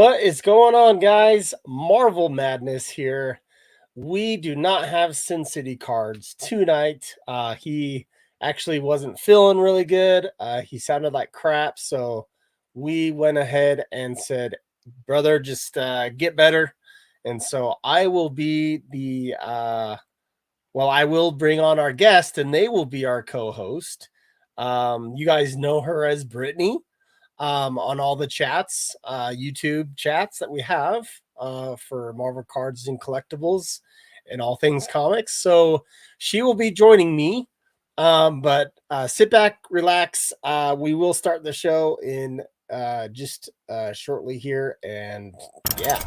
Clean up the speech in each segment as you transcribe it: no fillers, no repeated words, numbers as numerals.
What is going on, guys? Marvel Madness here. We do not have Sin City cards tonight. He actually wasn't feeling really good. He sounded like crap. So we went ahead and said, brother, just get better. And so I will be I will bring on our guest and they will be our co-host. You guys know her as Brittany. On all the chats, YouTube chats that we have for Marvel cards and collectibles and all things comics. So she will be joining me. But sit back, relax. We will start the show in just shortly here. And yeah.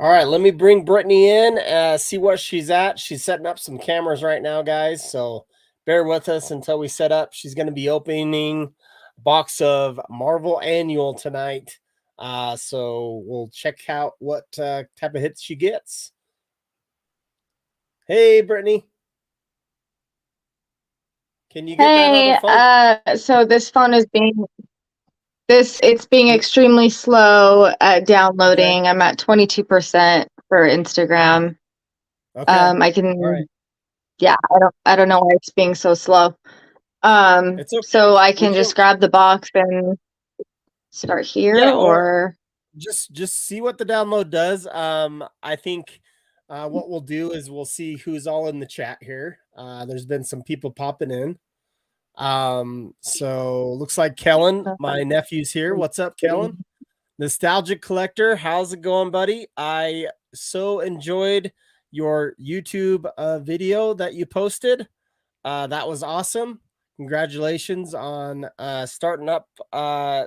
All right, let me bring Brittany in, see what she's at. She's setting up some cameras right now, guys. So bear with us until we set up. She's going to be opening a box of Marvel Annual tonight. So we'll check out what type of hits she gets. Hey, Brittany. Can you get that other phone? So this phone is it's being extremely slow at downloading. Okay. I'm at 22% for Instagram. Okay. I can, yeah, I don't know why it's being so slow. It's okay. So I can just grab the box and start here, yeah, or just see what the download does. I think what we'll do is we'll see who's all in the chat here. There's been some people popping in. So looks like Kellen, my nephew's here. What's up, Kellen? Nostalgic Collector, how's it going, buddy? I so enjoyed your YouTube video that you posted. That was awesome. Congratulations on starting up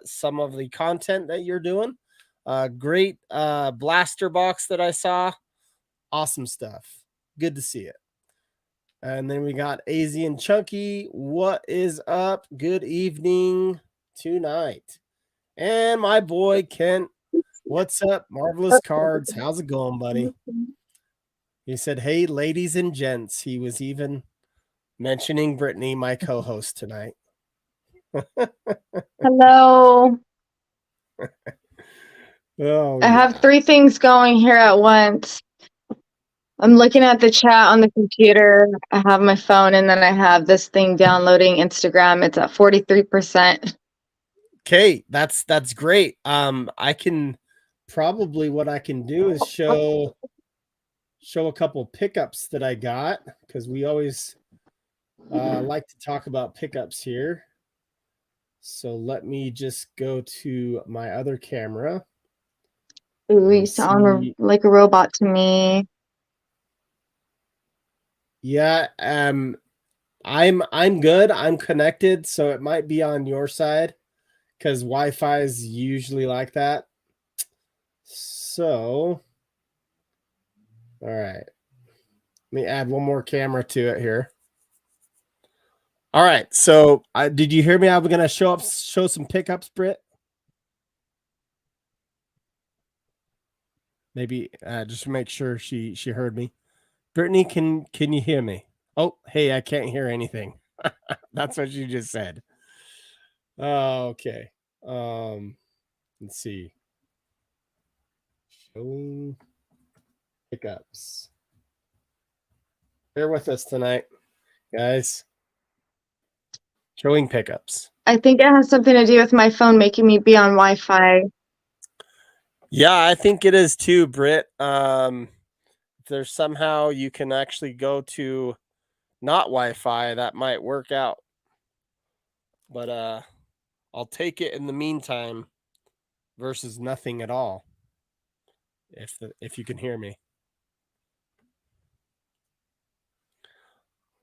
some of the content that you're doing. Great blaster box that I saw. Awesome stuff. Good to see it. And then we got AZ and Chunky. What is up? Good evening tonight. And my boy Kent. What's up? Marvelous Cards. How's it going, buddy? He said, hey, ladies and gents. He was even mentioning Brittany, my co-host tonight. Hello. Oh, I have 3 things going here at once. I'm looking at the chat on the computer. I have my phone, and then I have this thing downloading Instagram. It's at 43%. Okay, that's great. I can probably what I can do is show a couple pickups that I got, because we always like to talk about pickups here. So let me just go to my other camera. Ooh, you sound like a robot to me. Yeah, I'm good. I'm connected, so it might be on your side because Wi-Fi is usually like that. So, all right. Let me add one more camera to it here. All right. So, did you hear me? I was gonna show some pickups, Britt. Maybe just make sure she heard me. Brittany, can you hear me? Oh, hey, I can't hear anything. That's what you just said. Okay. Let's see. Showing pickups. Bear with us tonight, guys. Showing pickups. I think it has something to do with my phone making me be on Wi-Fi. Yeah, I think it is too, Britt. If there's somehow you can actually go to not Wi-Fi, that might work out. But I'll take it in the meantime versus nothing at all. If you can hear me.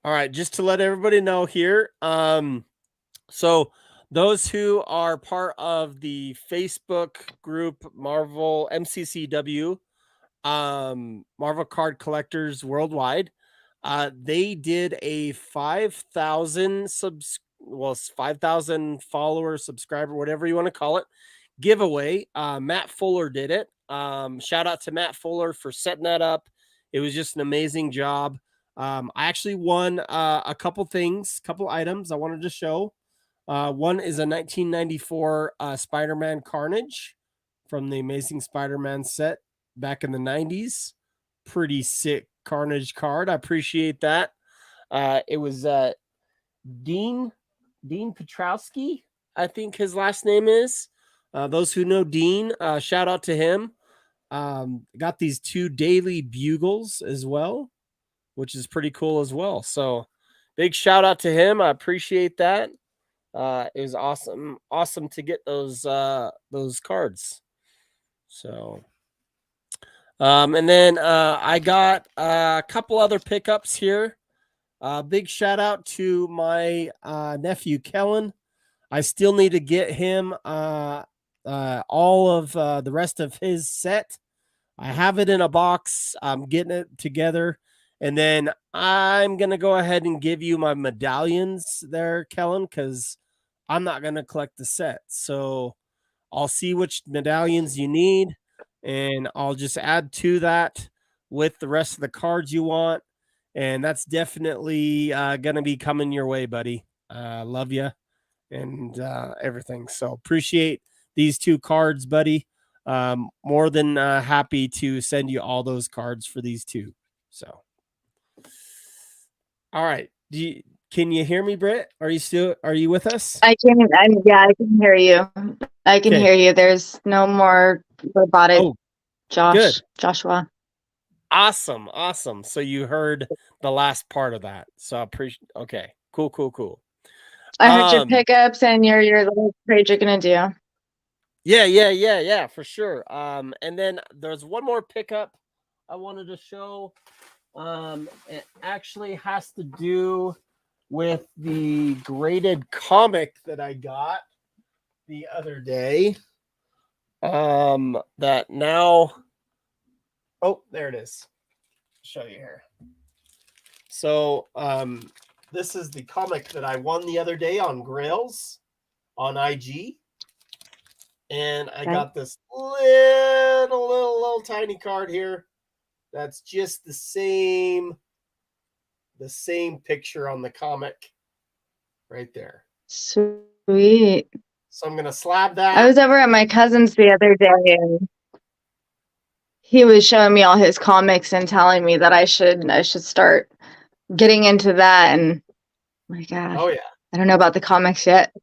All right, just to let everybody know here. So those who are part of the Facebook group Marvel MCCW, Marvel Card Collectors Worldwide, they did a 5,000 follower, subscriber, whatever you want to call it, giveaway. Matt Fuller did it. Shout out to Matt Fuller for setting that up. It was just an amazing job. I actually won a couple items I wanted to show. One is a 1994 Spider-Man Carnage from the Amazing Spider-Man set back in the 90s. Pretty sick Carnage card. I appreciate that. It was Dean Petrowski, I think his last name is. Those who know Dean, shout out to him. Got these 2 daily bugles as well, which is pretty cool as well. So big shout out to him. I appreciate that. It was awesome to get those cards. So, and then I got a couple other pickups here. Big shout out to my nephew Kellen. I still need to get him all of the rest of his set. I have it in a box. I'm getting it together. And then I'm going to go ahead and give you my medallions there, Kellen, because I'm not going to collect the set. So I'll see which medallions you need, and I'll just add to that with the rest of the cards you want. And that's definitely going to be coming your way, buddy. Love you and everything. So appreciate these 2 cards, buddy. More than happy to send you all those cards for these 2. So, all right. Can you hear me, Britt? Are you with us? I can hear you. I can hear you. There's no more robotic Joshua. Awesome. So you heard the last part of that. So I appreciate. Okay, cool. I heard your pickups and your little trade you're gonna do. Yeah, for sure. And then there's one more pickup I wanted to show. It actually has to do with the graded comic that I got the other day. That now. Oh, there it is. I'll show you here. So, this is the comic that I won the other day on Grails on IG. And I got this little tiny card here. That's just the same picture on the comic right there. Sweet. So I'm going to slab that. I was over at my cousin's the other day, and he was showing me all his comics and telling me that I should start getting into that. And my God, oh yeah, I don't know about the comics yet.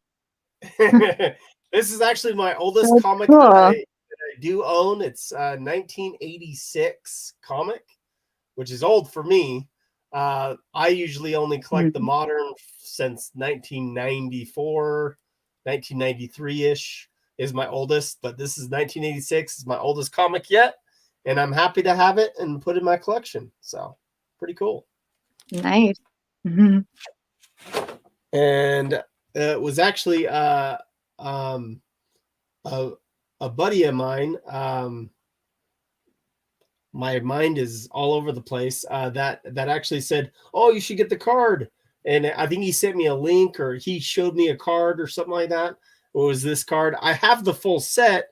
This is actually my oldest comic cool. that I do own. It's a 1986 comic, which is old for me. I usually only collect the modern since 1994, 1993-ish is my oldest, but this is 1986. It's my oldest comic yet, and I'm happy to have it and put in my collection. So pretty cool. Nice. And it was actually a buddy of mine. My mind is all over the place. That actually said, "Oh, you should get the card." And I think he sent me a link, or he showed me a card or something like that. It was this card. I have the full set,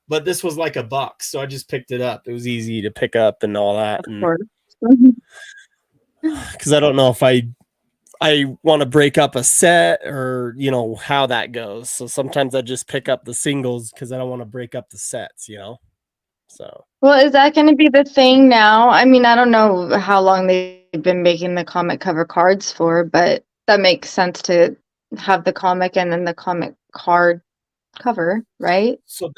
but this was like $1, so I just picked it up. It was easy to pick up and all that. Of course. Because I don't know if I want to break up a set, or how that goes. So sometimes I just pick up the singles because I don't want to break up the sets. So. Well, is that going to be the thing now? I mean, I don't know how long they've been making the comic cover cards for, but that makes sense to have the comic and then the comic card cover, right? So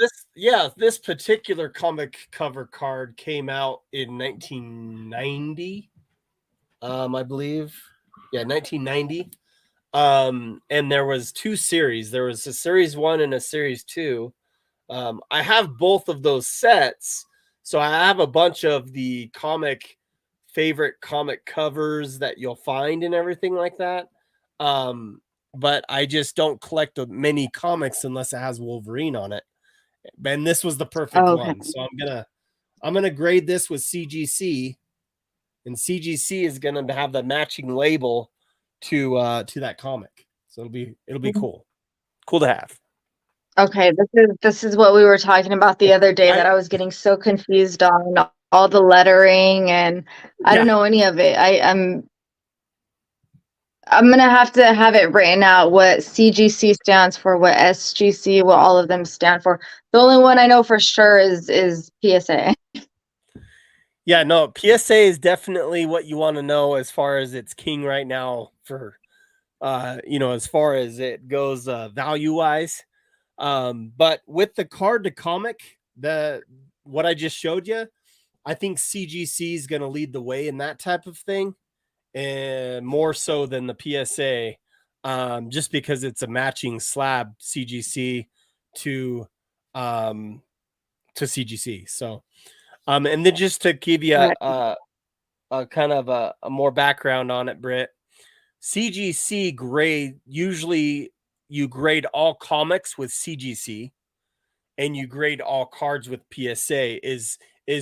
this particular comic cover card came out in 1990, I believe. Yeah, 1990. And there was 2 series. There was a series 1 and a series 2. I have both of those sets, so I have a bunch of the favorite comic covers that you'll find and everything like that. But I just don't collect many comics unless it has Wolverine on it. And this was the perfect one. So I'm gonna grade this with CGC, and CGC is gonna have the matching label to that comic. So it'll be cool to have. Okay, this is what we were talking about the other day that I was getting so confused on all the lettering, and I don't know any of it. I'm gonna have to have it written out what CGC stands for, what SGC, what all of them stand for. The only one I know for sure is PSA. Yeah, no, PSA is definitely what you want to know as far as it's king right now for as far as it goes value wise. But with the card to comic, what I just showed you, I think CGC is going to lead the way in that type of thing, and more so than the PSA, just because it's a matching slab CGC to CGC. So, and then just to give you a kind of a more background on it, Britt, CGC grade, usually you grade all comics with CGC and you grade all cards with PSA is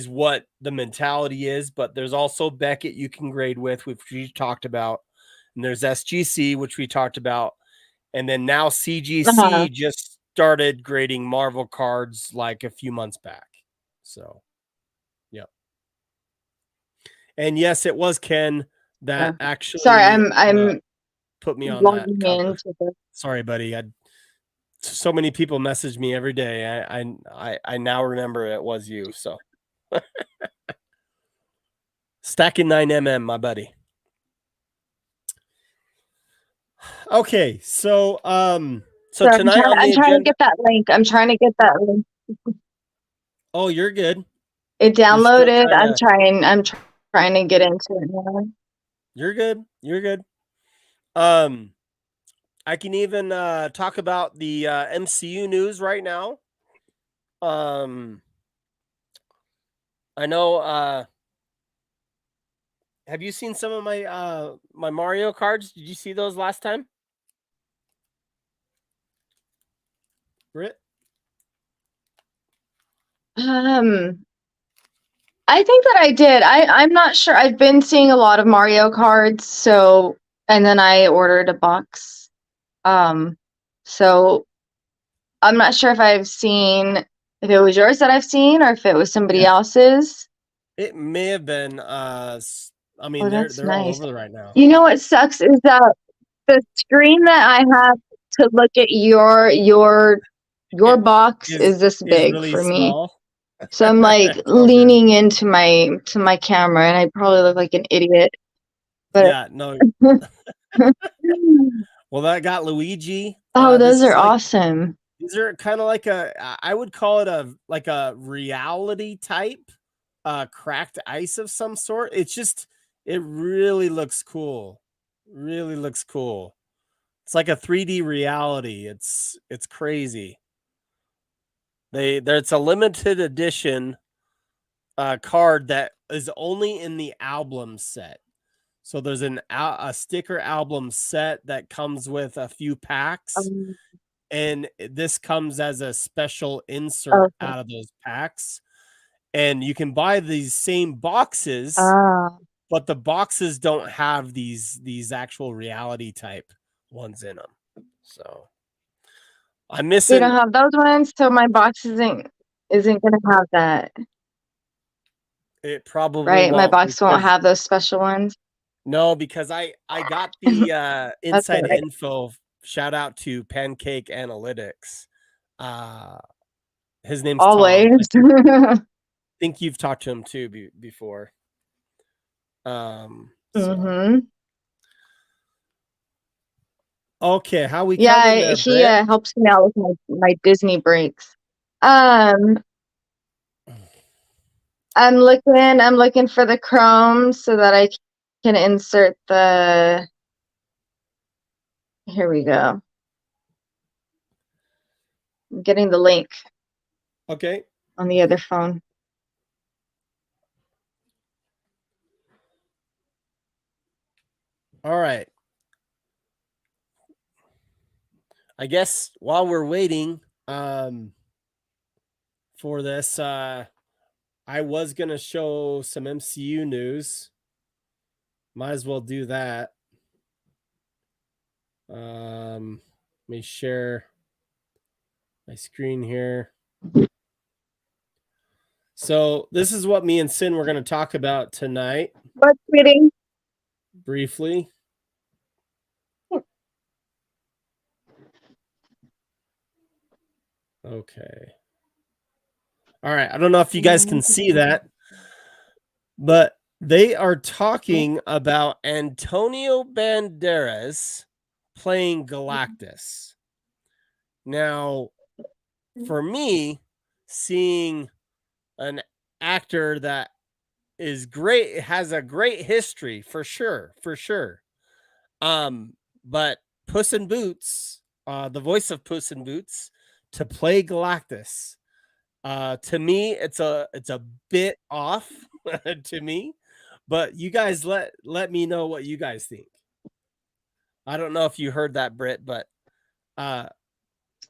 what the mentality is. But there's also Beckett you can grade with, which we talked about, and there's SGC, which we talked about, and then now CGC just started grading Marvel cards like a few months back. So, yeah. And yes, it was Ken that actually Sorry, I'm put me on that logging cover. into this. Sorry, buddy. So many people message me every day. I now remember it was you. So stacking 9mm, my buddy. Okay, so Sorry, tonight on the I'm trying to agenda. get that link. I'm trying to get that link. Oh, you're good. It You're still downloaded. trying to. I'm trying to get into it now. You're good. You're good. I can even talk about the MCU news right now. I know. Have you seen some of my my Mario cards? Did you see those last time, Britt? I think that I did. I'm not sure. I've been seeing a lot of Mario cards, so and then I ordered a box. So I'm not sure if I've seen if it was yours that I've seen or if it was somebody else's. It may have been. I mean, Oh, that's they're all nice. over right now. You know what sucks is that the screen that I have to look at your box is this Is big really for me. small. So I'm like leaning into my camera, and I probably look like an idiot. But Yeah, no. Well, that got Luigi. oh, This those is are like awesome. these are kind of like I would call it a reality type cracked ice of some sort. It really looks cool. Really looks cool. It's like a 3D reality. It's crazy. It's a limited edition card that is only in the album set. So there's a sticker album set that comes with a few packs, Um, and this comes as a special insert okay. out of those packs. And you can buy these same boxes, Ah, but the boxes don't have these actual reality type ones in them. So I'm we don't missing. have those ones, so my box isn't gonna have that, It probably right? My won't box won't because have those special ones. no, because I got the That's all inside right. info. Shout out to Pancake Analytics. Uh his name's Tom. Always. Think you've talked to him too before. So Mm-hmm. okay, how we Yeah, coming there, he Britt? helps me out with my Disney breaks. Um, I'm looking for the Chrome so that I can insert the. Here we go. I'm getting the link Okay. on the other phone. All right. I guess while we're waiting for this, I was gonna show some MCU news. Might as well do that. Let me share my screen here. So this is what me and Sin were going to talk about tonight. What's reading? Briefly. Okay. All right. I don't know if you guys can see that, but they are talking about Antonio Banderas playing Galactus. Now, for me, seeing an actor that is great, has a great history for sure. But Puss in Boots, the voice of Puss in Boots, to play Galactus, to me, it's a bit off to me. But you guys let me know what you guys think. I don't know if you heard that, Britt, but I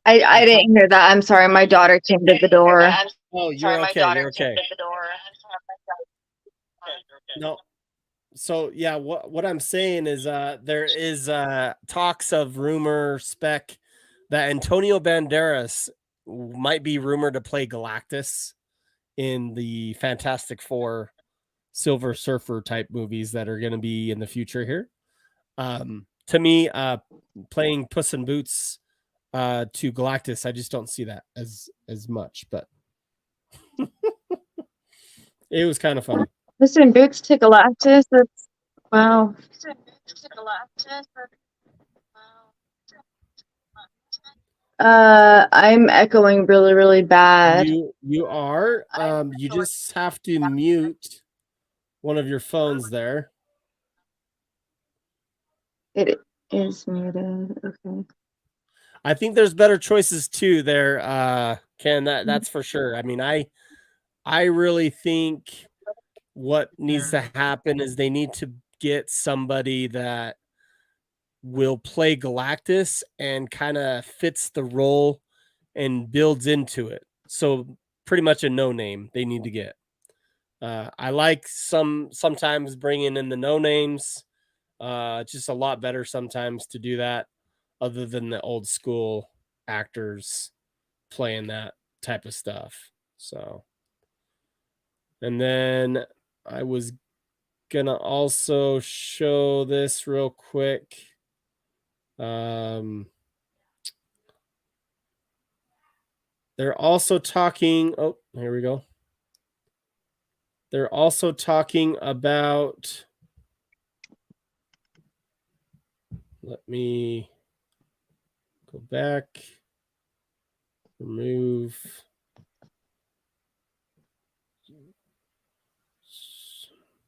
didn't hear that. I'm sorry. My daughter came to the door. Oh, you're okay. You're okay. No. So yeah, what I'm saying is there is talks of rumor spec that Antonio Banderas might be rumored to play Galactus in the Fantastic Four Silver Surfer type movies that are going to be in the future here. To me, playing Puss in Boots to Galactus, I just don't see that as much, but it was kind of funny. Puss in Boots to Galactus. That's wow. I'm echoing really, really bad. You are. You just have to mute one of your phones there. It is muted. Okay. I think there's better choices too there, Ken. That's for sure. I mean, I really think what needs to happen is they need to get somebody that will play Galactus and kind of fits the role and builds into it. So pretty much a no name they need to get. I like sometimes bringing in the no names. Just a lot better sometimes to do that, other than the old school actors playing that type of stuff. So, and then I was gonna also show this real quick. They're also talking. Oh, here we go. They're also talking about. Let me go back. Remove.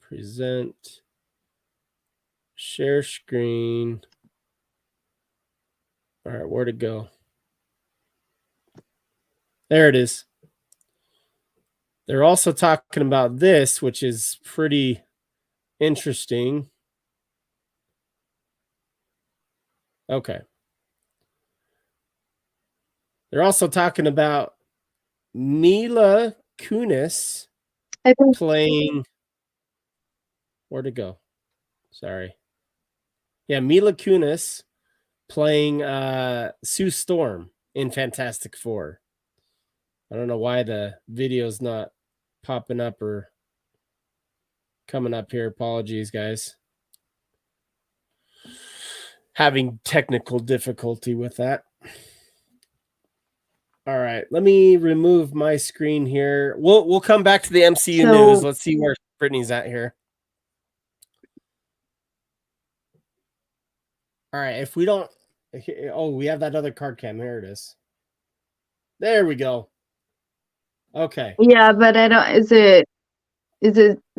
Present. Share screen. All right, where'd it go? There it is. They're also talking about this, which is pretty interesting. Okay. They're also talking about Mila Kunis playing. Where'd it go? Sorry. Yeah, Mila Kunis playing Sue Storm in Fantastic Four. I don't know why the video's not popping up or coming up here. Apologies, guys. Having technical difficulty with that. All right, let me remove my screen here. We'll come back to the MCU news. Let's see where Brittany's at here. All right, if we don't, oh, we have that other card cam. Here it is. There we go. Okay. Yeah, but I don't. Is it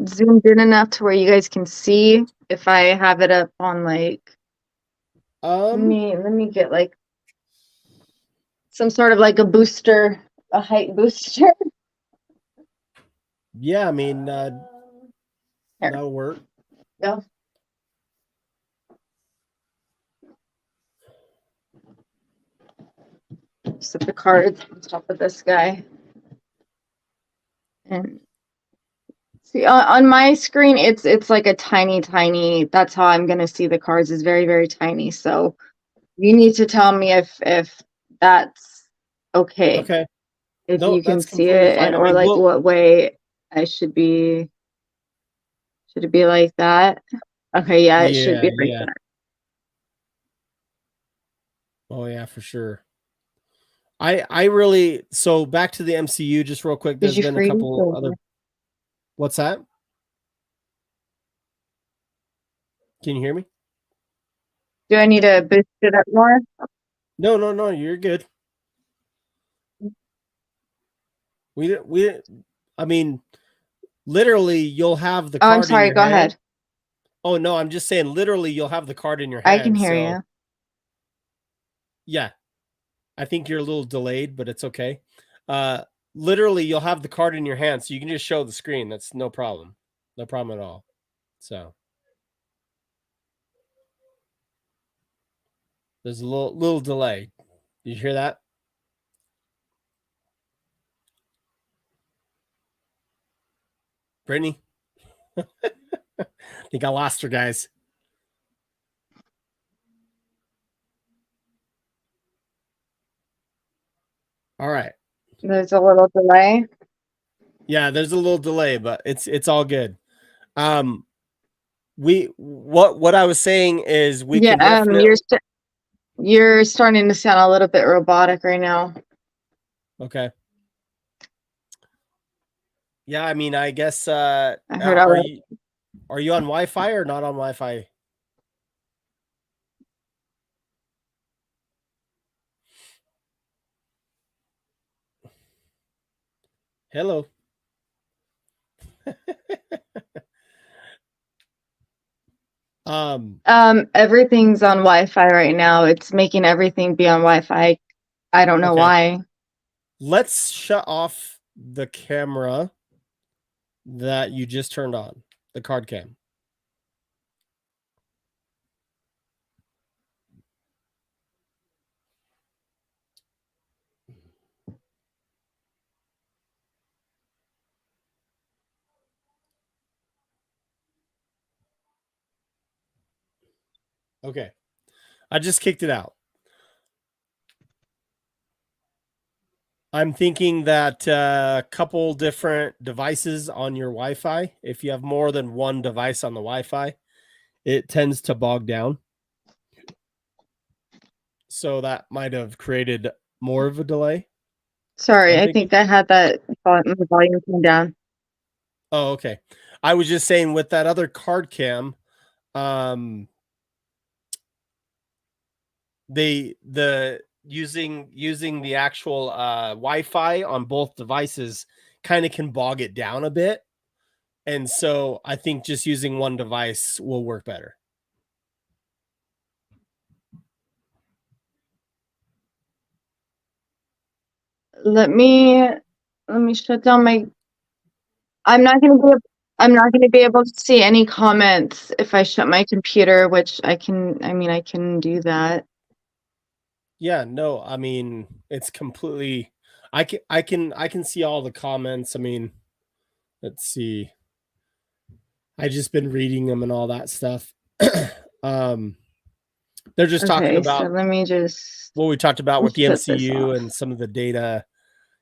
zoomed in enough to where you guys can see if I have it up on like? Let me get like some sort of like a booster, a height booster. Yeah, I mean that'll work. Go. Set the cards on top of this guy. And see on my screen it's like a tiny, that's how I'm gonna see the cards, is very, very tiny. So you need to tell me if that's okay. Okay. If No, you can that's see completely it, and fine. I or mean, like what way I should be. Should it be like that? Okay, yeah, it should yeah, be like yeah. that. Oh yeah, for sure. I really, so back to the MCU just real quick. Did There's you been a freeze? couple other. What's that? Can you hear me? Do I need to boost it up more? No, no, no. You're good. We. I mean, literally, you'll have the Oh, I'm card in sorry. your Go hand. ahead. Oh no, I'm just saying. Literally, you'll have the card in your I can hand. hear So you. yeah, I think you're a little delayed, but it's okay. Uh, literally, you'll have the card in your hand, so you can just show the screen. That's no problem. No problem at all. So there's a little delay. Did you hear that, Brittany? I think I lost her, guys. All right. There's a little delay. Yeah, there's a little delay, but it's all good. Um, we what I was saying is we Yeah, can definitely. you're starting to sound a little bit robotic right now. Okay. Yeah, I mean, I guess I heard are all you on Wi-Fi or not on Wi-Fi? Hello. everything's on Wi-Fi right now. It's making everything be on Wi-Fi. I don't know Okay. why. Let's shut off the camera that you just turned on, the card cam. Okay. I just kicked it out. I'm thinking that a couple different devices on your Wi-Fi, if you have more than one device on the Wi-Fi, it tends to bog down. So that might have created more of a delay, Sorry, I'm I thinking. think I had that the volume turned down. Oh, okay. I was just saying with that other card cam, um, the using the actual Wi-Fi on both devices kind of can bog it down a bit. And so I think just using one device will work better. Let me shut down my. I'm not gonna be. I'm not gonna be able to see any comments if I shut my computer, which I can. I mean, I can do that. Yeah, no, I mean, it's completely. I can see all the comments. I mean, let's see. I just been reading them and all that stuff. um they're just talking Okay, so about let me just what we talked about with the shut this MCU off. and some of the data,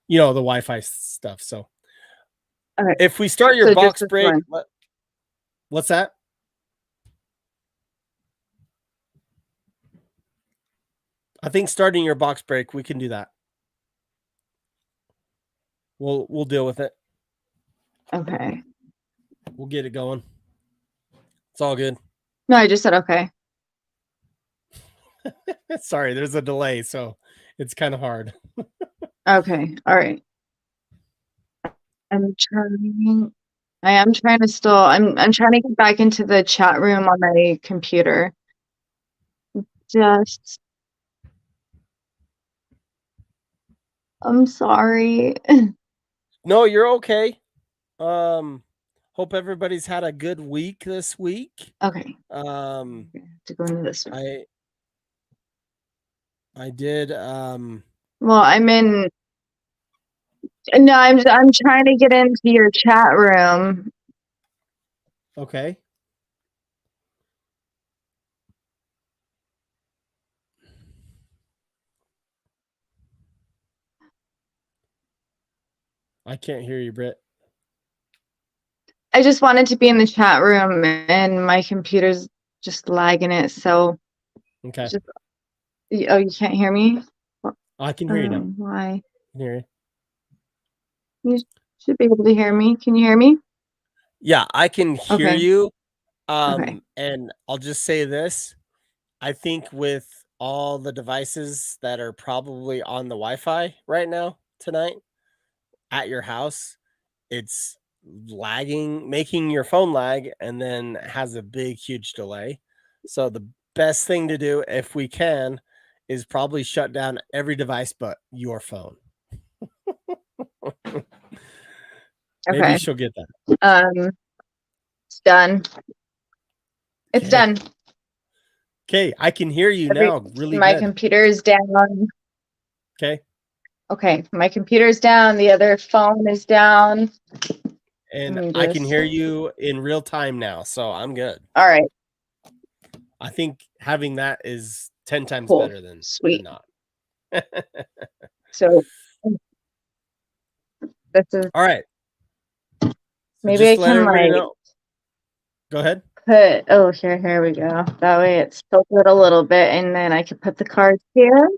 the Wi-Fi stuff. So Okay, if we start your so just box this break, one. what's that? I think starting your box break, we can do that. We'll deal with it. Okay. We'll get it going. It's all good. No, I just said okay. Sorry, there's a delay, so it's kind of hard. Okay. All right. I'm trying. I am trying to still. I'm trying to get back into the chat room on my computer. Just. I'm sorry. No, you're okay. Hope everybody's had a good week this week. Okay. To go into this one. I did Well, I'm in. No, I'm trying to get into your chat room. okay. I can't hear you, Britt. I just wanted to be in the chat room and my computer's just lagging it. So, Okay. oh, you can't hear me? I can hear you now. Why? I can hear you. You should be able to hear me. Can you hear me? Yeah, I can hear Okay. you. Okay. And I'll just say this. I think with all the devices that are probably on the Wi-Fi right now tonight at your house, it's lagging, making your phone lag, and then has a big, huge delay. So the best thing to do, if we can, is probably shut down every device but your phone. Maybe Okay. she'll get that. It's done. It's Okay. done. Okay, I can hear you now really My good. computer is down. Okay. Okay, my computer's down. The other phone is down. And I can hear you in real time now, so I'm good. All right. I think having that is 10 times Cool. better than Sweet. not. So this is All right. So maybe just I let can everybody like know. Go ahead. put here we go. That way it's tilted a little bit and then I can put the cards here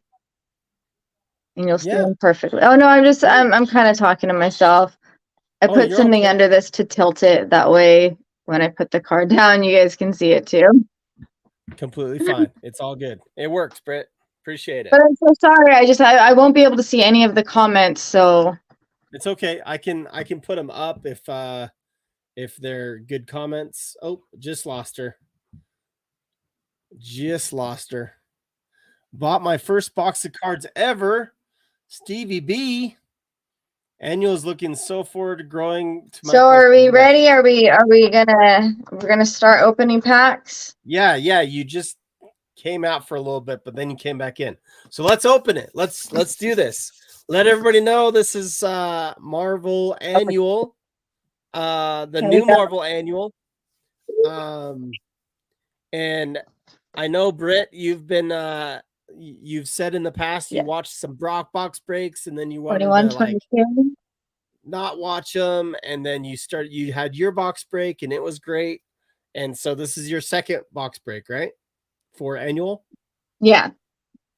and you'll see them perfectly. Oh no, I'm kind of talking to myself. I put you're something okay. under this to tilt it. That way when I put the card down, you guys can see it too. Completely fine. It's all good. It works, Britt. Appreciate it. But I'm so sorry. I won't be able to see any of the comments, so It's okay. I can put them up if they're good comments. Oh, just lost her. Just lost her. Bought my first box of cards ever. Stevie B. Annual's looking so forward to growing to my so are we collection. ready? We're gonna start opening packs? Yeah, you just came out for a little bit, but then you came back in. So let's open it. Let's do this. Let everybody know this is Marvel Annual. The new Marvel Annual. And I know, Britt, you've said in the past you watched some box breaks and then you wanted 21, to like 22. not watch them, and then you had your box break and it was great. And so this is your second box break, right? For Annual? Yeah.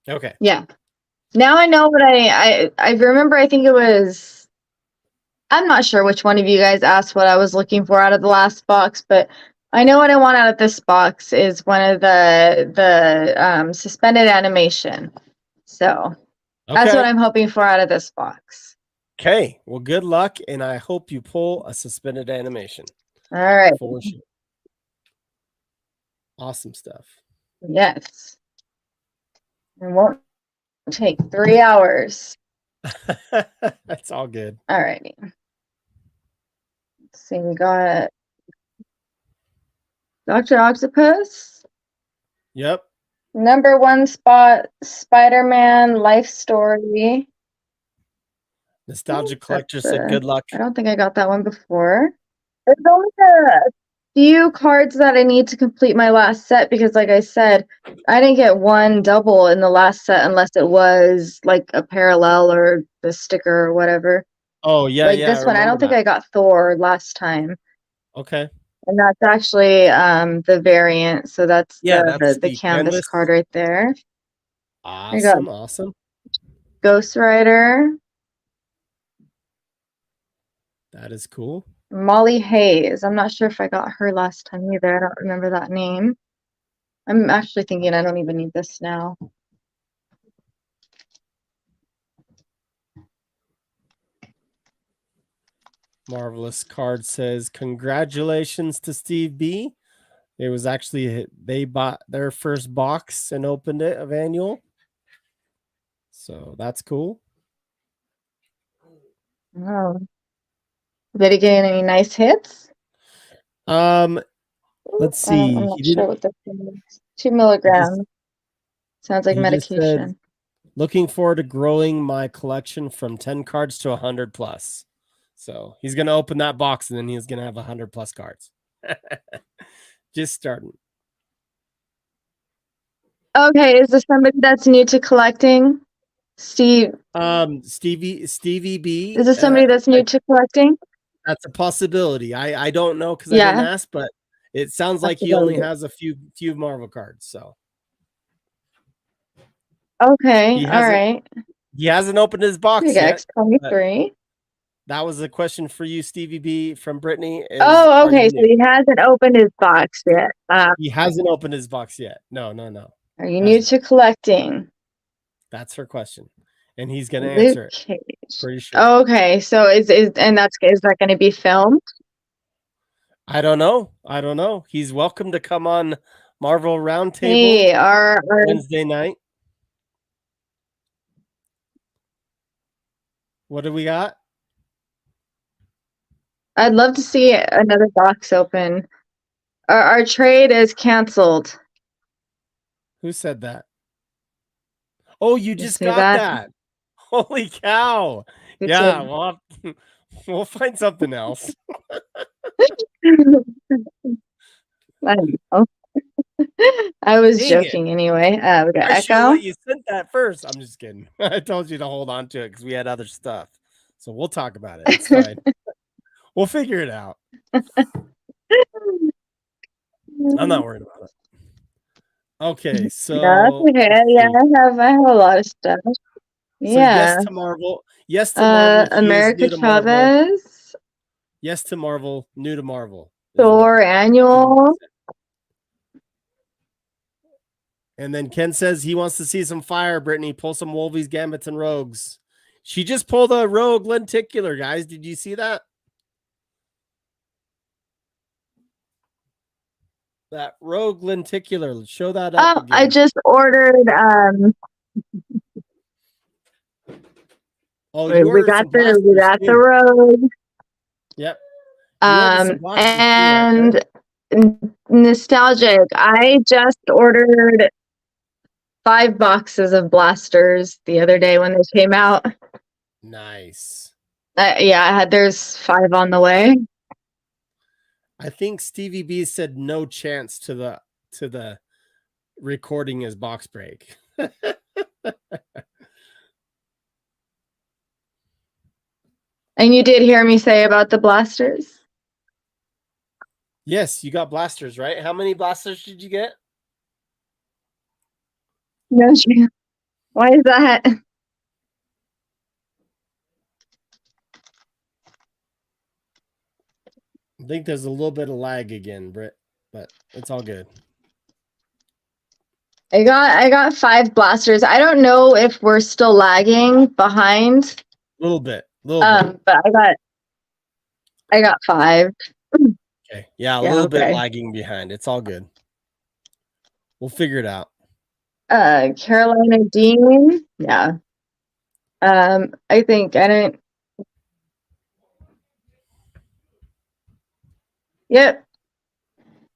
Okay. Yeah. Now I know what I remember. I think it was, I'm not sure which one of you guys asked what I was looking for out of the last box, but I know what I want out of this box is one of the suspended animation. So that's what I'm hoping for out of this box. Okay. Well, good luck, and I hope you pull a suspended animation. All right. For sure. Awesome stuff. Yes. It won't take 3 hours. That's all good. All righty. Let's see, we got Dr. Octopus. Yep. Number 1 spot, Spider-Man Life Story. Nostalgia Collector said good luck. I don't think I got that one before. There's only a few cards that I need to complete my last set because, like I said, I didn't get one double in the last set unless it was like a parallel or the sticker or whatever. Oh, yeah, like this one, I don't think I got Thor last time. Okay. And that's actually the variant. So that's the canvas card right there. Awesome, awesome. Ghost Rider. That is cool. Molly Hayes. I'm not sure if I got her last time either. I don't remember that name. I'm actually thinking I don't even need this now. Marvelous card says, congratulations to Steve B. It was actually, they bought their first box and opened it of Annual. So that's cool. Oh. Did he get any nice hits? Let's see. I'm not sure what this is. 2 milligrams. Sounds like medication. Said, looking forward to growing my collection from 10 cards to 100 plus. So he's going to open that box and then he's going to have 100 plus cards. Just starting. Okay, is this somebody that's new to collecting? Steve, Stevie B. is this somebody that's new to collecting? That's a possibility. I don't know because I didn't Yeah, ask, but it sounds like he only possibility. has a few Marvel cards. So Okay, he all hasn't right. he hasn't opened his box Big yet. But X23. that was a question for you, Stevie B from Brittany. Oh, Are you okay. So new? he hasn't opened his box yet. He hasn't opened his box yet. No. Are you new Hasn't. to collecting? That's her question, and he's gonna Luke answer it. Cage. Pretty sure. Okay, so is that going to be filmed? I don't know. He's welcome to come on Marvel Roundtable Hey, our Wednesday night. What do we got? I'd love to see another box open. Our trade is canceled. Who said that? Oh, you You just see got that? that. Holy cow. Who Yeah, said- we'll find something else. I don't know. I was Dang it. joking anyway. We got I should have Echo. let you send that first. I'm just kidding. I told you to hold on to it because we had other stuff. So we'll talk about it. It's fine. We'll figure it out. I'm not worried about it. Okay, That's so okay. Yeah, I have a lot of stuff. So Yeah. yes to Marvel. Yes to Marvel. He is America new to Marvel. Chavez, Yes to Marvel. New to Marvel. Thor Annual. And then Ken says he wants to see some fire, Brittany. Pull some Wolvies, Gambits, and Rogues. She just pulled a Rogue Lenticular, guys. Did you see that? That Rogue Lenticular. Let's show that up Oh, again. I just ordered Oh, we you ordered got some blasters the too. road. Yep. You ordered some blasters And too, nostalgic. I just ordered 5 boxes of blasters the other day when they came out. Nice. Yeah, there's 5 on the way. I think Stevie B said no chance to the recording his box break. And you did hear me say about the blasters? Yes, you got blasters, right? How many blasters did you get? No. Why is that? I think there's a little bit of lag again, Britt, but it's all good. I got 5 blasters. I don't know if we're still lagging behind. A little bit. But I got 5. Okay. Yeah, a little bit lagging behind. It's all good. We'll figure it out. Carolina Dean. Yeah. I think I didn't. Yep.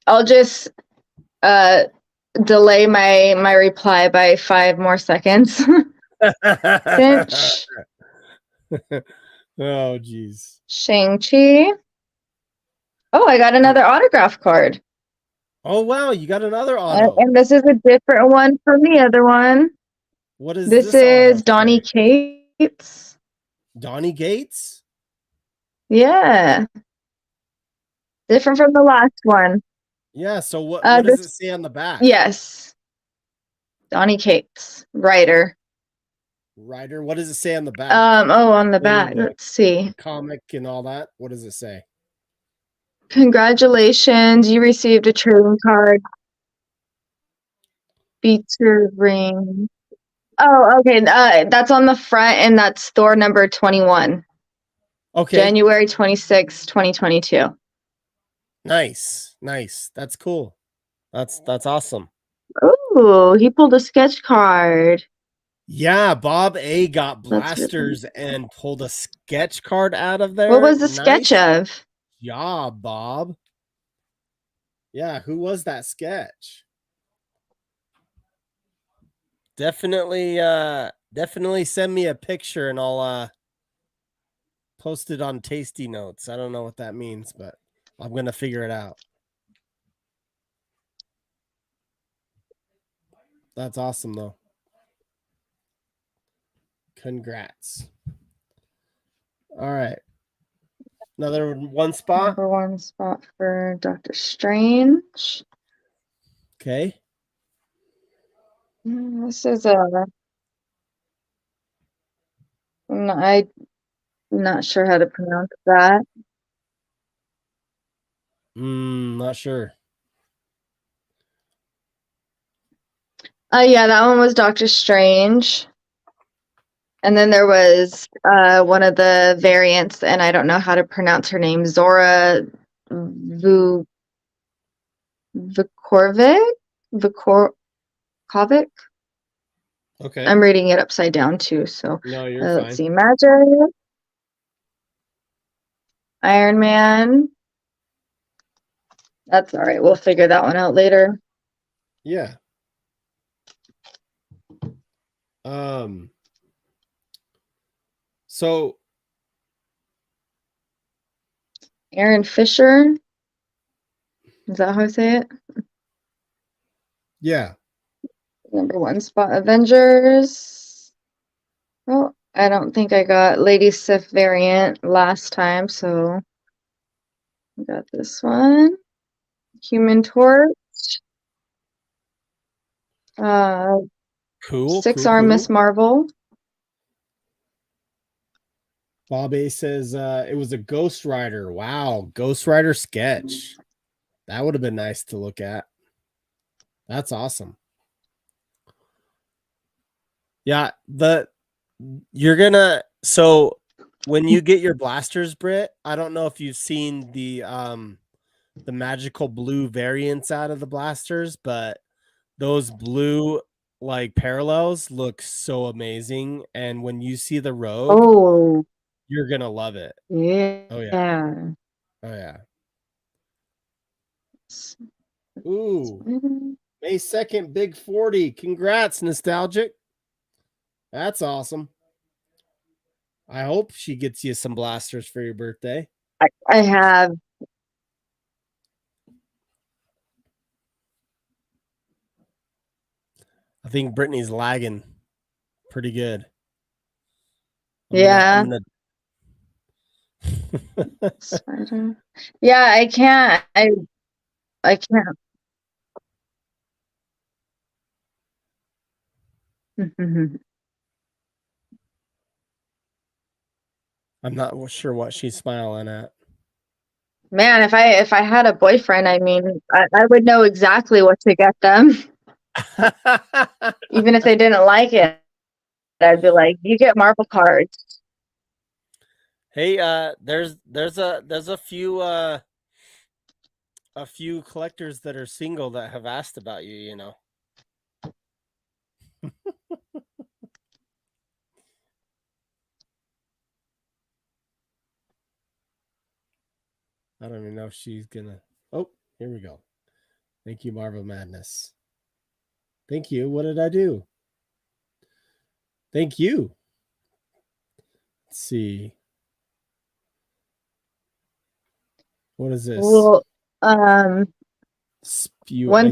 I'll just delay my reply by 5 more seconds. Finch. Oh, geez. Shang-Chi. Oh, I got another autograph card. Oh, wow. You got another auto. And this is a different one from the other one. What is this? Is Donnie Cates. Donnie Gates? Yeah. Different from the last one. Yeah. So what does it say on the back? Yes. Donnie Cates, writer. Writer. What does it say on the back? On the back. Let's see. Comic and all that. What does it say? Congratulations, you received a trading card featuring. Oh, okay. That's on the front, and that's Thor number 21. Okay. January 26, 2022. Nice. That's cool. That's awesome. Ooh, he pulled a sketch card. Yeah, Bob A got blasters and pulled a sketch card out of there. What was the sketch of? Yeah, Bob. Yeah, who was that sketch? Definitely send me a picture and I'll post it on Tasty Notes. I don't know what that means, but I'm gonna figure it out. That's awesome though. Congrats. All right. Another one spot. Number 1 spot for Doctor Strange. Okay. This is I'm not sure how to pronounce that. Not sure. Yeah, that one was Doctor Strange. And then there was one of the variants, and I don't know how to pronounce her name, Zora Vukovic? Vukovic? Okay. I'm reading it upside down too, so No, you're fine. let's see. Magic, Iron Man. That's all right. We'll figure that one out later. Yeah. So Aaron Fisher. Is that how I say it? yeah. Number 1 spot, Avengers. Oh, I don't think I got Lady Sif variant last time, so I got this one. Human Torch. Cool. 6-arm Miss Marvel. Bob A says it was a Ghost Rider. Wow, Ghost Rider sketch. That would have been nice to look at. That's awesome. Yeah, you're gonna so when you get your blasters, Britt, I don't know if you've seen the magical blue variants out of the blasters, but those blue like parallels look so amazing. And when you see the rogue, Oh, you're gonna love it. yeah. Oh yeah. Oh yeah. Ooh. May 2nd, big 40. Congrats, Nostalgic. That's awesome. I hope she gets you some blasters for your birthday. I have. I think Brittany's lagging pretty good. Yeah. Yeah, I can't. I can't. I'm not sure what she's smiling at. Man, if I had a boyfriend, I mean, I would know exactly what to get them. Even if they didn't like it, I'd be like, "You get Marvel cards." Hey, there's a few collectors that are single that have asked about you, you know. I don't even know if she's gonna. Oh, here we go. Thank you, Marvel Madness. Thank you. What did I do? Thank you. Let's see. What is this? Well, one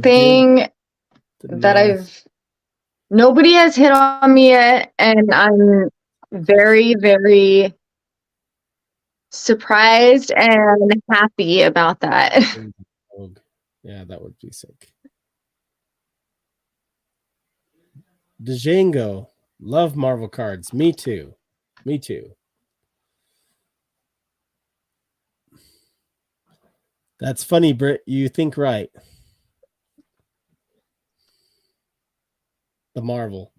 thing that nobody has hit on me yet, and I'm very, very surprised and happy about that. Yeah, that would be sick. Django, love Marvel cards. Me too. Me too. That's funny, Britt. You think right. The Marvel.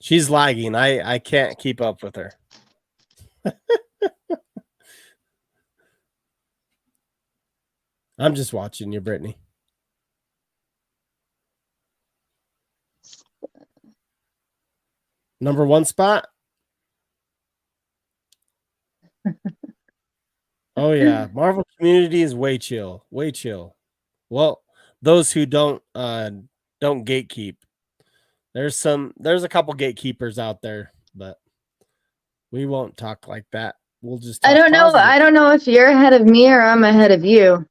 She's lagging. I can't keep up with her. I'm just watching you, Brittany. Number 1 spot. Oh yeah, Marvel community is way chill. Way chill. Well, those who don't gatekeep. There's a couple gatekeepers out there, but we won't talk like that. We'll just talk I don't know. positive. I don't know if you're ahead of me or I'm ahead of you.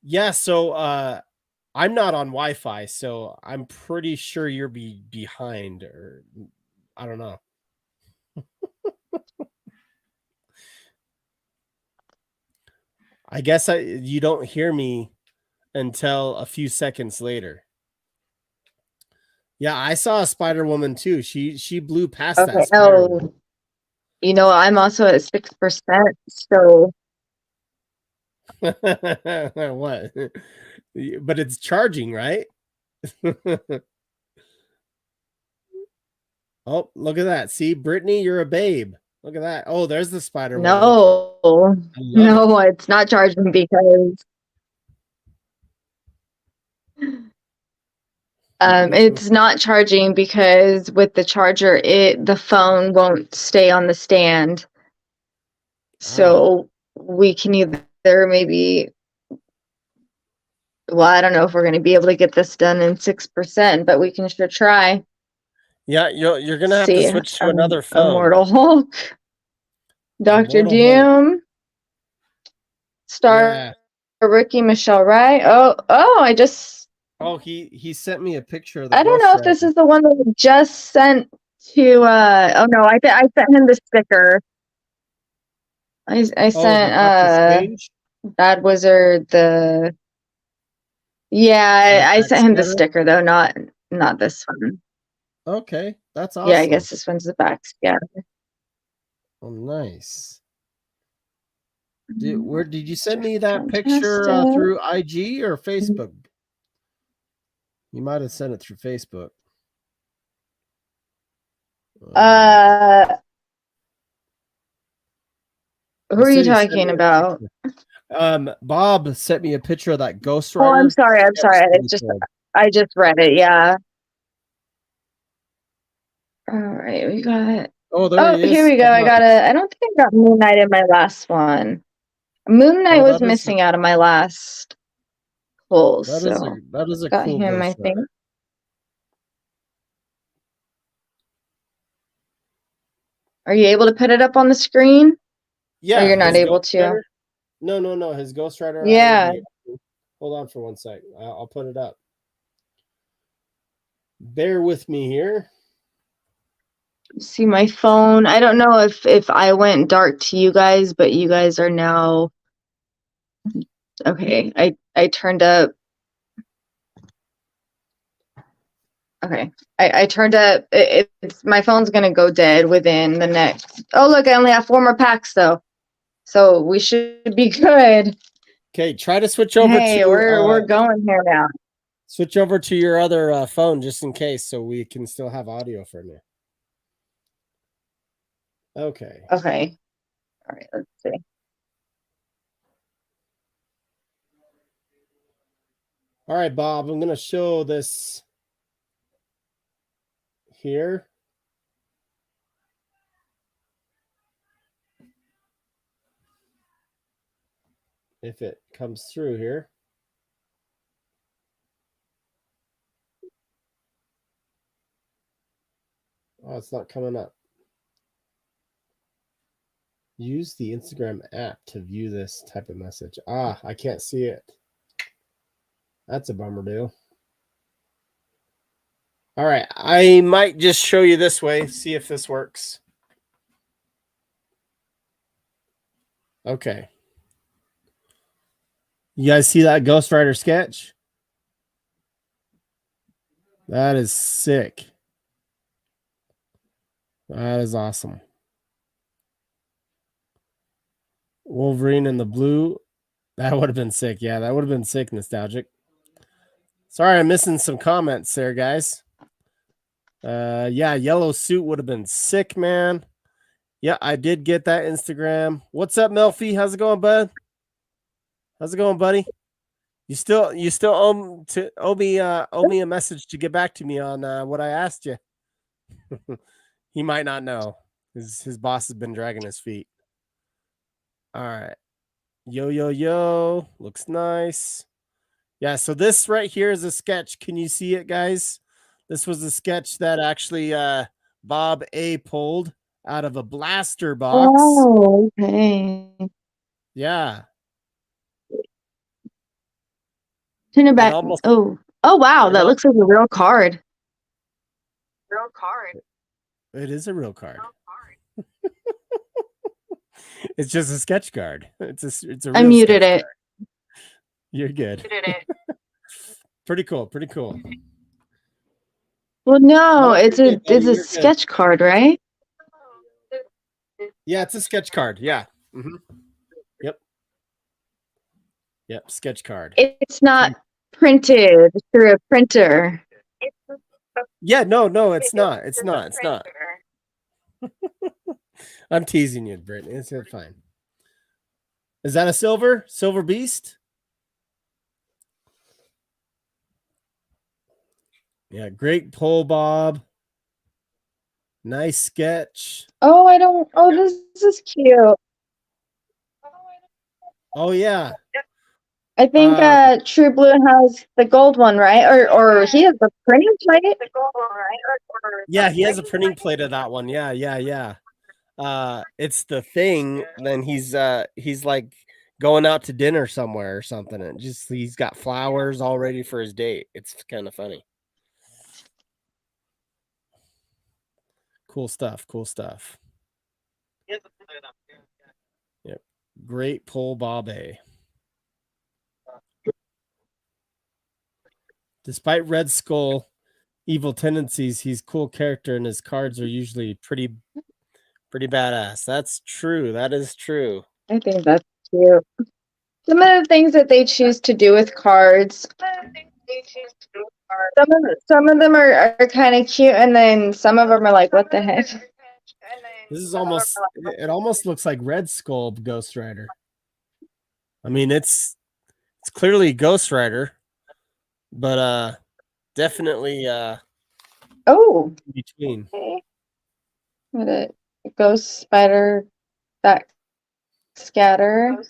Yeah, so I'm not on Wi-Fi, so I'm pretty sure you're behind, or I don't know. I guess you don't hear me until a few seconds later. Yeah, I saw a Spider Woman too. She blew past that Okay. Spider Woman. Oh, you know, I'm also at 6%. So What? But it's charging, right? Oh, look at that. See, Brittany, you're a babe. Look at that. Oh, there's the Spider Woman. no, I love it. no, it's not charging because it's not charging because with the charger, the phone won't stay on the stand. So we can either maybe, well, I don't know if we're going to be able to get this done in 6%, but we can sure try. Yeah, you're gonna have to See, switch to another phone. Immortal Hulk, Dr. Immortal Doom, Hulk. Star Yeah. Ricky Michelle, right? I just, Oh, he sent me a picture of the I don't Ghost know if this Rider. is the one that we just sent to, oh no, I sent him the sticker. I Oh, the sent, Doctor Strange. Bad Wizard, yeah, I sent him the Backscatter? sticker though, not this one. Okay, that's Yeah, I awesome. guess this one's the back scatter. Oh, nice. Where did you send me that Fantastic. picture through IG or Facebook? You might have sent it through Facebook. Who are you talking about? Bob sent me a picture of that Ghost Oh, Rider. I'm sorry. It's just I just read it. Yeah. All right, we got. Oh, there he is. Here we go. I don't think I got Moon Knight in my last one. Moon Knight was missing out of my last pull, so that is a got cool him, Ghost I think. Rider. Are you able to put it up on the screen? Yeah, or you're not able Ghost to. Rider? No. His Ghost Rider. Yeah. Hold on for 1 sec. I'll put it up. Bear with me here. See my phone. I don't know if I went dark to you guys, but you guys are now. Okay, I turned up. Okay, I turned up. It's my phone's gonna go dead within the next. Oh look, I only have 4 more packs though, so we should be good. Okay, try to switch over to. We're going here now. Switch over to your other phone just in case, so we can still have audio from you. Okay. Okay. All right. Let's see. All right, Bob. I'm gonna show this here. If it comes through here. Oh, it's not coming up. Use the Instagram app to view this type of message. I can't see it. That's a bummer deal. All right, I might just show you this way, see if this works. Okay. You guys see that Ghost Rider sketch? That is sick. That is awesome. Wolverine in the blue. That would have been sick. Yeah, that would have been sick, nostalgic. Sorry, I'm missing some comments there, guys. Yeah, yellow suit would have been sick, man. Yeah, I did get that Instagram. What's up, Melfi? How's it going, bud? How's it going, buddy? You still owe me a message to get back to me on what I asked you. He might not know. His boss has been dragging his feet. All right. Yo. Looks nice. Yeah, so this right here is a sketch. Can you see it, guys? This was a sketch that actually Bob A pulled out of a blaster box. Oh, okay. Yeah. Turn it back. almost, Oh wow, that looks like a real card. it is a real card. It's just a sketch card. It's a real I muted sketch it. card. You're good. Pretty cool. Pretty cool. Well, no, No, it's you're a good, buddy, it's a you're good. sketch card, right? Yeah, it's a sketch card. Yeah. Yep. Yep. Sketch card. It's not printed through a printer. Yeah. No, it's not. It's not. It's not. I'm teasing you, Brittany. It's fine. Is that a silver beast? Yeah. Great pull, Bob. Nice sketch. Oh, I don't. Oh, this is cute. Oh yeah. I think True Blue has the gold one, right? Or he has the printing plate. Yeah, he has a printing plate of that one. Yeah. It's the thing. Then he's like going out to dinner somewhere or something, and just he's got flowers all ready for his date. It's kind of funny. Cool stuff. Cool stuff. Yep. Great pull, Bob A. Despite Red Skull evil tendencies, he's cool character, and his cards are usually pretty badass. That's true. That is true. I think that's cute. Some of the things that they choose to do with cards. Some of them are kind of cute, and then some of them are like, what the heck? This is almost, it almost looks like Red Skull Ghost Rider. I mean, it's clearly Ghost Rider, but definitely Oh, between. with it ghost spider that scatter.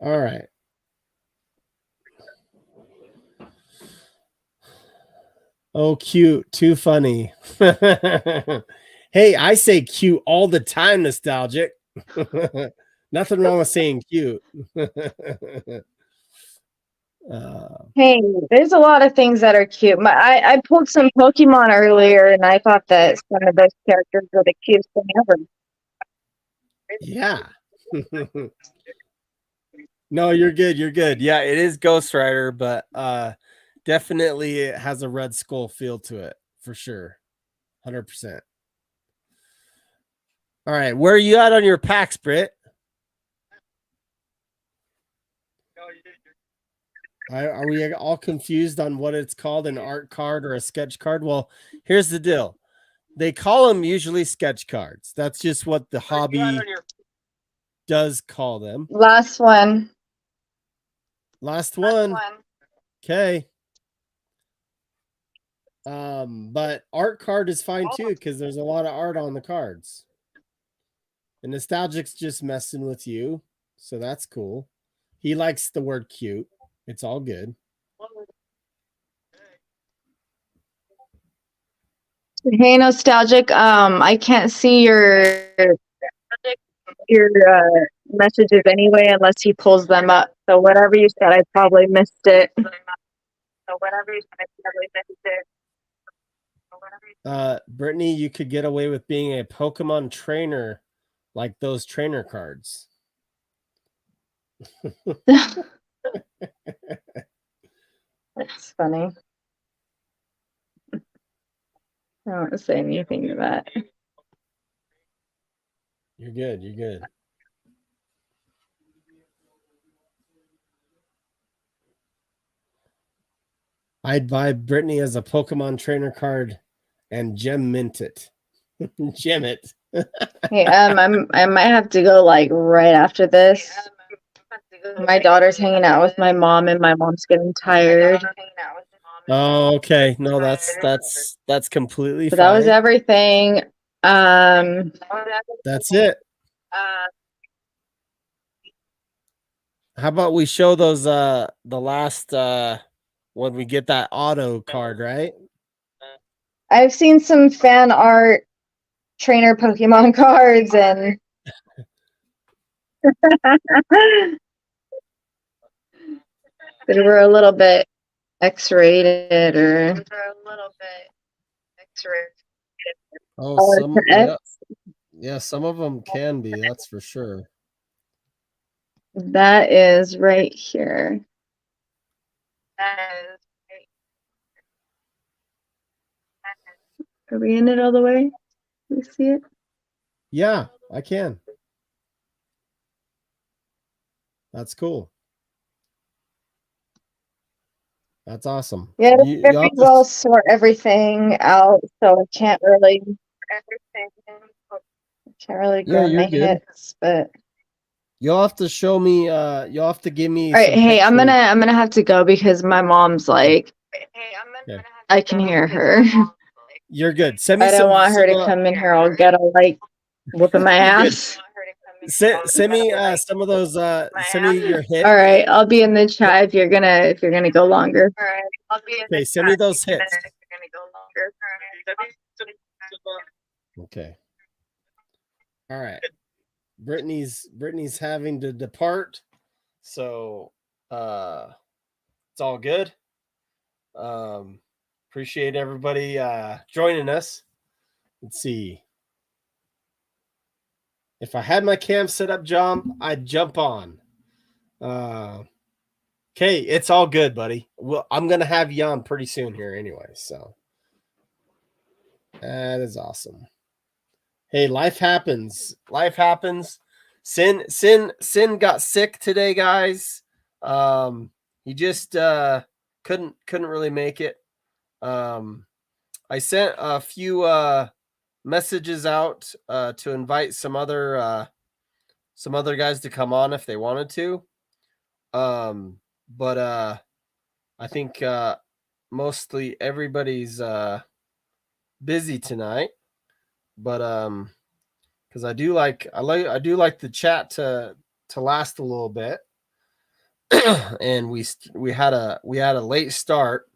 All right. Oh, cute. Too funny. Hey, I say cute all the time, nostalgic. Nothing wrong with saying cute. Hey, there's a lot of things that are cute. I pulled some Pokemon earlier, and I thought that some of those characters were the cutest thing ever. Yeah. No, you're good. You're good. Yeah, it is Ghost Rider, but definitely it has a Red Skull feel to it for sure. 100%. All right, where are you at on your packs, Britt? Are we all confused on what it's called, an art card or a sketch card? Well, here's the deal. They call them usually sketch cards. That's just what the hobby does call them. Last one. Last one. Okay. But art card is fine too, because there's a lot of art on the cards. And Nostalgic's just messing with you, so that's cool. He likes the word cute. It's all good. Hey, nostalgic. I can't see your messages anyway unless he pulls them up. So whatever you said, I probably missed it. Brittany, you could get away with being a Pokemon trainer like those trainer cards. That's funny. I don't want to say anything to that. You're good. You're good. I'd buy Brittany as a Pokemon trainer card and gem mint it. Gem it. Hey, I might have to go like right after this. My daughter's hanging out with my mom, and my mom's getting tired. Oh, okay. No, that's completely So fine. that was everything. That's it. How about we show those the last when we get that auto card, right? I've seen some fan art trainer Pokemon cards and they were a little bit X-rated or Oh, X. yeah, some of them can be, that's for sure. That is right here. Are we in it all the way? Do you see it? Yeah, I can. That's cool. That's awesome. Yeah, You very have well sort everything out, so I can't really yeah, grab you're my good. hits, but You'll have to show me. You'll have to give me all right, some hey, I'm pictures. gonna have to go because my mom's like, Okay. I can hear her. You're good. Send me I don't want her to some, come in here. I'll get a like whooping my you're good. ass. Send me some of those. Send me your hits. All right, I'll be in the chat if you're gonna go longer. Okay, send me those hits. Okay. All right. Brittany's having to depart, so it's all good. Appreciate everybody joining us. Let's see. If I had my cam set up, John, I'd jump on. Okay, it's all good, buddy. Well, I'm gonna have you on pretty soon here anyway, so that is awesome. Hey, life happens. Life happens. Sin got sick today, guys. He just couldn't really make it. I sent a few messages out to invite some other guys to come on if they wanted to. But I think mostly everybody's busy tonight. But because I do like the chat to last a little bit. And we had a late start.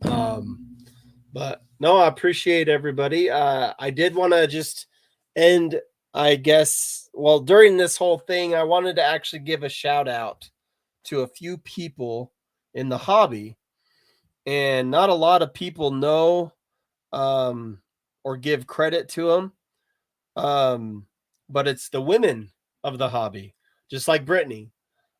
But no, I appreciate everybody. I did want to just end, I guess, well, during this whole thing, I wanted to actually give a shout out to a few people in the hobby, and not a lot of people know or give credit to them. But it's the women of the hobby, just like Brittany.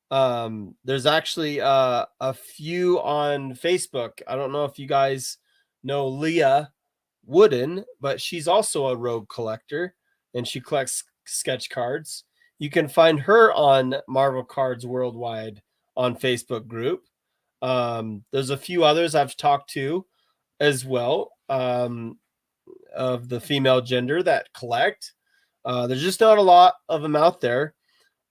There's actually a few on Facebook. I don't know if you guys know Leah Wooden, but she's also a rogue collector and she collects sketch cards. You can find her on Marvel Cards Worldwide on Facebook group. There's a few others I've talked to as well, of the female gender that collect. There's just not a lot of them out there.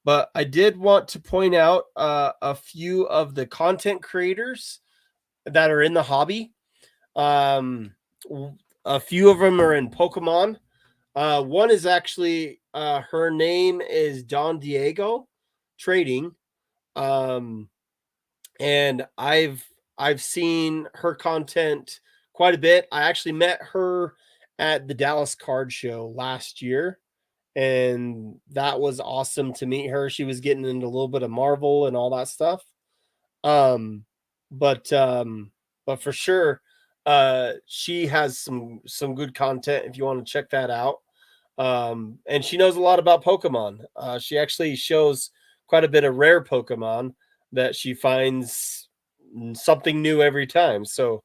But I did want to point out a few of the content creators that are in the hobby. A few of them are in Pokemon. One is actually her name is Don Diego Trading, and I've seen her content quite a bit. I actually met her at the Dallas Card Show last year, and that was awesome to meet her. She was getting into a little bit of Marvel and all that stuff. Um, but for sure, she has some good content if you want to check that out. And she knows a lot about Pokemon. She actually shows quite a bit of rare Pokemon that she finds something new every time. So,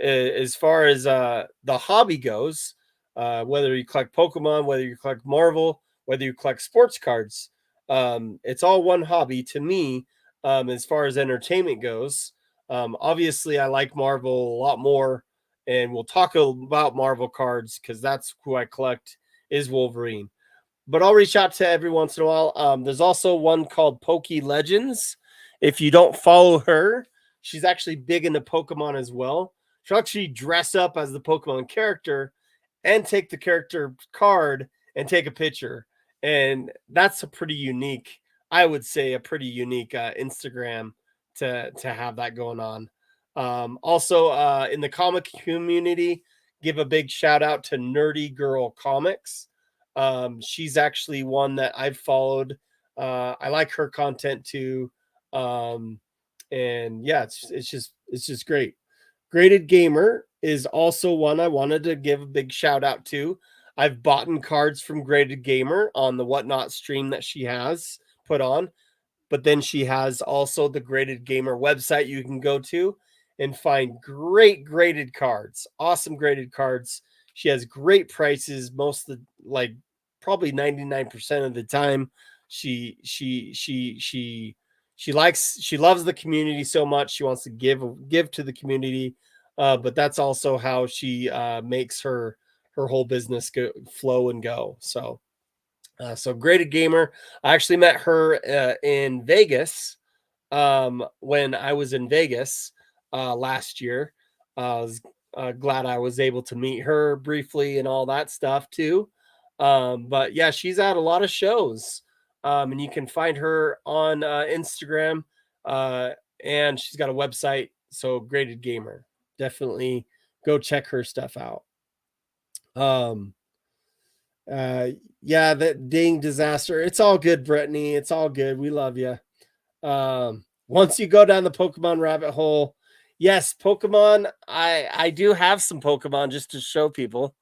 as far as the hobby goes, whether you collect Pokemon, whether you collect Marvel, whether you collect sports cards, it's all one hobby to me. As far as entertainment goes, obviously I like Marvel a lot more, and we'll talk about Marvel cards because that's who I collect is Wolverine. But I'll reach out to every once in a while. There's also one called Poke Legends. If you don't follow her, she's actually big into Pokemon as well. She'll actually dress up as the Pokemon character and take the character card and take a picture. And that's a pretty unique, I would say, a pretty unique Instagram to have that going on. Also, in the comic community, give a big shout out to Nerdy Girl Comics. She's actually one that I've followed. I like her content too. And yeah, it's just great. Graded Gamer is also one I wanted to give a big shout out to. I've bought cards from Graded Gamer on the Whatnot stream that she has put on, but then she has also the Graded Gamer website you can go to and find great graded cards, awesome graded cards. She has great prices most of the, like probably 99% of the time. She loves the community so much. She wants to give to the community. But that's also how she makes her whole business flow and go. So Graded Gamer. I actually met her in Vegas when I was in Vegas last year. I was glad I was able to meet her briefly and all that stuff too. But yeah, she's at a lot of shows, and you can find her on Instagram, and she's got a website. So Graded Gamer, definitely go check her stuff out. Yeah, that ding disaster. It's all good, Brittany. It's all good. We love you. Once you go down the Pokemon rabbit hole, yes, Pokemon. I do have some Pokemon just to show people.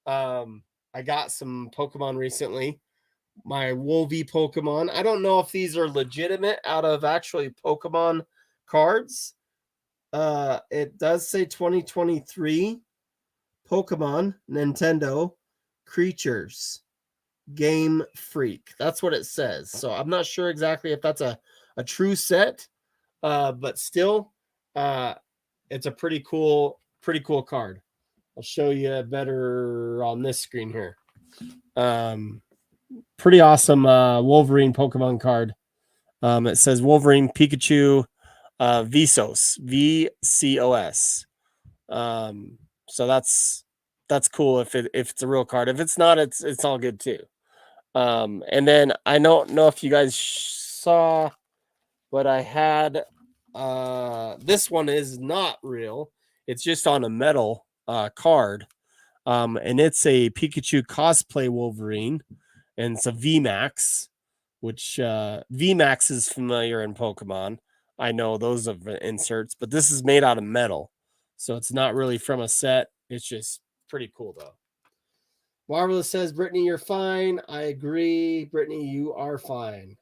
I got some Pokemon recently. My Wolvie Pokemon. I don't know if these are legitimate out of actually Pokemon cards. It does say 2023 Pokemon Nintendo Creatures Game Freak. That's what it says. So I'm not sure exactly if that's a true set, but still, it's a pretty cool card. I'll show you better on this screen here. Pretty awesome Wolverine Pokemon card. It says Wolverine Pikachu Vsauce, VCOS. So that's cool if it's a real card. If it's not, it's all good too. And then I don't know if you guys saw, but I had this one is not real. It's just on a metal card. And it's a Pikachu cosplay Wolverine, and it's a VMAX, which VMAX is familiar in Pokemon. I know those are inserts, but this is made out of metal. So it's not really from a set. It's just pretty cool though. Marvelous says, Brittany, you're fine. I agree. Brittany, you are fine.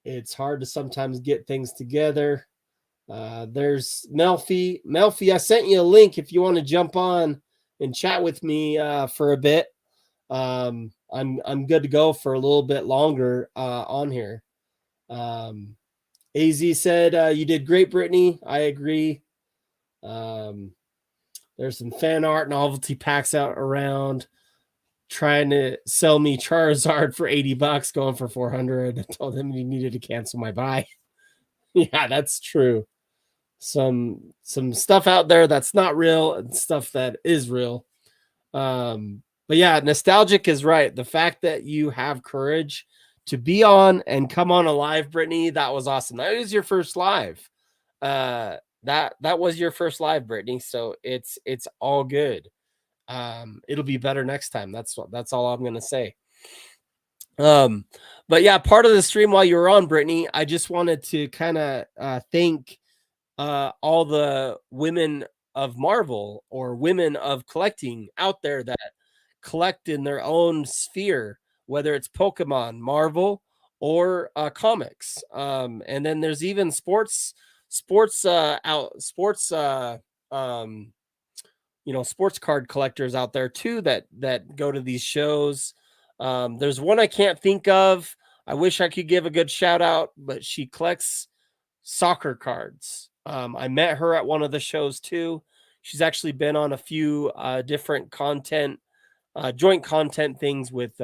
It's hard to sometimes get things together. There's Melfi. Melfi, I sent you a link if you want to jump on and chat with me for a bit. I'm good to go for a little bit longer on here. AZ said, you did great, Brittany. I agree. There's some fan art novelty packs out around trying to sell me Charizard for $80, going for 400. I told him he needed to cancel my buy. Yeah, that's true. Some stuff out there that's not real and stuff that is real. But yeah, Nostalgic is right. The fact that you have courage to be on and come on a live, Brittany, that was awesome. That was your first live. That was your first live, Brittany. So it's all good. It'll be better next time. That's all I'm gonna say. But yeah, part of the stream while you were on, Brittany, I just wanted to kind of thank all the women of Marvel or women of collecting out there that collect in their own sphere, whether it's Pokemon, Marvel, or comics. And then there's even sports card collectors out there too that go to these shows. There's one I can't think of. I wish I could give a good shout out, but she collects soccer cards. I met her at one of the shows too. She's actually been on a few different joint content things with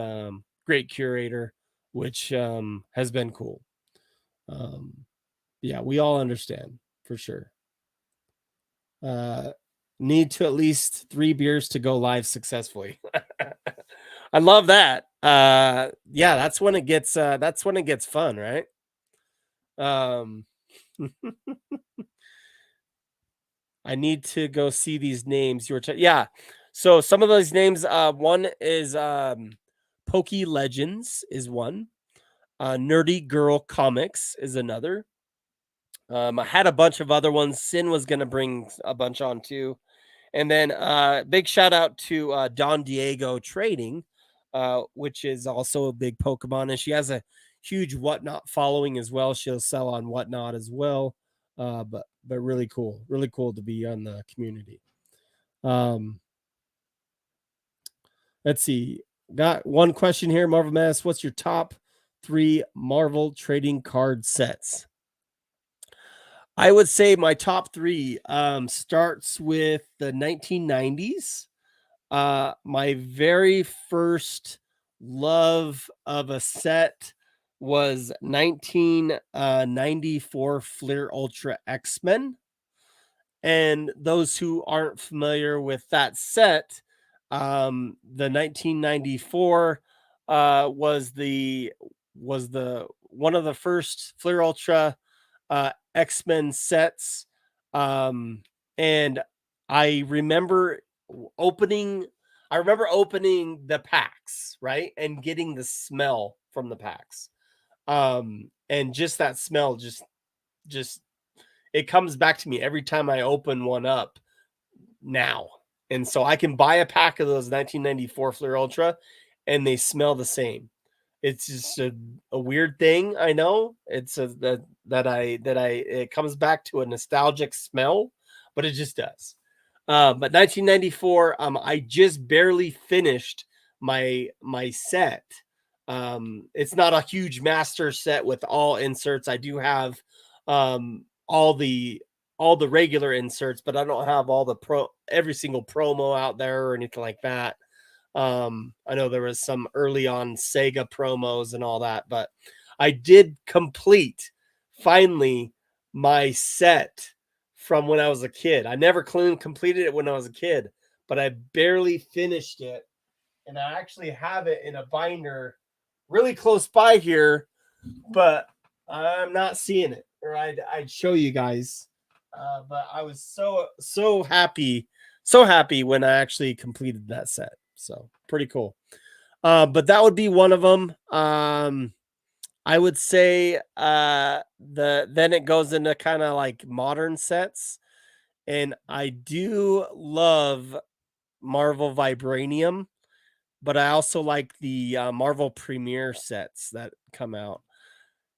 Great Curator, which has been cool. Yeah, we all understand for sure. Need to at least 3 beers to go live successfully. I love that. Yeah, that's when it gets fun, right? I need to go see these names. You were yeah. So some of those names, one is Pokey Legends is one. Nerdy Girl Comics is another. I had a bunch of other ones. Sin was gonna bring a bunch on too. And then big shout out to Don Diego Trading, which is also a big Pokemon, and she has a huge Whatnot following as well. She'll sell on Whatnot as well. But really cool to be on the community. Let's see. Got one question here, Marvel Mass. What's your top 3 Marvel trading card sets? I would say my top 3 starts with the 1990s. My very first love of a set was 1994 Fleer Ultra X-Men. And those who aren't familiar with that set, the 1994 was the one of the first Fleer Ultra X-Men sets. And I remember opening the packs, right? And getting the smell from the packs. And just that smell just it comes back to me every time I open one up now. And so I can buy a pack of those 1994 Fleer Ultra and they smell the same. It's just a weird thing. I know it's it comes back to a nostalgic smell, but it just does. But 1994, I just barely finished my set. It's not a huge master set with all inserts. I do have all the regular inserts, but I don't have all the every single promo out there or anything like that. I know there was some early on Sega promos and all that, but I did complete finally my set from when I was a kid. I never completed it when I was a kid, but I barely finished it. And I actually have it in a binder really close by here, but I'm not seeing it, or I'd show you guys. But I was so happy when I actually completed that set. So pretty cool. But that would be one of them. I would say then it goes into kind of like modern sets, and I do love Marvel Vibranium, but I also like the Marvel Premiere sets that come out.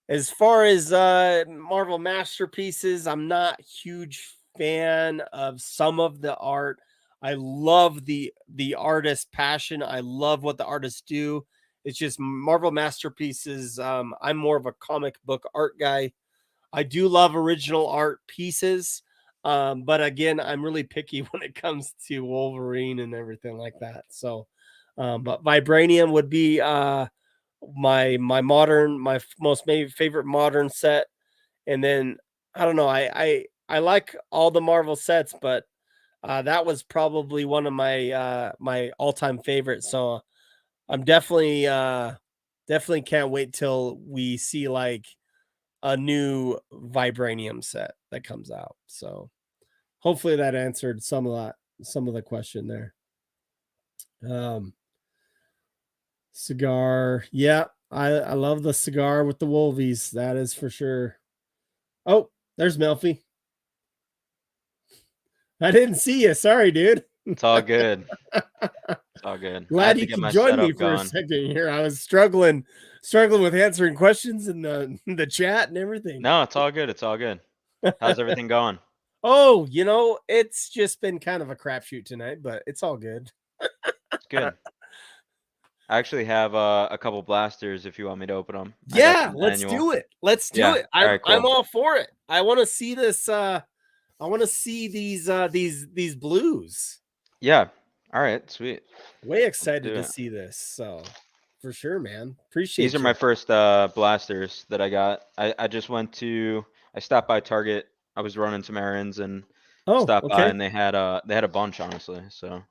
As far as Marvel masterpieces, I'm not huge fan of some of the art. I love the artist passion. I love what the artists do. It's just Marvel masterpieces. I'm more of a comic book art guy. I do love original art pieces. But again, I'm really picky when it comes to Wolverine and everything like that. So, but Vibranium would be my most favorite modern set. And then I don't know, I like all the Marvel sets, but that was probably one of my my all-time favorites. So I'm definitely can't wait till we see like a new Vibranium set that comes out. So hopefully that answered some of the question there. Cigar. Yeah, I love the cigar with the Wolvies. That is for sure. Oh, there's Melfi. I didn't see you. Sorry, dude. It's all good. It's all good. I Glad had to you get could my join me setup for a going. second here. I was struggling with answering questions in the chat and everything. No, it's all good. It's all good. How's everything going? Oh, it's just been kind of a crapshoot tonight, but it's all good. It's good. I actually have a couple blasters if you want me to open them. Yeah, let's do it. Let's do it. All right, cool. I'm all for it. I want to see this. I want to see these blues. Yeah. All right. Sweet. Way excited to see this. So for sure, man. Appreciate These are my first blasters that I got. I just I stopped by Target. I was running some errands and stopped by, and they had a bunch, honestly. So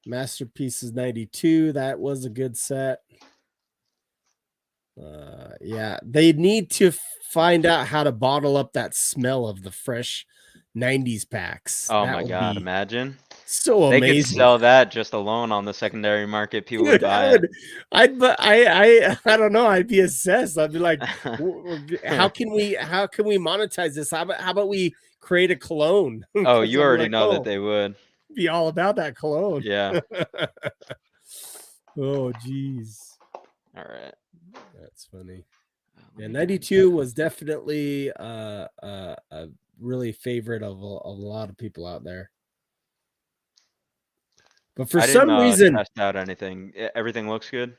Masterpieces 92. That was a good set. Yeah, they need to find out how to bottle up that smell of the fresh 90s packs. Oh That my would God, be imagine. so They could amazing. sell that just alone on the secondary market. People would Dude, buy it. I don't know. I'd be obsessed. I'd be like, how can we monetize this? How about we create a cologne? Oh, 'Cause you I'd be already like, know that they would. be all about that cologne. Yeah. Oh, geez. All right. That's funny. Let Yeah, me get 92 was definitely a really favorite of a lot of people out there. But for I didn't some reason, test out anything. Everything looks good.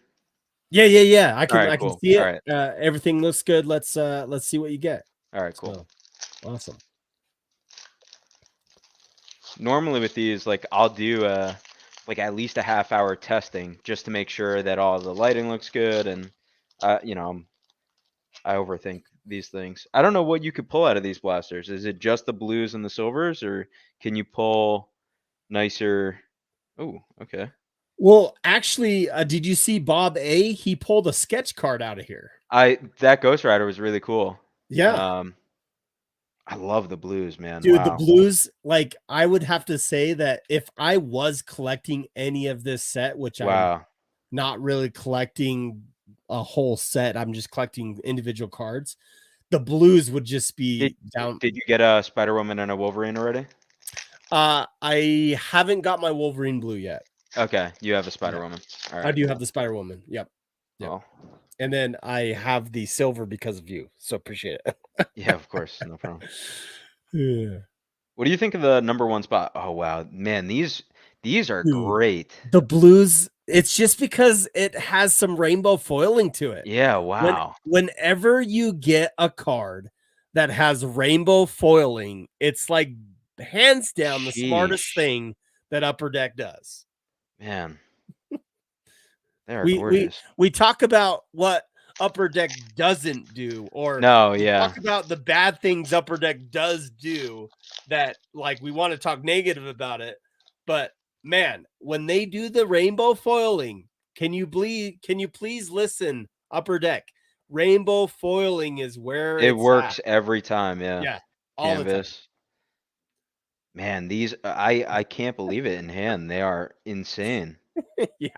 yeah. I All can right, cool. see it. All right. Everything looks good. Let's see what you get. All right, cool. So, awesome. Normally with these, like I'll do like at least a half-hour testing just to make sure that all the lighting looks good, and you know, I overthink these things. I don't know what you could pull out of these blasters. Is it just the blues and the silvers, or can you pull nicer? Oh, okay. Well, actually, did you see Bob A? He pulled a sketch card out of here. That Ghost Rider was really cool. Yeah. I love the blues, man. Dude, the Wow. blues, like I would have to say that if I was collecting any of this set, which I'm Wow. not really collecting a whole set, I'm just collecting individual cards, the blues would just be down. Did you get a Spider-Woman and a Wolverine already? I haven't got my Wolverine blue yet. Okay, you have a Spider-Woman. All right, I do cool. have the Spider-Woman. Yep. Oh. And then I have the silver because of you. So appreciate it. Yeah, of course. No problem. Yeah. What do you think of the #1 spot? Oh wow, man, these are Dude, great. the blues, it's just because it has some rainbow foiling to it. Yeah, wow. Whenever you get a card that has rainbow foiling, it's like hands down the smartest thing that Upper Deck does. Man, they are gorgeous. We talk about what Upper Deck doesn't do, or No, we yeah. talk about the bad things Upper Deck does do that, like, we want to talk negative about it. But man, when they do the rainbow foiling, can you please listen, Upper Deck? Rainbow foiling is where It it's works at. every time, yeah. Yeah, all the time. Canvas. Man, these I can't believe it in hand. They are insane. Yeah.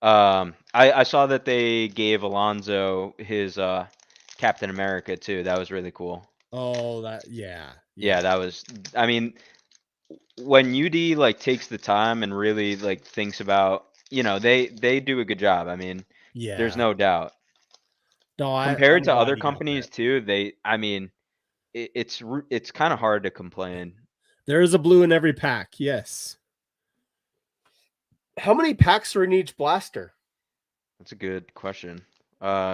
I saw that they gave Alonzo his Captain America too. That was really cool. Oh, yeah. Yeah, that was, I mean, when UD like takes the time and really like thinks about, you know, they do a good job. I mean, Yeah. there's no doubt. No, Compared I'm to glad other he got companies that. too, I mean, it's kind of hard to complain. There is a blue in every pack. Yes. How many packs are in each blaster? That's a good question.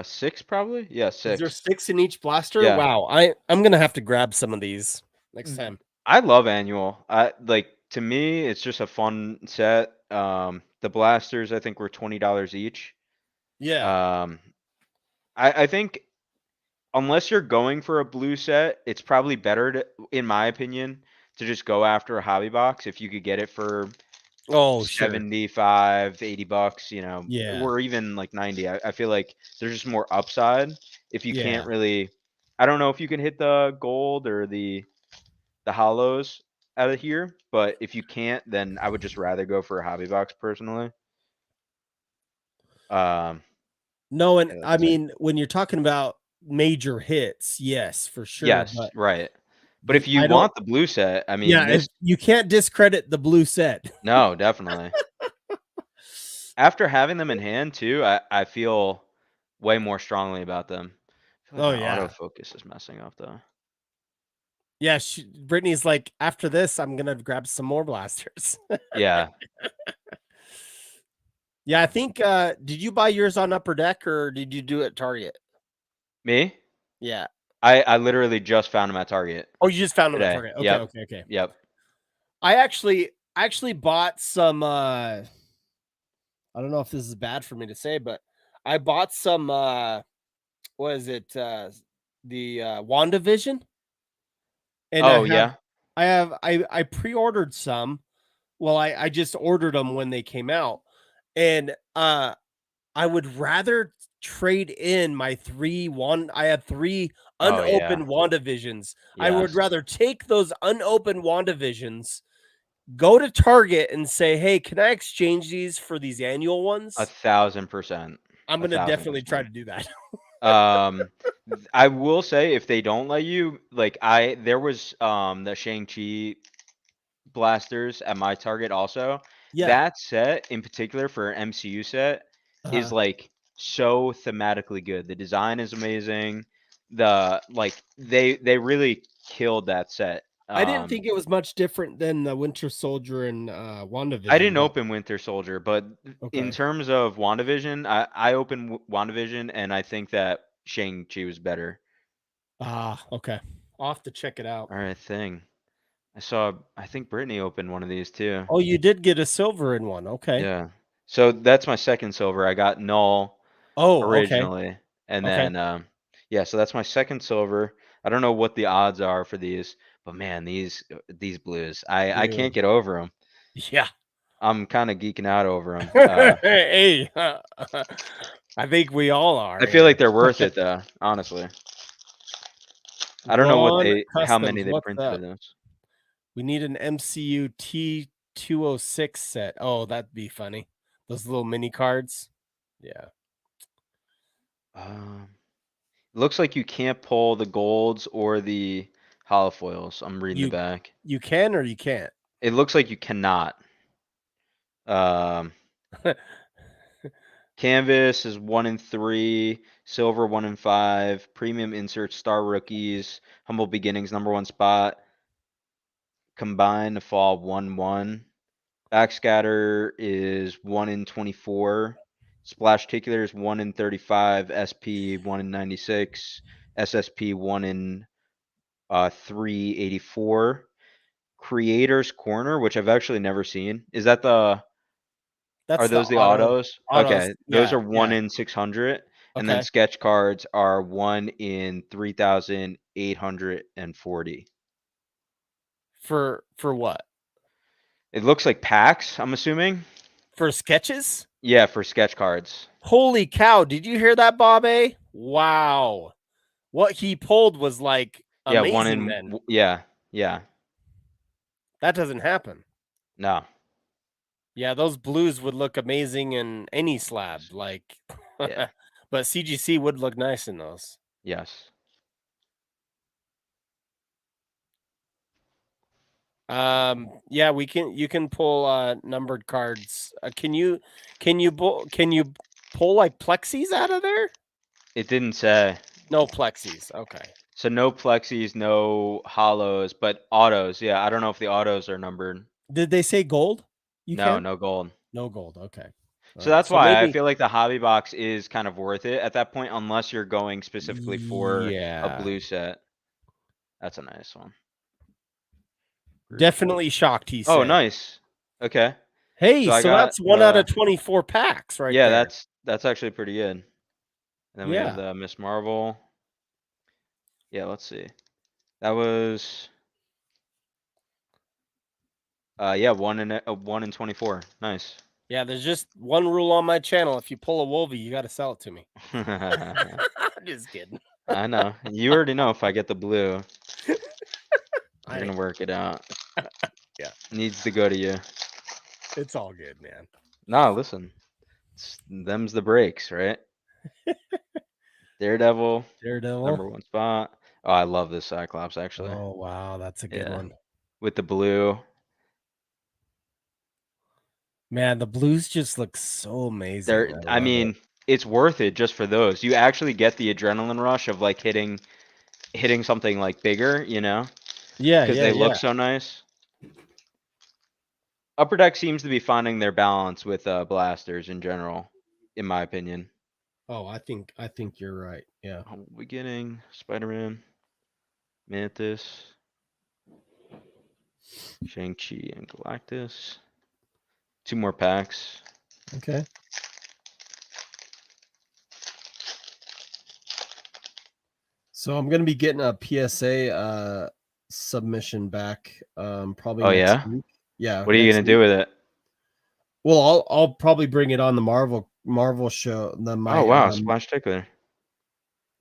6 probably? Yeah, Is there 6. 6 in each blaster? Yeah. Wow. I'm gonna have to grab some of these next time. I love annual. To me, it's just a fun set. The blasters I think were $20 each. Yeah. I think unless you're going for a blue set, it's probably better to, in my opinion, to just go after a hobby box if you could get it for Oh, sure. 75, $80, you know, Yeah. or even like 90. I feel like there's just more upside if you can't Yeah. really. I don't know if you can hit the gold or the hollows out of here, but if you can't, then I would just rather go for a hobby box personally. No, and Yeah, I that's it. mean, when you're talking about major hits, yes, for sure. Yes, But right. But if you want the blue set, I mean, yeah, this, you can't discredit the blue set. no, definitely. After having them in hand too, I feel way more strongly about them. I feel like Oh, my yeah. autofocus is messing up though. Yeah, Brittany's like, after this, I'm gonna grab some more blasters. Yeah. Yeah, I think. Did you buy yours on Upper Deck or did you do it at Target? Me? Yeah. I literally just found them at Target. Oh, you just found them at Today. Target. Yep. Okay. Yep. I actually bought some. I don't know if this is bad for me to say, but I bought some. What is it? The WandaVision. And Oh yeah. I pre-ordered some. Well, I just ordered them when they came out, and I would rather trade in my I had 3 Oh, yeah. unopened WandaVisions. I would Yes. rather take those unopened WandaVisions, go to Target and say, "Hey, can I exchange these for these annual ones?" 1,000%. I'm gonna definitely try 1,000%. to do that. I will say if they don't let you, like there was the Shang-Chi blasters at my Target also. Yeah. That set in particular for an MCU set is like so thematically good. The design is amazing. They really killed that set. I didn't think it was much different than the Winter Soldier and WandaVision. I didn't open Winter Soldier, but in Okay. terms of WandaVision, I opened WandaVision, and I think that Shang-Chi was better. Okay. I'll have to check it out. All right, thing. I think Brittany opened one of these too. Oh, you did get a silver in one. Okay. Yeah. So that's my second silver. I got Null Oh, okay. originally, and Okay. then yeah, so that's my second silver. I don't know what the odds are for these, but man, these blues, I can't Dude. get over them. Yeah. I'm kind of geeking out over them. Hey, I think we all are I feel like here. they're worth it though, honestly. I don't know Vaughn how many Customs, they what's printed of up? those. We need an MCU T206 set. Oh, that'd be funny. Those little mini cards. Yeah. Looks like you can't pull the golds or the holofoils. I'm reading the back. You can or you can't. It looks like you cannot. Canvas is 1 in 3, silver 1 in 5, premium inserts, star rookies, humble beginnings, #1 spot, combine to fall 1/1. Backscatter is 1 in 24. Splash Ticular is 1 in 35. SP 1 in 96. SSP 1 in 384. Creator's Corner, which I've actually never seen. Is that are That's the those the autos? autos. Okay, those Yeah, are 1 yeah. in 600. And then Okay. sketch cards are 1 in 3,840. For what? It looks like packs, I'm assuming. For sketches? Yeah, for sketch cards. Holy cow. Did you hear that, Bob A? Wow. What he pulled was like Yeah, 1 amazing in then. yeah. That doesn't happen. No. Yeah, those blues would look amazing in any slab. Like, Yeah. but CGC would look nice in those. Yes. Yeah, you can pull numbered cards. Can you pull like plexis out of there? It didn't say. No plexis. Okay. So no plexis, no hollows, but autos. Yeah, I don't know if the autos are numbered. Did they say gold? You No, can? no gold. No gold. Okay. All So right. that's So why I maybe feel like the hobby box is kind of worth it at that point, unless you're going specifically for a yeah. blue set. That's a nice one. Definitely shocked, he Oh, said. nice. Okay. Hey, So I so got that's 1 out of 24 packs right yeah, there. that's actually pretty good. And then we have Yeah. the Miss Marvel. Yeah, let's see. That was yeah, 1 in 24. Nice. Yeah, there's just one rule on my channel. If you pull a Wolvie, you got to sell it to me. Just kidding. I know. You already know if I get the blue, I we're gonna work it out. Yeah. Needs to go to you. It's all good, man. Nah, listen. Them's the breaks, right? Daredevil, Daredevil. #1 spot. Oh, I love this Cyclops actually. Oh, wow, that's a good Yeah. one. With the blue. Man, the blues just look so amazing. I love mean, it's worth it just for those. You actually get the adrenaline rush of like hitting something like bigger, you know? Yeah, Because yeah, they yeah. look so nice. Upper Deck seems to be finding their balance with blasters in general, in my opinion. Oh, I think you're right. Yeah. Beginning, Spider-Man, Mantis, Shang-Chi, and Galactus. 2 more packs. Okay. So I'm gonna be getting a PSA submission back probably Oh next yeah? week. Yeah. What are you next gonna week. do with it? Well, I'll probably bring it on the Marvel Marvel show. Oh wow, splash tickler.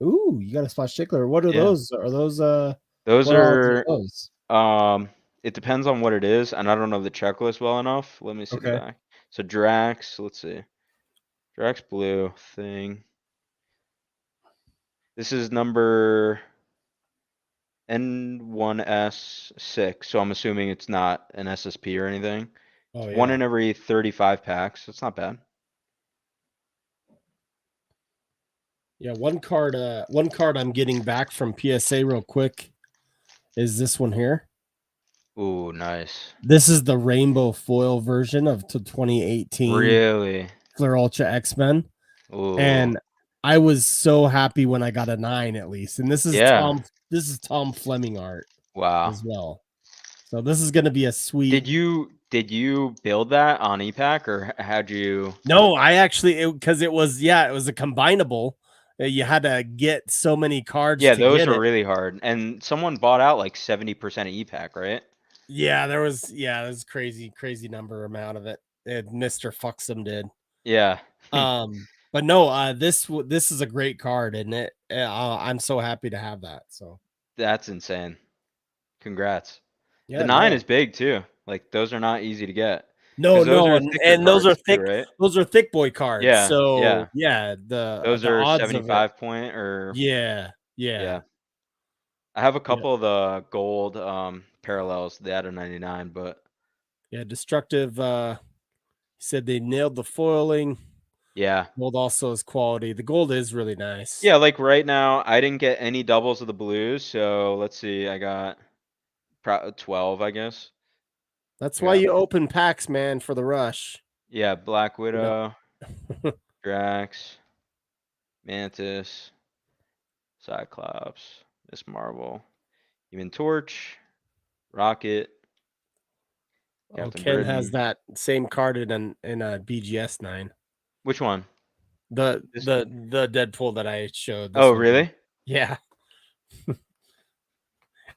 Ooh, you got a splash tickler. What are Yeah. those? Are those Those what odds are are those? it depends on what it is, and I don't know the checklist well enough. Let me see the Okay. back. So Drax, let's see. Drax blue thing. This is number N1S6, so I'm assuming it's not an SSP or anything. Oh It's one yeah. in every 35 packs. It's not bad. Yeah, one card I'm getting back from PSA real quick is this one here. Ooh, nice. This is the rainbow foil version of 2018 Really? Fleur Ultra X-Men. Ooh. And I was so happy when I got a 9 at least. And this is Yeah. Tom Fleming art Wow. as well. So this is going to be a sweet. Did you build that on ePack or how'd you? No, I actually because it was a combinable. You had to get so many cards Yeah, to those get are it. really hard. And someone bought out like 70% of ePack, right? Yeah, there's crazy number amount of it. Mr. Fuxum did. Yeah. But no, this is a great card, and I'm so happy to have that. So That's insane. Congrats. The yeah, 9 no, is big too. Like those are not easy to get. no, Because those no, are and thicker those are cards too, thick. right? Those are thick boy cards. Yeah, So yeah. yeah, Those the are odds of it. 75 point or Yeah, yeah, yeah. I have a yeah, couple of the gold parallels, the out of 99, but yeah. Destructive. He said they nailed the foiling. yeah. Gold also is quality. The gold is really nice. Yeah, like right now, I didn't get any doubles of the blues, so let's see, I got 12, I guess. That's I why got, you open packs, man, for the rush. yeah, Black You know. Widow, Drax, Mantis, Cyclops, Miss Marvel, Human Torch, Rocket, Oh, Captain Ken has Britain. that same card in a BGS 9. Which one? The This? the Deadpool that I showed. Oh, This one. really? Yeah.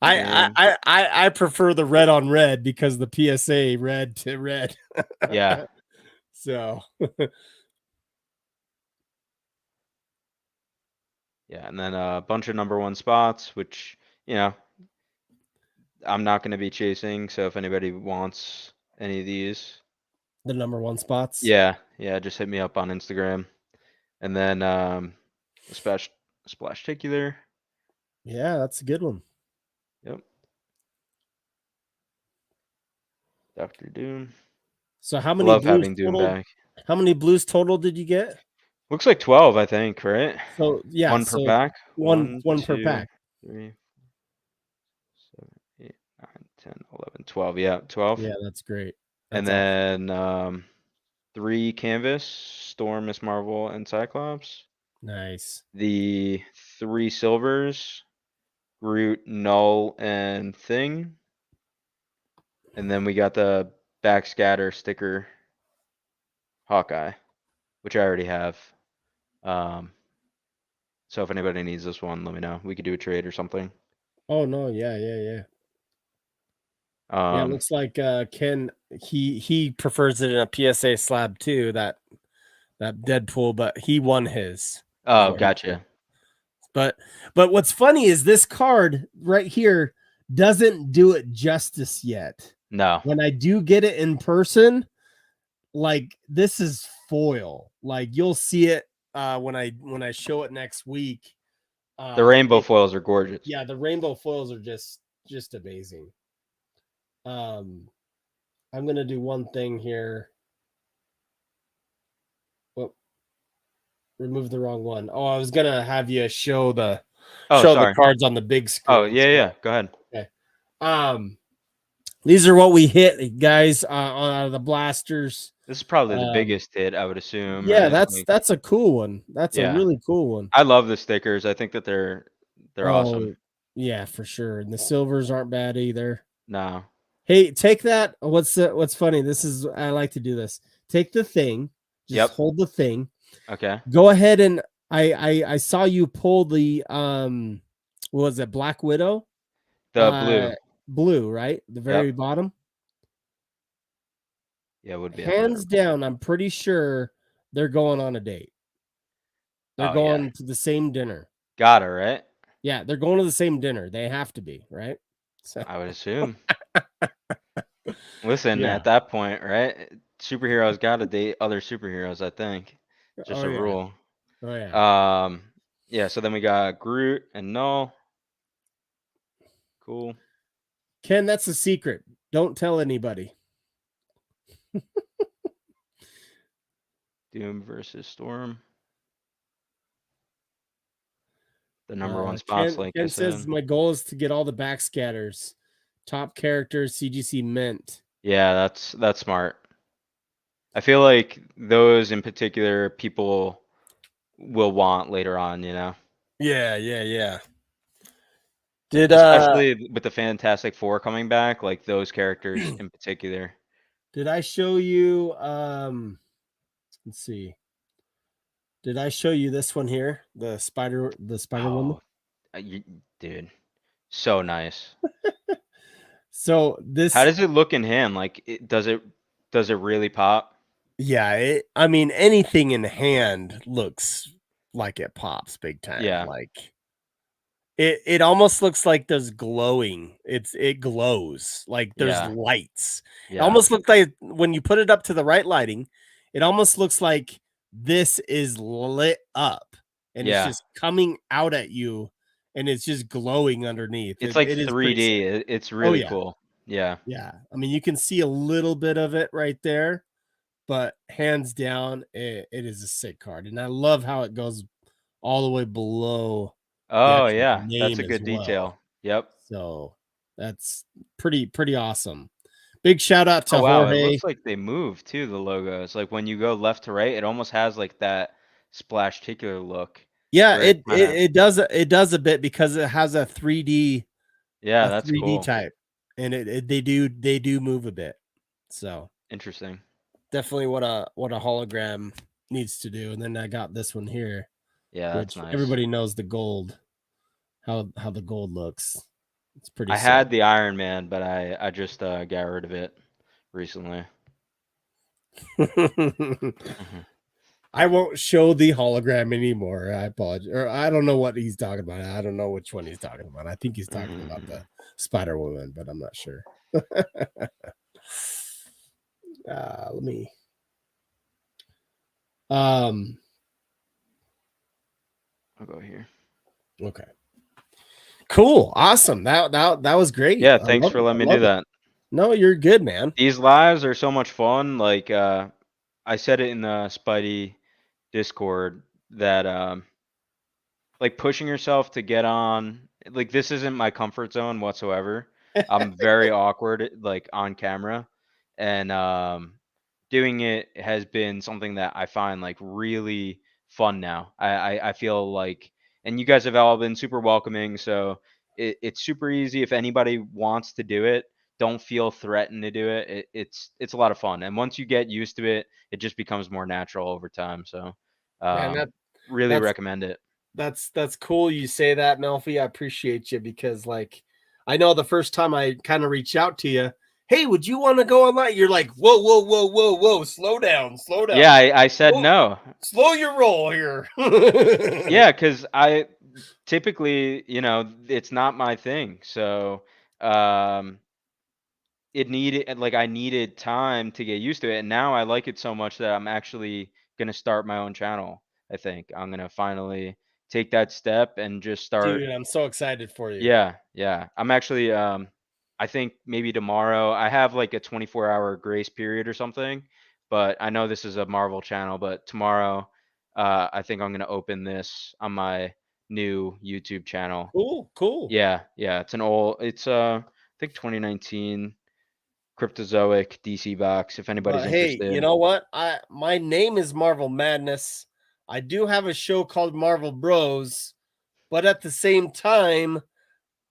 Dang. I prefer the red on red because the PSA red to red. Yeah. So Yeah, and then a bunch of number 1 spots, which, you know, I'm not going to be chasing. So if anybody wants any of these, the number 1 spots. yeah, just hit me up on Instagram. And then a splash ticular. Yeah, that's a good one. Yep. Dr. Doom. So how I many love blues having Doom total? back. How many blues total did you get? Looks like 12, I think, right? So yeah, One per so pack. one 1, per 2, pack. 3, 7, 8, 9, 10, 11, 12. Yeah, 12. Yeah, that's great. And That's awesome. then 3 canvas, Storm, Miss Marvel, and Cyclops. Nice. The 3 silvers, Groot, Null, and Thing. And then we got the backscatter sticker, Hawkeye, which I already have. So if anybody needs this one, let me know. We could do a trade or something. Oh no, yeah. Yeah, it looks like Ken he prefers it in a PSA slab too, that Deadpool, but he won his. is Oh, what he said. gotcha. But what's funny is this card right here doesn't do it justice yet. No, When I do get it in person, like this is foil. Like you'll see it when I show it next week. the rainbow foils are gorgeous. Yeah, the rainbow foils are just amazing. I'm gonna do one thing here. Well, remove the wrong one. Oh, I was gonna have you show the Oh, sorry. cards on the big screen. Oh, yeah. Go ahead. Okay. These are what we hit, guys, out of the blasters. This is probably the biggest hit, I would assume. Yeah, Right? that's a cool one. That's a Yeah. really cool one. I love the stickers. I think that they're awesome. Yeah, for sure. And the silvers aren't bad either. No. Hey, take that. What's funny? This is I like to do this. Take the thing, just hold the thing. Okay. Go ahead and I saw you pull the what was it, Black Widow? The Blue, right? The very bottom. Yeah, it would be Hands down, I'm pretty sure they're going on a date. They're Oh, yeah. going to the same dinner. Got her, right? Yeah, they're going to the same dinner. They have to be, right? So I would assume. Listen, yeah. at that point, right? Superheroes gotta date other superheroes, I think. Just Oh a yeah. rule. Oh yeah. Yeah, so then we got Groot and Null. Cool. Ken, that's a secret. Don't tell anybody. Doom versus Storm. The number one spots, like I Ken says said. my goal is to get all the backscatters. Top characters, CGC mint. Yeah, that's smart. I feel like those in particular people will want later on, you know? Yeah. Did Especially with the Fantastic Four coming back, like those characters in particular. did I show you let's see. Did I show you this one here? The Spider Woman? Oh, dude, so nice. So How this does it look in hand? Like, does it really pop? yeah, I mean anything in hand looks like it pops big time. Yeah, Like it almost looks like there's glowing. It glows like there's yeah, lights. It yeah, almost looks like when you put it up to the right lighting, it almost looks like this is lit up and it's yeah. just coming out at you and it's just glowing underneath. It's like It is pretty sick. 3D. It's Oh really yeah. cool. Yeah. Yeah. I mean you can see a little bit of it right there, but hands down it is a sick card. And I love how it goes all the way below the Oh, actual yeah. That's name a as good well. detail. Yep. So that's pretty awesome. Big shout out Oh, to wow. It Jorge. looks like they moved too, the logos. Like when you go left to right, it almost has like that splashticular look Yeah, where it it, kind it of, it does a bit because it has yeah, a that's 3D cool. type, and they do move a bit. So Interesting. definitely what a hologram needs to do. And then I got this one here, Yeah, that's which nice. everybody knows the gold, how the gold looks. It's pretty I sick. had the Iron Man, but I just got rid of it recently. Mhm. I won't show the hologram anymore. I apologize. Or I don't know what he's talking about. I don't know which one he's talking about. I think he's talking about the Spider Woman, but I'm not sure. Let me. Um. I'll go here. Okay. Cool. Awesome. That was great. Yeah, I thanks love for it. I letting me do love it. that. No, you're good, man. These lives are so much fun. Like I said it in the Spidey Discord that like pushing yourself to get on, like this isn't my comfort zone whatsoever. I'm very awkward like on camera, and doing it has been something that I find like really fun now. I feel like, and you guys have all been super welcoming, so it's super easy if anybody wants to do it. Don't feel threatened to do it. It's a lot of fun, and once you get used to it, it just becomes more natural over time. So, Man, really that's recommend it. that's cool you say that, Melfi. I appreciate you because like I know the first time I kind of reached out to you, hey, would you want to go online? You're like, whoa, slow down, Yeah, I said slow, no. slow your roll here. Yeah, because I typically, it's not my thing. So, um, it needed like I needed time to get used to it, and now I like it so much that I'm actually gonna start my own channel. I think I'm gonna finally take that step and just start. Dude, I'm so excited for you. Yeah, yeah. I'm actually I think maybe tomorrow I have like a 24-hour grace period or something, but I know this is a Marvel channel, but tomorrow I think I'm going to open this on my new YouTube channel. Cool. Yeah, yeah, it's I think 2019 Cryptozoic DC box if anybody's But hey, you interested. know what? My name is Marvel Madness. I do have a show called Marvel Bros, but at the same time,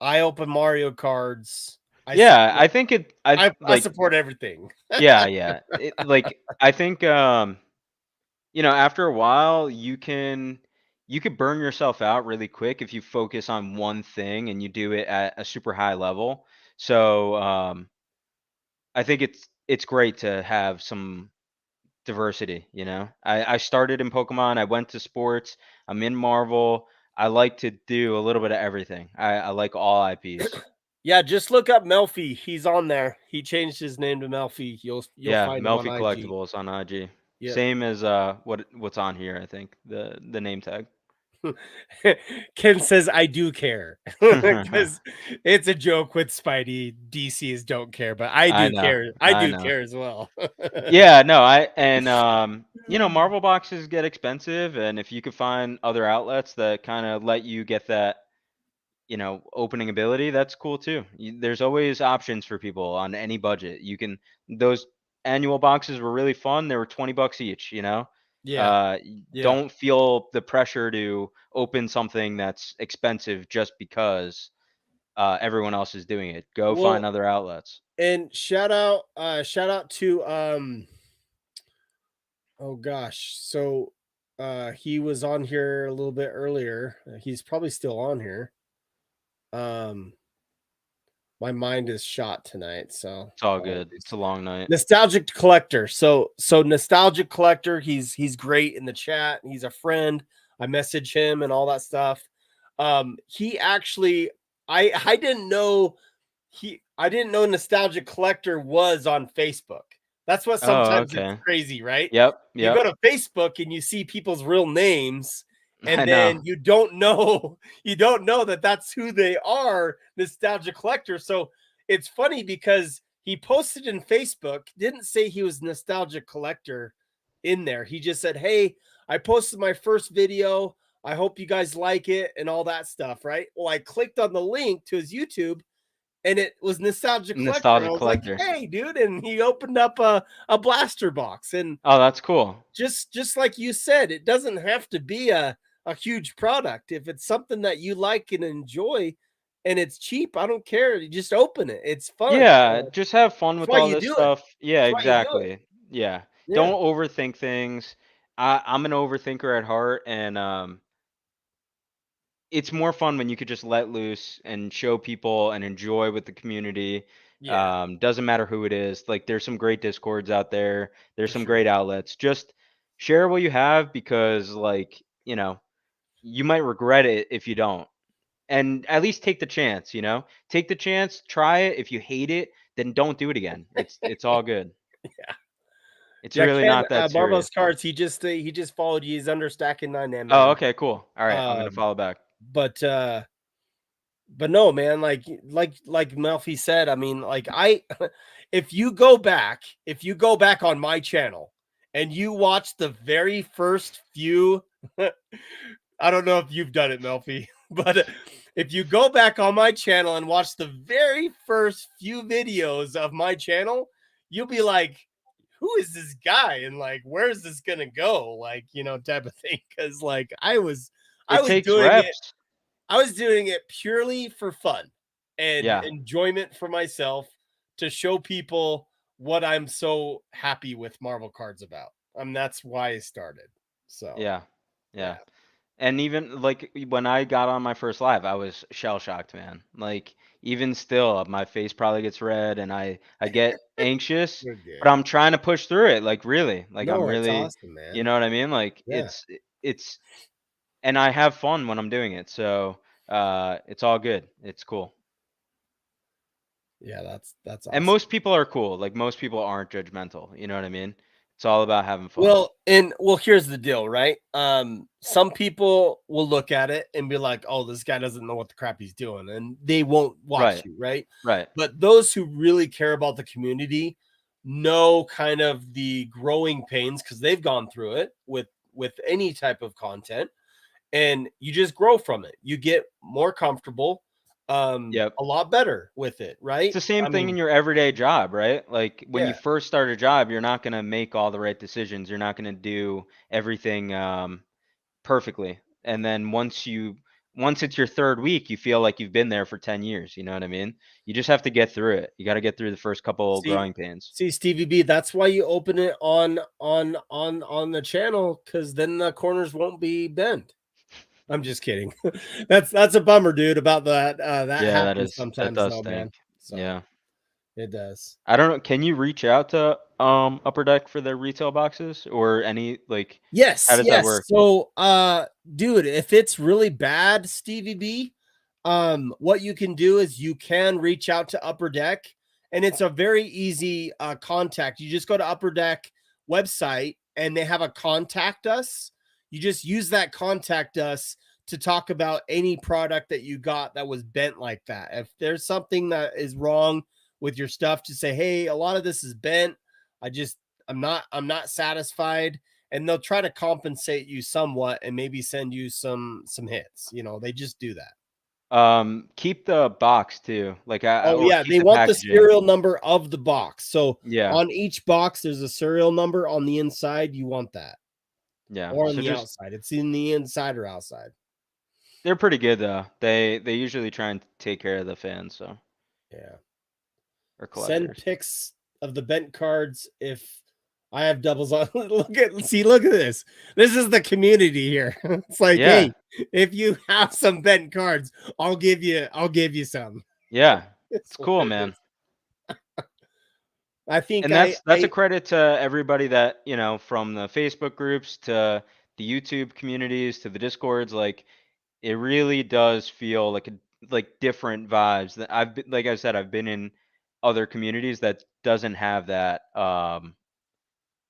I open Mario cards. I Yeah, support I think I I like support everything. yeah, yeah. Like I think after a while you could burn yourself out really quick if you focus on one thing and you do it at a super high level. So I think it's great to have some diversity, you know? I started in Pokemon, I went to sports, I'm in Marvel. I like to do a little bit of everything. I like all IPs. Yeah, just look up Melfi. He's on there. He changed his name to Melfi. You'll Yeah, find him on Melfi IG. Collectibles on IG. Yep. Same as what's on here, I think. The name tag. Ken says I do care because it's a joke with Spidey. DC's don't care, but I I do know. care. I I do know. care as well. Yeah, no, you know, Marvel boxes get expensive, and if you could find other outlets that kind of let you get that, you know, opening ability, that's cool too. There's always options for people on any budget. You can those annual boxes were really fun. They were $20 each, you know. Yeah, yeah. Don't feel the pressure to open something that's expensive just because everyone else is doing it. Go find Well, other outlets. and shout out to oh gosh. So he was on here a little bit earlier. He's probably still on here. Um my mind is shot tonight, so It's all good. apologies. It's a long night. Nostalgic collector. So nostalgic collector. He's great in the chat. He's a friend. I message him and all that stuff. He actually, I didn't know I didn't know nostalgic collector was on Facebook. That's what Oh, sometimes it's okay. crazy, right? Yep, You go yep. to Facebook and you see people's real names, I and know. then you don't know that that's who they are, nostalgic collector. So it's funny because he posted in Facebook, didn't say he was nostalgic collector in there. He just said, "Hey, I posted my first video. I hope you guys like it," and all that stuff, right? Well, I clicked on the link to his YouTube and it was nostalgic collector. I Nostalgic was like, collector. "Hey, dude," and he opened up a blaster box. And Oh, that's cool. just like you said, it doesn't have to be a huge product. If it's something that you like and enjoy and it's cheap, I don't care. You just open it. It's fun. Yeah, just have fun That's with why all you this do it. stuff. Yeah, That's why you do it. exactly. Yeah. Yeah. Don't overthink things. I'm an overthinker at heart, and it's more fun when you could just let loose and show people and enjoy with the community. Yeah, Doesn't matter who it is. Like there's some great discords out there. There's for some sure. great outlets. Just share what you have because like, you know, you might regret it if you don't. And at least take the chance, you know? Take the chance, try it. If you hate it, then don't do it again. It's all good. Yeah. It's Yeah, really Ken, not that Marvel's serious. Cards, he just followed you. He's under Stacking 9M, Oh, man. okay, cool. All right, I'm gonna Um, follow back. but no, man, like Melfi said, I mean, like if you go back on my channel and you watch the very first few, I don't know if you've done it, Melfi, but if you go back on my channel and watch the very first few videos of my channel, you'll be like, who is this guy? And like, where's this gonna go? Like, type of thing. Cause like I It was takes doing it reps. I was doing it purely for fun and Yeah, enjoyment for myself to show people what I'm so happy with Marvel cards about. That's why I started. So, yeah, yeah. yeah. And even like when I got on my first live, I was shell shocked, man. Like even still, my face probably gets red and I get anxious, You're but good. I'm trying to push through it. Like really, like I'm No, it's really, awesome, you man. know what I mean? Like Yeah. it's and I have fun when I'm doing it. So it's all good. It's cool. Yeah, that's And awesome. most people are cool. Like most people aren't judgmental. You know what I mean? It's all about having fun. Well, here's the deal, right? Some people will look at it and be like, "Oh, this guy doesn't know what the crap he's doing," and they won't watch Right. you, right? Right. But those who really care about the community know kind of the growing pains because they've gone through it with any type of content, and you just grow from it. You get more comfortable, Yep. a lot better with it, It's right? the same I thing in mean, your everyday job, right? Like when you yeah. first start a job, you're not gonna make all the right decisions. You're not gonna do everything perfectly. And then once it's your third week, you feel like you've been there for 10 years. You know what I mean? You just have to get through it. You got to get through the first couple See, growing pains. Stevie B, that's why you open it on the channel, because then the corners won't be bent. I'm just kidding. That's a bummer, dude, about that. That Yeah, happens that sometimes does though, stink. man. So Yeah. It does. I don't know. Can you reach out to Upper Deck for their retail boxes or any like? How Yes, does that yes. work? So, dude, if it's really bad, Stevie B, what you can do is you can reach out to Upper Deck, and it's a very easy contact. You just go to Upper Deck website, and they have a contact us. You just use that contact us to talk about any product that you got that was bent like that. If there's something that is wrong with your stuff, just say, "Hey, a lot of this is bent. I just I'm not satisfied." And they'll try to compensate you somewhat and maybe send you some hits. You know, they just do that. Keep the box too, like Oh or yeah, keep they the want the packaging. serial number of the box. So Yeah, on each box, there's a serial number on the inside. You want that, yeah. or on So the just outside. It's in the inside or outside. they're pretty good though. They usually try and take care of the fans, so Yeah. or Send collectors. pics of the bent cards if I have doubles on. Look at this. This is the community here. It's like, Yeah, hey, if you have some bent cards, I'll give you some. yeah. It's It's what cool, it man. is. I think And that's a credit to everybody that, from the Facebook groups to the YouTube communities to the Discords, like it really does feel like like different vibes that I've been, like I said, I've been in other communities that doesn't have that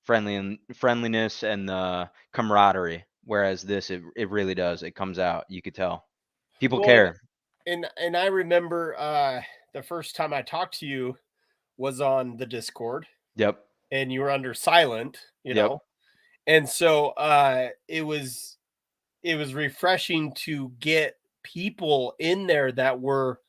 friendliness and the camaraderie. Whereas this, it really does. It comes out. You could tell. People well, care. and I remember the first time I talked to you was on the Discord, Yep. and you were under silent, Yep. and so it was refreshing to get people in there that were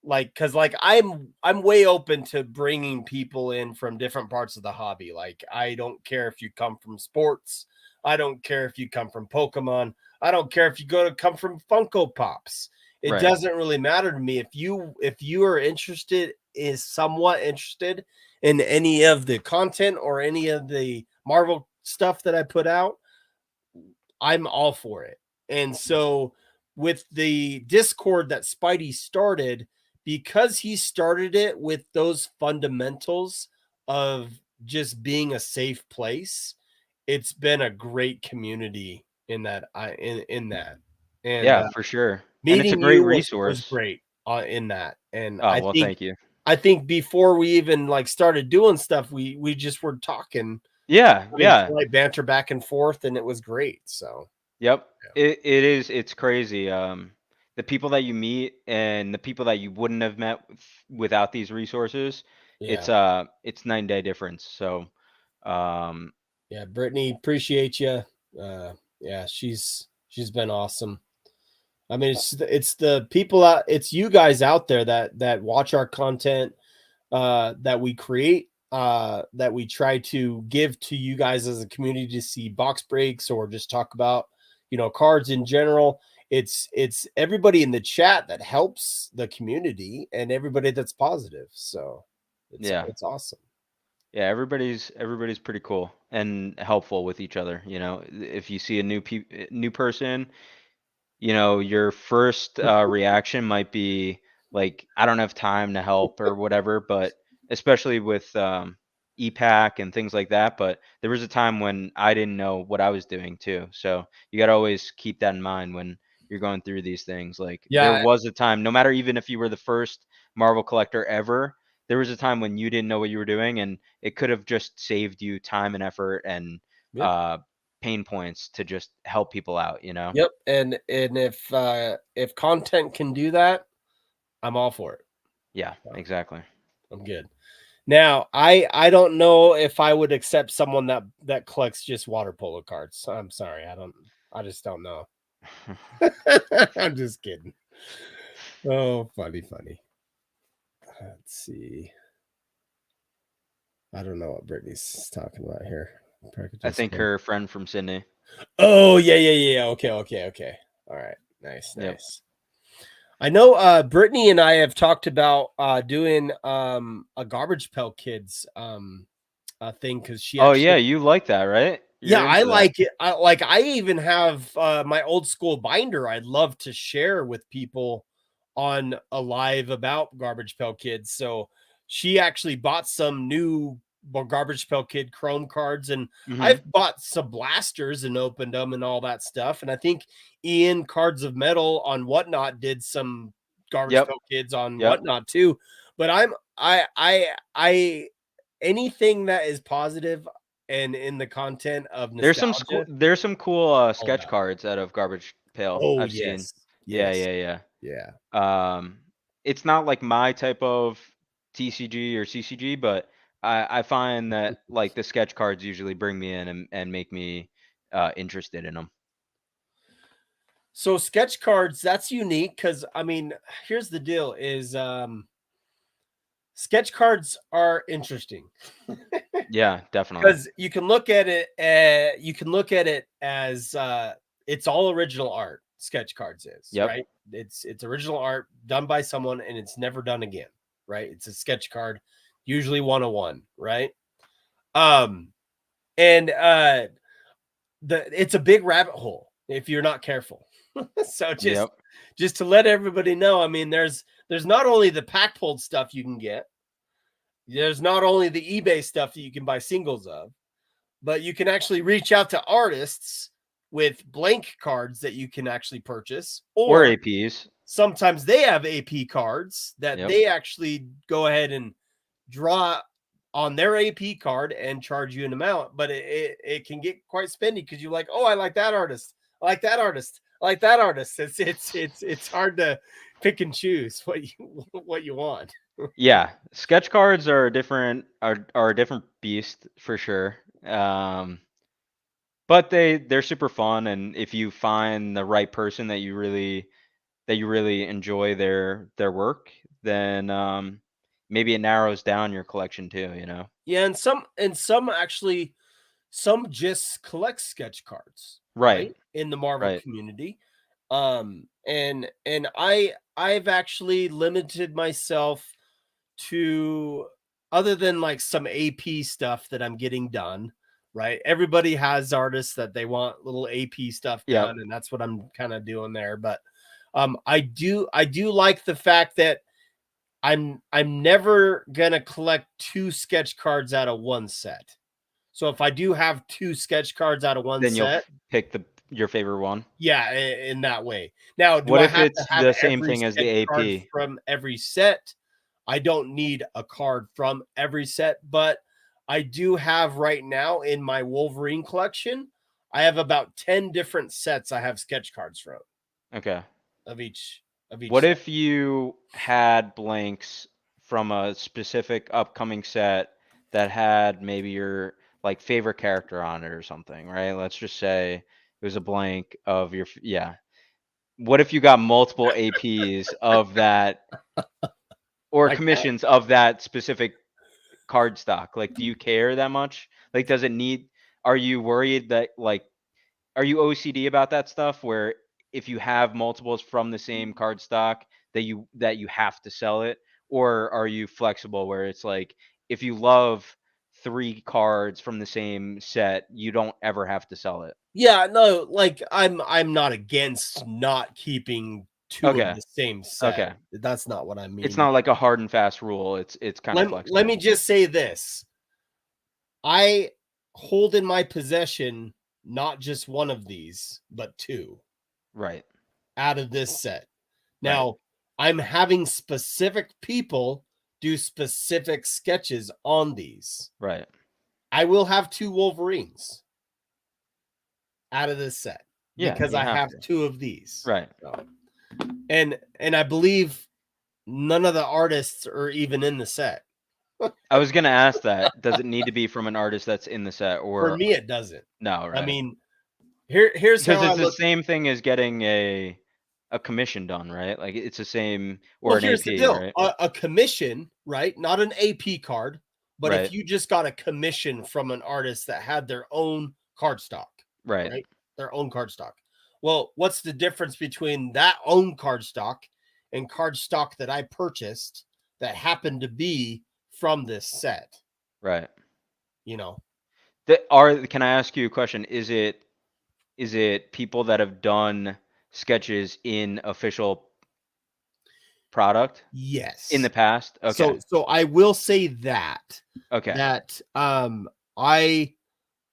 like, because like I'm way open to bringing people in from different parts of the hobby. Like, I don't care if you come from sports, I don't care if you come from Pokemon, I don't care if you come from Funko Pops. It Right. doesn't really matter to me. If you are interested, is somewhat interested in any of the content or any of the Marvel stuff that I put out, I'm all for it. And so with the Discord that Spidey started, because he started it with those fundamentals of just being a safe place, it's been a great community in that. And Yeah, for sure. And it's a meeting great you was resource. great in that. And Oh, I well, think thank you. I think before we even like started doing stuff, we just were talking, Yeah, having yeah. polite banter back and forth, and it was great. So Yep. It is, it's crazy. The people that you meet and the people that you wouldn't have met without these resources, yeah. it's night and day difference. So, um, Yeah, Brittany, appreciate you. Yeah, she's been awesome. I mean, it's the people out, it's you guys out there that watch our content, that we create, that we try to give to you guys as a community to see box breaks or just talk about, cards in general. It's everybody in the chat that helps the community and everybody that's positive. So it's yeah. it's awesome. Yeah, everybody's pretty cool and helpful with each other, If you see a new person, your first reaction might be like, I don't have time to help or whatever, but especially with EPAC and things like that. But there was a time when I didn't know what I was doing too. So you got to always keep that in mind when you're going through these things. Like there Yeah, was a time, no matter even if you were the first Marvel collector ever, there was a time when you didn't know what you were doing, and it could have just saved you time and effort and yeah. uh, pain points to just help people out. Yep, and if content can do that, I'm all for it. Yeah, exactly. I'm good. Now, I don't know if I would accept someone that collects just water polo cards. I'm sorry, I just don't know. I'm just kidding. Oh, funny, funny. Let's see. I don't know what Brittany's talking about here. I think her friend from Sydney. Oh, yeah, yeah, yeah. Okay, okay, okay. All right. Nice, Yep. nice. I know Brittany and I have talked about doing a Garbage Pail Kids thing, because she Oh yeah, actually, you like that, right? yeah, You're I into that. like it. I even have my old school binder I'd love to share with people on a live about Garbage Pail Kids. So she actually bought some new Garbage Pail Kid Chrome cards, and Mhm. I've bought some blasters and opened them and all that stuff. And I think Ian Cards of Metal on Whatnot did some Garbage Yep. Pail Kids on Yep. Whatnot too. But I anything that is positive and in the content of nostalgia. There's some cool sketch about it. cards out of Garbage Pail Oh I've seen. yes, Yeah, yes, yeah, yeah. yeah. It's not like my type of TCG or CCG, but I find that like the sketch cards usually bring me in and make me interested in them. So sketch cards, that's unique because I mean, here's the deal: is sketch cards are interesting Yeah, definitely. because you can look at it. You can look at it as it's all original art. Sketch cards is Yep. right. It's original art done by someone, and it's never done again. Right. It's a sketch card, usually 101. Right. Um, and it's a big rabbit hole if you're not careful. So Yep. just to let everybody know, I mean, there's not only the pack pulled stuff you can get, there's not only the eBay stuff that you can buy singles of, but you can actually reach out to artists with blank cards that you can actually purchase, Or or APs. sometimes they have AP cards that Yep. they actually go ahead and draw on their AP card and charge you an amount, but it can get quite spendy because you're like, oh, I like that artist, I like that artist, I like that artist. It's hard to pick and choose what you want. Yeah, sketch cards are a different beast for sure. But they're super fun, and if you find the right person that you really enjoy their work, then maybe it narrows down your collection too, you know? Yeah, and some actually some just collect sketch cards, Right, right? In the Marvel right. community. And I've actually limited myself to, other than like some AP stuff that I'm getting done, right? Everybody has artists that they want little AP stuff Yep. done, and that's what I'm kind of doing there. But I do like the fact that I'm never gonna collect two sketch cards out of one set. So if I do have two sketch cards out of one Then you'll set, pick your favorite one. yeah, in that way. Now, do What I if have to it's have the same every thing as the sketch card AP? from every set? I don't need a card from every set, but I do have right now in my Wolverine collection, I have about 10 different sets I have sketch cards from Okay. of each What set. if you had blanks from a specific upcoming set that had maybe your like favorite character on it or something, right? Let's just say it was a blank of yeah. What if you got multiple APs of that or Like that? commissions of that specific card stock? Like, do you care that much? Like, does it need, are you worried that like, are you OCD about that stuff where if you have multiples from the same card stock that you have to sell it? Or are you flexible where it's like if you love 3 cards from the same set, you don't ever have to sell it? Yeah, no, like I'm not against not keeping two of Okay. the same set. Okay. That's not what I It's mean. not like a hard and fast rule. It's kind of Let me flexible. just say this. I hold in my possession not just one of these, but two Right. out of this set. Right. Now, I'm having specific people do specific sketches on these. Right. I will have two Wolverines out of this set Yeah, because you I have have to. two of these. Right. So, and I believe none of the artists are even in the set. I was gonna ask that. Does it need to be from an artist that's in the set For or me, it doesn't. no, I right? mean, here's Because how I it's the look. same thing as getting a commission done, right? Like it's the same Well, or an here's the AP, deal: right? a commission, right? Not an AP card, but if Right. you just got a commission from an artist that had their own card stock, Right. right? Their own card stock. Well, what's the difference between that own card stock and card stock that I purchased that happened to be from this set? Right. You know, Can I ask you a question? Is it people that have done sketches in official product Yes. in the past? Okay. So I will say that Okay. I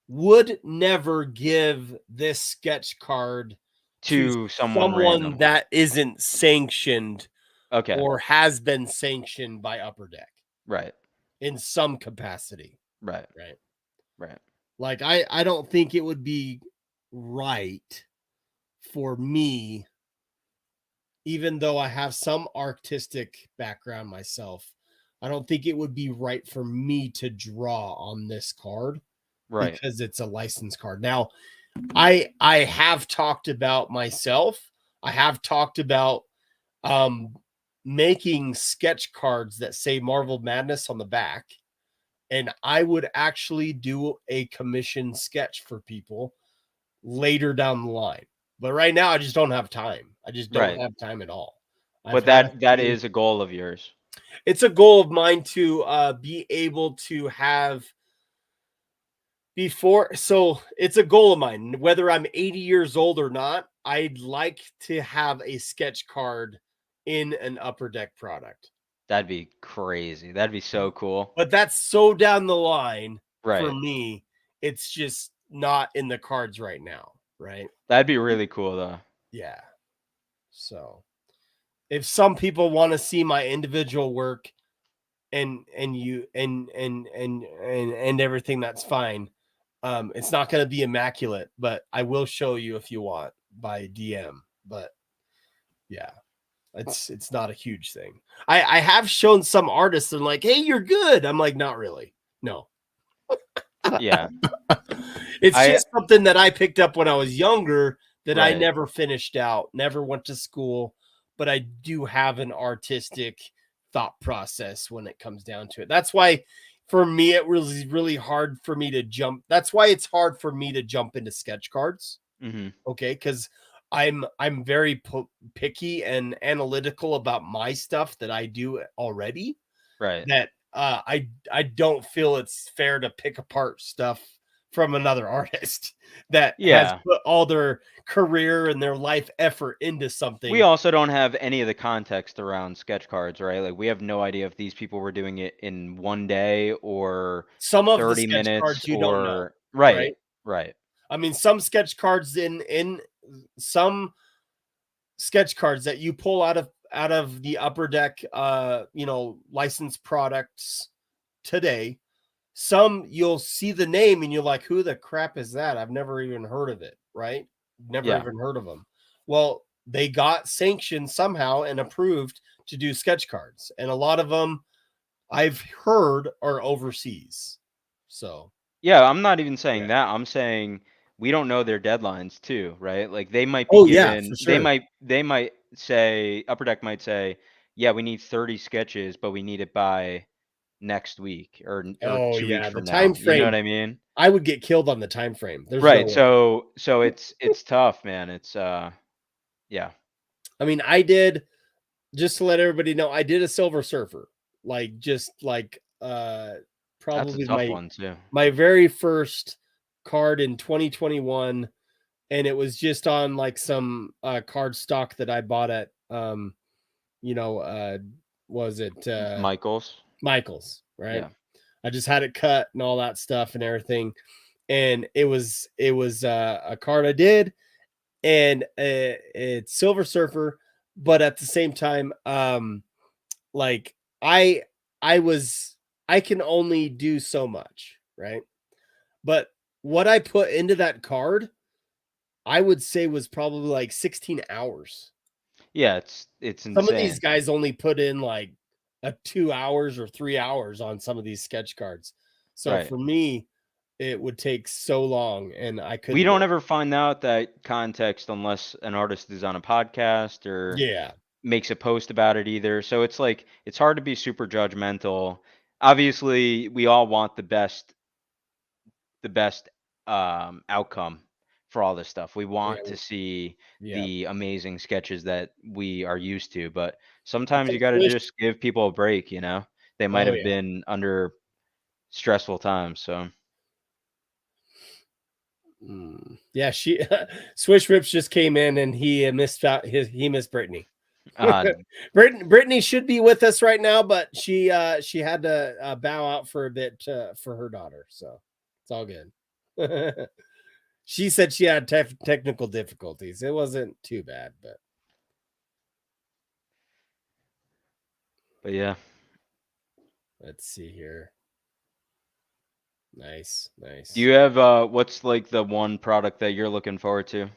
would never give this sketch card to To someone someone random. that isn't sanctioned Okay. or has been sanctioned by Upper Deck Right. in some capacity, Right. right? Right. Like I don't think it would be right for me, even though I have some artistic background myself, I don't think it would be right for me to draw on this card Right. because it's a license card. Now, I have talked about myself. I have talked about um making sketch cards that say Marvel Madness on the back, and I would actually do a commission sketch for people later down the line. But right now I just don't have time. I just don't Right. have time at all. I've But had a that few. is a goal of yours. It's a goal of mine to be able to have before, so it's a goal of mine whether I'm 80 years old or not. I'd like to have a sketch card in an Upper Deck product, That'd be crazy. That'd be so cool. but that's so down the line for Right. me. It's just not in the cards right now, right? That'd be really cool though. Yeah. So if some people want to see my individual work and you and everything, that's fine. It's not going to be immaculate, but I will show you if you want by DM. But yeah, it's not a huge thing. I have shown some artists and like, hey, you're good. I'm like, not really. No. Yeah. It's I just something that I picked up when I was younger that I Right. never finished out, never went to school, but I do have an artistic thought process when it comes down to it. That's why for me it was really hard for me to jump. That's why it's hard for me to jump into sketch cards. Mm-hmm. Okay, cuz I'm very picky and analytical about my stuff that I do already, Right. that I don't feel it's fair to pick apart stuff from another artist that has Yeah. put all their career and their life effort into something. We also don't have any of the context around sketch cards, right? Like we have no idea if these people were doing it in one day or Some of the 30 sketch minutes cards you don't know, or right. right? Right. I mean, some sketch cards in some sketch cards that you pull out of the Upper Deck licensed products today, some you'll see the name and you're like, who the crap is that? I've never even heard of it, right? Never Yeah. even heard of them. Well, they got sanctioned somehow and approved to do sketch cards, and a lot of them I've heard are overseas. So Yeah, I'm not even saying yeah. that. I'm saying we don't know their deadlines too, right? Like they might be Oh yeah, for given sure. they might say Upper Deck might say, "Yeah, we need 30 sketches, but we need it by next week or Oh 2 weeks yeah, the from time now." You know frame. what I mean? I would get killed on the time frame. There's no Right. way. So it's tough, man. It's yeah. I mean, I did, just to let everybody know, I did a Silver Surfer, like just like That's a probably tough one too. my very first card in 2021, and it was just on like some card stock that I bought at you know was it Michaels. Michael's, right? Yeah. I just had it cut and all that stuff and everything, and it was a card I did, and it's Silver Surfer, but at the same time, like I was I can only do so much, right? But what I put into that card, I would say was probably like 16 hours. Yeah, it's Some of these insane. guys only put in like a 2 hours or 3 hours on some of these sketch cards. So Right. for me, it would take so long and I couldn't We do don't it. ever find out that context unless an artist is on a podcast or Yeah. makes a post about it either. So it's like it's hard to be super judgmental. Obviously, we all want the best outcome for all this stuff. We Yeah. want to see Yeah. the amazing sketches that we are used to, but It's sometimes a you got to wish. just give people a break, you know? They might Oh have yeah. been under stressful times, so Yeah, she Swish Rips just came in and he missed out he missed Brittany. Brittany should be with us right now, but she had to bow out for a bit for her daughter, so it's all good. She said she had technical difficulties. It wasn't too bad, but yeah. let's see here. Nice. Do you have what's like the one product that you're looking forward to?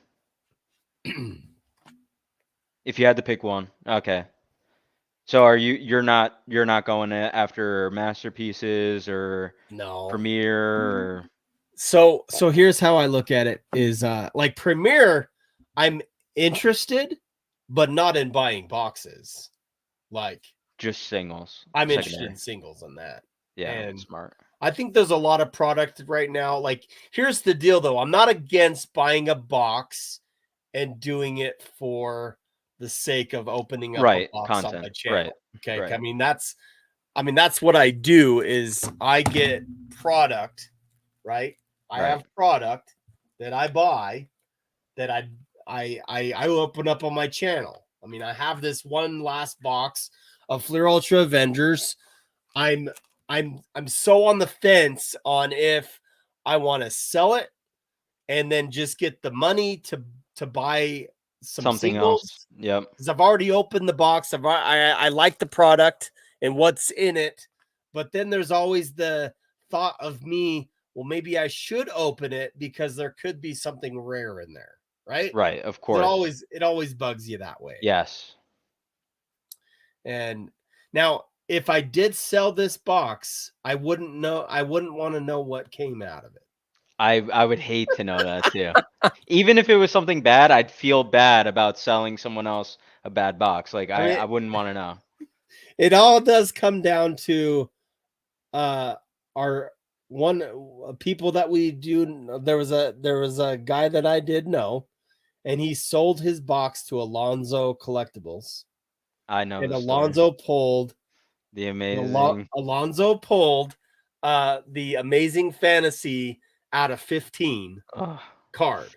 If you had to pick one. Okay. So you're not going after masterpieces or No. Premiere or So here's how I look at it is like Premiere, I'm interested, but not in buying boxes. Like just singles? I'm interested Secondary. in singles on that. Yeah, And smart. I think there's a lot of product right now. Like, here's the deal though. I'm not against buying a box and doing it for the sake of opening up Right, a box content. on my channel. Right. Okay. Right. I mean, that's what I do is I get product, right? I Right. have product that I buy that I open up on my channel. I mean, I have this one last box of Fleer Ultra Avengers. I'm so on the fence on if I want to sell it and then just get the money to buy Something singles. else. Yep. Because I've already opened the box. I like the product and what's in it, but then there's always the thought of me, well, maybe I should open it because there could be something rare in there, right? Right, of course. It always bugs you that way. Yes. And now, if I did sell this box, I wouldn't want to know what came out of it. I would hate to know that too. Even if it was something bad, I'd feel bad about selling someone else a bad box. Like I mean, I wouldn't want to know. It all does come down to our one people that we do. There was a guy that I did know, and he sold his box to Alonzo Collectibles. I know And the story. Alonzo pulled The amazing Alonzo pulled the Amazing Fantasy out of 15 card.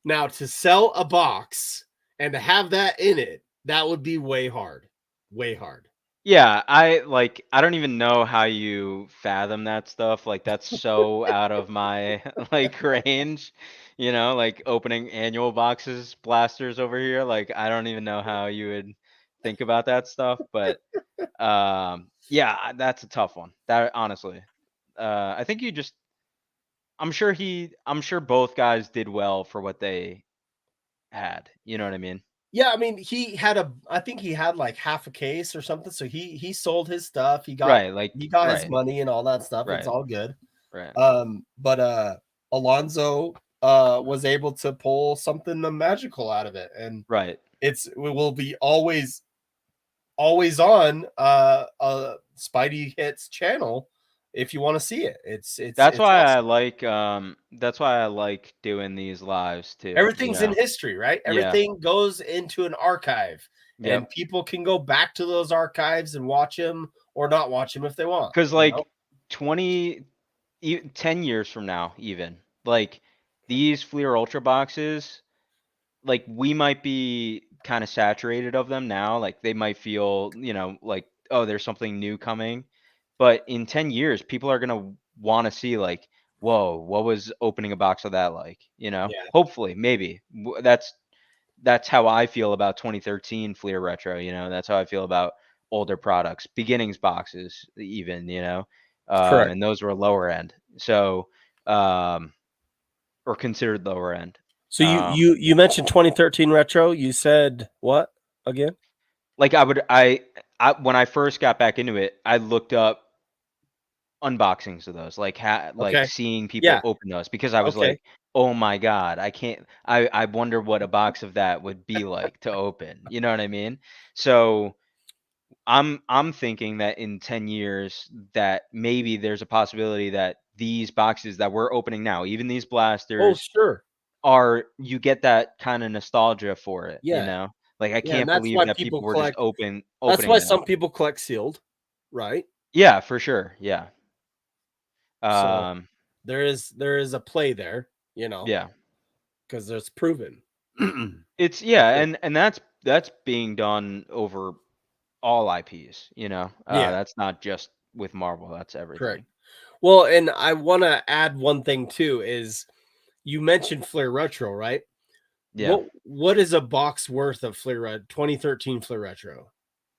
Now, to sell a box and to have that in it, that would be way hard. Way hard. Yeah, I don't even know how you fathom that stuff. Like that's so out of my like range, like opening annual boxes, blasters over here. Like I don't even know how you would think about that stuff, but yeah, that's a tough one. That honestly. I think I'm sure both guys did well for what they had. You know what I mean? Yeah, I mean, I think he had like half a case or something. So he sold his stuff. He got Right, his money and all that stuff. right, It's all good. right. But Alonzo was able to pull something magical out of it. And Right. it will be always on Spidey Hits channel if you want to see it. That's why awesome. that's why I like doing these lives too. Everything's in history, right? Yeah. Everything goes into an archive, and people can go back to those archives and watch them or not watch them if they want. Because like 10 years from now, even like these Fleer Ultra boxes, like we might be kind of saturated of them now. Like they might feel, like, oh, there's something new coming. But in 10 years, people are gonna want to see like, whoa, what was opening a box of that like? Hopefully, maybe that's how I feel about 2013 Fleer Retro. That's how I feel about older products, beginnings boxes, even. Correct. And those were lower end, so or considered lower end. So you mentioned 2013 retro. You said what again? Like I when I first got back into it, I looked up unboxings of those, like seeing people open those because I was like, oh my God, I wonder what a box of that would be like to open. You know what I mean? So I'm thinking that in 10 years that maybe there's a possibility that these boxes that we're opening now, even these blasters, sure, you get that kind of nostalgia for it. Like I can't believe that people were just opening. That's why some people collect sealed, right? Yeah, for sure. Yeah. So there is a play there, Yeah, because there's proven. it's and that's being done over all IPs, you know? Yeah. That's not just with Marvel, that's everything. Correct. Well, and I want to add one thing too is you mentioned Flair Retro, right? Yeah. What is a box worth of Flair 2013 Flair Retro?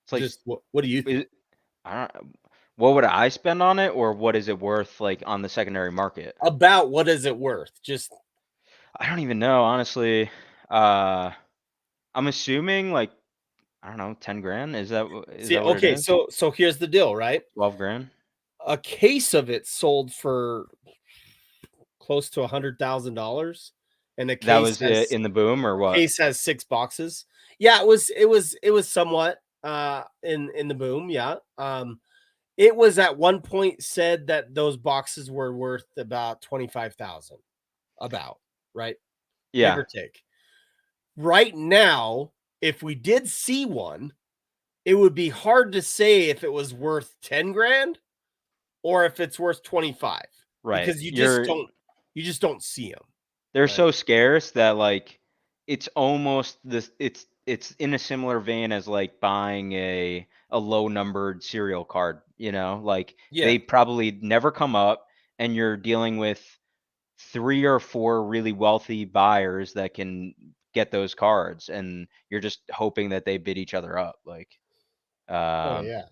It's like, Just what do you think? is, I don't, what would I spend on it, or what is it worth like on the secondary market? About what is it worth? Just I don't even know, honestly. Uh, I'm assuming like, I don't know, 10 grand. Is see, that what it okay, is? so here's the deal, right? 12 grand. A case of it sold for close to $100,000, and a That was in the boom or what? case has 6 boxes. Yeah, it was somewhat in the boom, yeah. It was at one point said that those boxes were worth about 25,000, about, right? Give Yeah, or take. Right now, if we did see one, it would be hard to say if it was worth 10 grand or if it's worth 25 right. because you just don't see them, They're right? so scarce that like it's almost this it's in a similar vein as like buying a low numbered serial card, you know? Like Yeah. they probably never come up and you're dealing with 3 or 4 really wealthy buyers that can get those cards and you're just hoping that they bid each other up like Oh um yeah.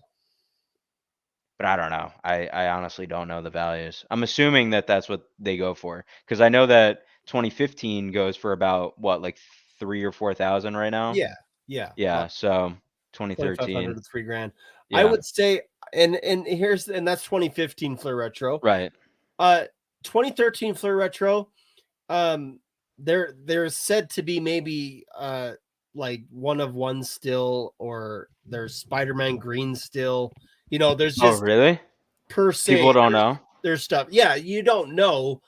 but I don't know. I honestly don't know the values. I'm assuming that that's what they go for because I know that 2015 goes for about what, like 3 or 4 thousand right now. Yeah. Yeah. Yeah, so 2,500 2013. to 3 grand. I Yeah, would say, and that's 2015 Flair Retro. right. Uh, 2013 Flair Retro. Um, there's said to be maybe like one of one still, or there's Spider-Man Green still. There's Oh, just really? per People se don't there's know. there's stuff. Yeah, you don't know.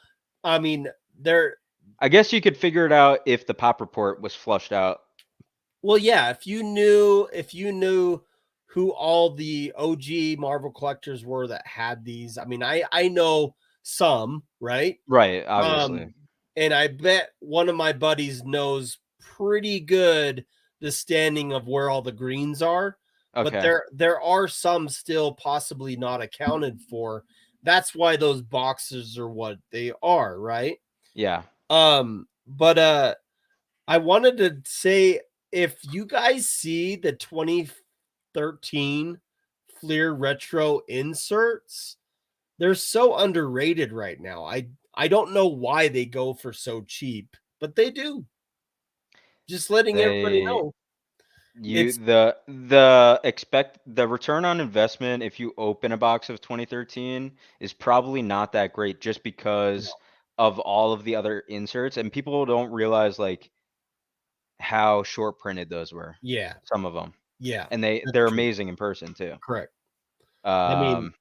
I mean, there. I guess you could figure it out if the pop report was flushed out. Well, yeah, if you knew who all the OG Marvel collectors were that had these. I mean, I know some, right? Right, obviously. Um, and I bet one of my buddies knows pretty good the standing of where all the greens are, but Okay. there are some still possibly not accounted for. That's why those boxes are what they are, right? Yeah. But I wanted to say, if you guys see the 2013 Fleer retro inserts, they're so underrated right now. I don't know why they go for so cheap, but they do. Just letting everybody They know. You It's the return on investment if you open a box of 2013 is probably not that great just because of all of the other inserts and people don't realize like how short printed those were, yeah, some of them. yeah, And that's they're true. amazing in person too. Correct. I mean, Um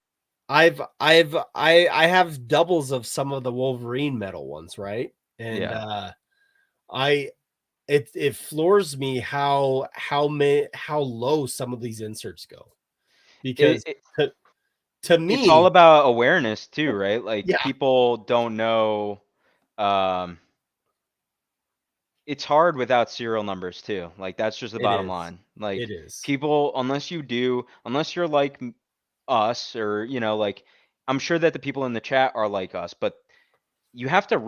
I have doubles of some of the Wolverine metal ones, right? And yeah. I it floors me how low some of these inserts go, It, because it to it's all me, about awareness too, right? Like yeah, people don't know um it's hard without serial numbers too. Like that's just the it bottom is. line. It Like is. people, unless you're like us or like I'm sure that the people in the chat are like us, but you have to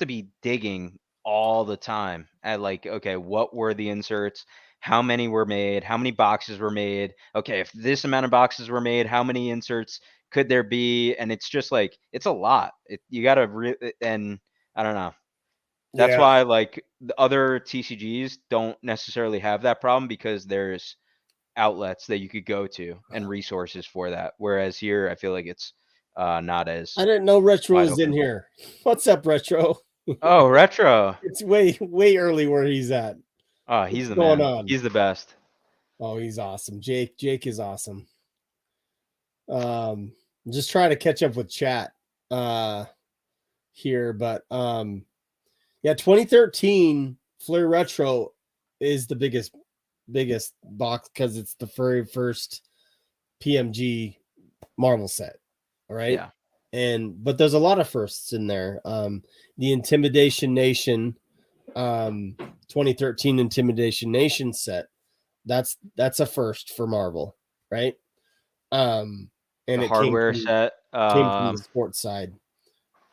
be digging all the time at like, okay, what were the inserts? How many were made? How many boxes were made? Okay, if this amount of boxes were made, how many inserts could there be? And it's just like it's a lot. You got to and I don't know. That's Yeah. why like the other TCGs don't necessarily have that problem because there's outlets that you could go to and resources for that. Whereas here, I feel like it's not I as didn't know Retro wide was in open. here. What's up, Retro? Oh, retro. It's way early where he's at. Oh, he's What's the going man. on? He's the best. Oh, he's awesome. Jake is awesome. Um, just trying to catch up with chat uh here, but yeah, 2013 Flair Retro is the biggest box because it's the very first PMG Marvel set. All right. Yeah. But there's a lot of firsts in there. The Intimidation Nation 2013 Intimidation Nation set. That's a first for Marvel, right? And The it came hardware from set, the sports side.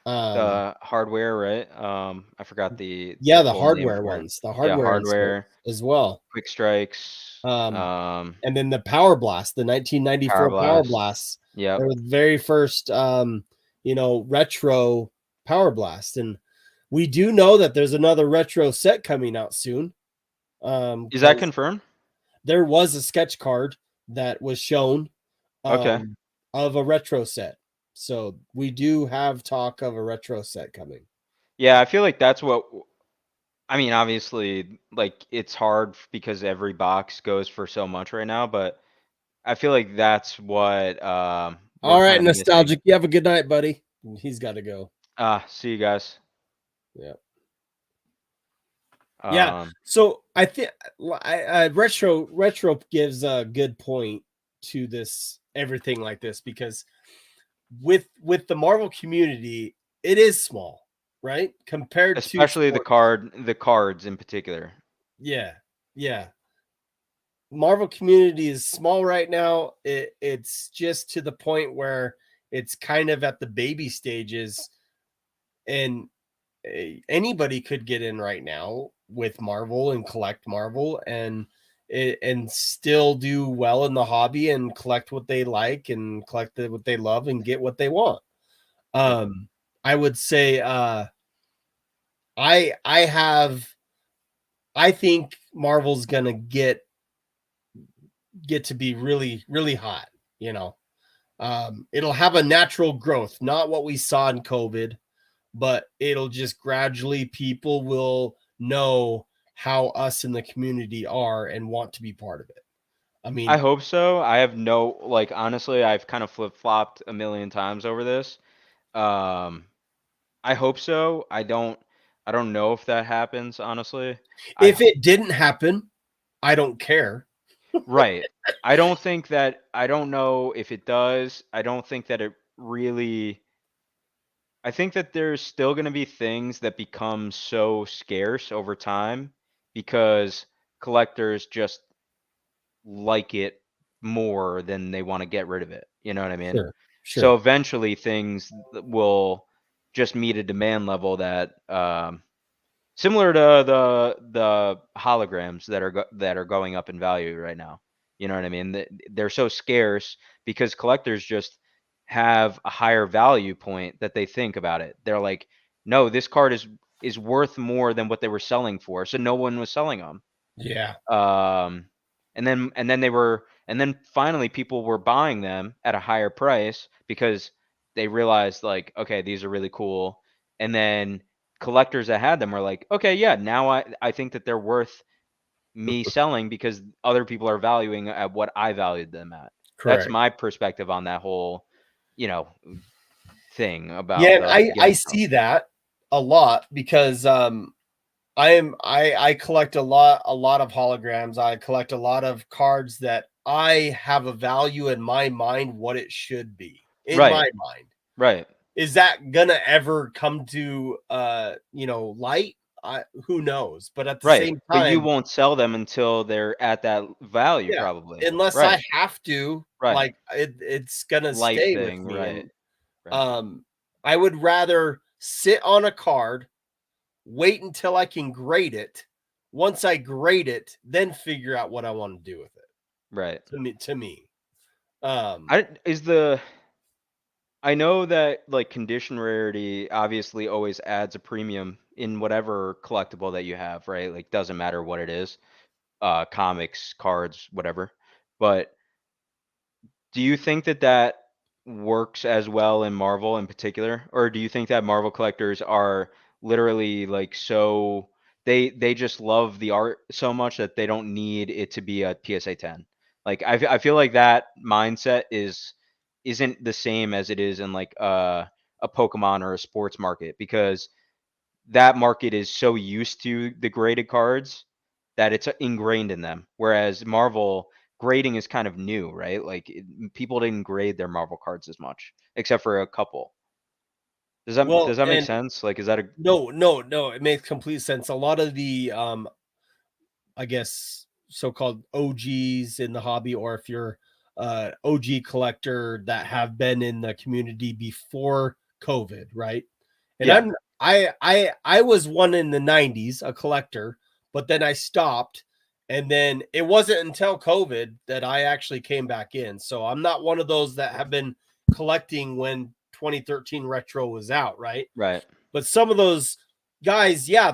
the hardware, right? I forgot Yeah, the the full name hardware for it. ones, the Yeah, hardware inserts hardware, as well. quick strikes, And then the Power Blast, the 1994 Power Power Blast. Blasts. Yep. They were the very first, retro Power Blast. And we do know that there's another retro set coming out soon. Is that 'Cause confirmed? there was a sketch card that was shown Okay. of a retro set. So we do have talk of a retro set coming. Yeah, I feel like that's what. I mean, obviously, like it's hard because every box goes for so much right now, but I feel like that's what we're All kind right, of missing. nostalgic. You have a good night, buddy. He's got to go. See you guys. Yeah. Yeah. Um, So I think retro gives a good point to this everything like this, because with the Marvel community, it is small, right? Compared to especially sports. the cards in particular. Yeah. Yeah. Marvel community is small right now. It's just to the point where it's kind of at the baby stages, and anybody could get in right now with Marvel and collect Marvel and still do well in the hobby and collect what they like and collect what they love and get what they want. I would say I think Marvel's gonna get to be really, really hot, you know. It'll have a natural growth, not what we saw in COVID, but it'll just gradually, people will know how us in the community are and want to be part of it. I I mean, hope so. I have no, like, honestly, I've kind of flip-flopped a million times over this. Um, I hope so. I don't know if that happens, honestly. I if it didn't happen, I don't care. Right. I don't know if it does. I don't think that it really. I think that there's still going to be things that become so scarce over time because collectors just like it more than they want to get rid of it. You know what I mean? Sure, So sure. eventually things will just meet a demand level that similar to the holograms that are going up in value right now. You know what I mean? They're so scarce because collectors just have a higher value point that they think about it. They're like, no, this card is worth more than what they were selling for, so no one was selling them. Yeah, Um, and then finally people were buying them at a higher price because they realized like, okay, these are really cool. And then collectors that had them were like, okay, yeah, now I think that they're worth me selling because other people are valuing at what I valued them at. That's correct. my perspective on that whole, you know, thing Yeah, about and the I getting stuff. see that a lot because I collect a lot of holograms. I collect a lot of cards that I have a value in my mind what it should be. In Right, my mind. right. Is that gonna ever come to light? Who knows? But at the Right. same But you time, won't sell them until they're at that value yeah, probably. unless I Right. have to, Right. like it's gonna Life stay with thing, me. right, And right, I would rather sit on a card, wait until I can grade it. Once I grade it, then figure out what I want to do with it. right. To me. Um, I is the I know that like condition rarity obviously always adds a premium in whatever collectible that you have, right? Like doesn't matter what it is, comics, cards, whatever. But do you think that that works as well in Marvel in particular, or do you think that Marvel collectors are literally like so they just love the art so much that they don't need it to be a PSA 10? Like I feel like that mindset isn't the same as it is in like a Pokemon or a sports market because that market is so used to the graded cards that it's ingrained in them. Whereas Marvel grading is kind of new, right? Like people didn't grade their Marvel cards as much, except for a couple. Well, does that make and sense? Like, is that a no, it makes complete sense. A lot of the I guess so-called OGs in the hobby, or if you're OG collector that have been in the community before COVID, right? And yeah, I was one in the 90s, a collector, but then I stopped. And then it wasn't until COVID that I actually came back in. So I'm not one of those that have been collecting when 2013 retro was out, right? right, But some of those guys, yeah,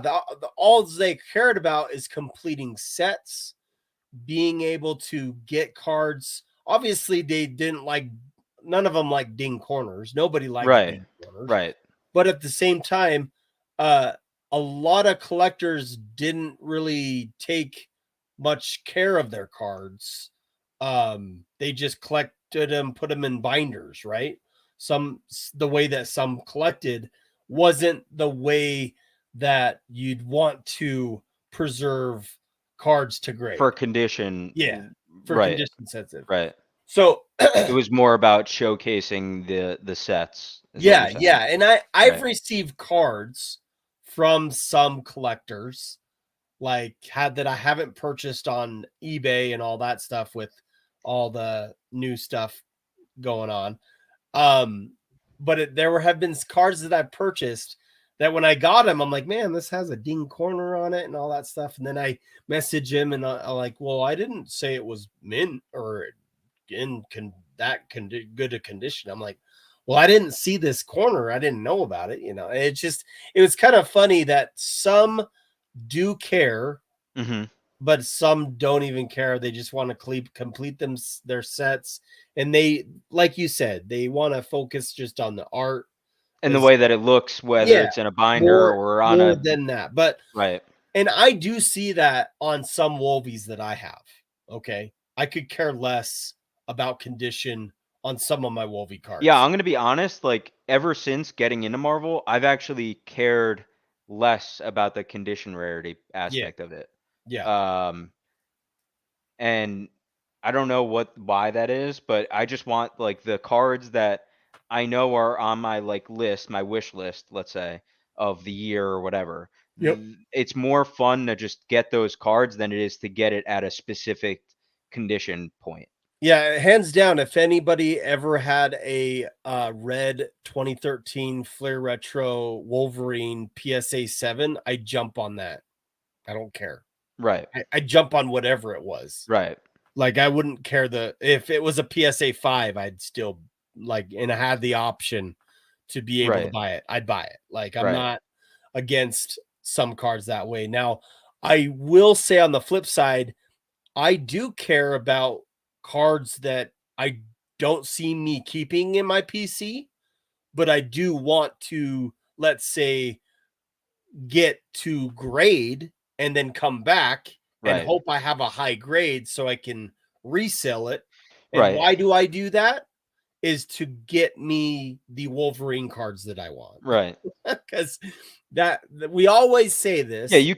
all they cared about is completing sets, being able to get cards. Obviously, they didn't like, none of them like ding corners. Nobody likes right, ding corners. right. But at the same time, uh, a lot of collectors didn't really take much care of their cards. They just collected them, put them in binders, right? The way that some collected wasn't the way that you'd want to preserve cards to For grade. condition, Yeah, for right, condition sensitive. right. So It was more about showcasing the sets, is what you're yeah, saying. yeah, and I've Right, received cards from some collectors like had that I haven't purchased on eBay and all that stuff with all the new stuff going on. Um, but have been cards that I've purchased that when I got them, I'm like, man, this has a ding corner on it and all that stuff. And then I message him and I'm like, well, I didn't say it was mint or good a condition. I'm like, well, I didn't see this corner. I didn't know about it. It was kind of funny that some do care, hmm, but some don't even care. They just want to complete their sets. And they, like you said, they want to focus just on the art. and the way that it looks, whether Yeah, it's in a binder more or on more a than that. But right. and I do see that on some Wolvies that I have. Okay. I could care less about condition on some of my Wolvie Yeah, cards. I'm gonna be honest, like, ever since getting into Marvel, I've actually cared less about the condition rarity Yeah. aspect of it. Yeah. Um, and I don't know why that is, but I just want, like, the cards that I know are on my, like, list, my wish list, let's say, of the year or whatever. Yep. It's more fun to just get those cards than it is to get it at a specific condition point. Yeah, hands down. If anybody ever had a red 2013 Flair Retro Wolverine PSA 7, I jump on that. I don't care. Right, I jump on whatever it was. right, Like I wouldn't care if it was a PSA 5, I'd still like, and I had the option to be able to right, buy it. I'd buy it. Like I'm right, not against some cards that way. Now, I will say on the flip side, I do care about cards that I don't see me keeping in my PC, but I do want to, let's say, get to grade and then come back and right, hope I have a high grade so I can resell it. And right, why do I do that? Is to get me the Wolverine cards that I want. right. Because that we always say Yeah, this. you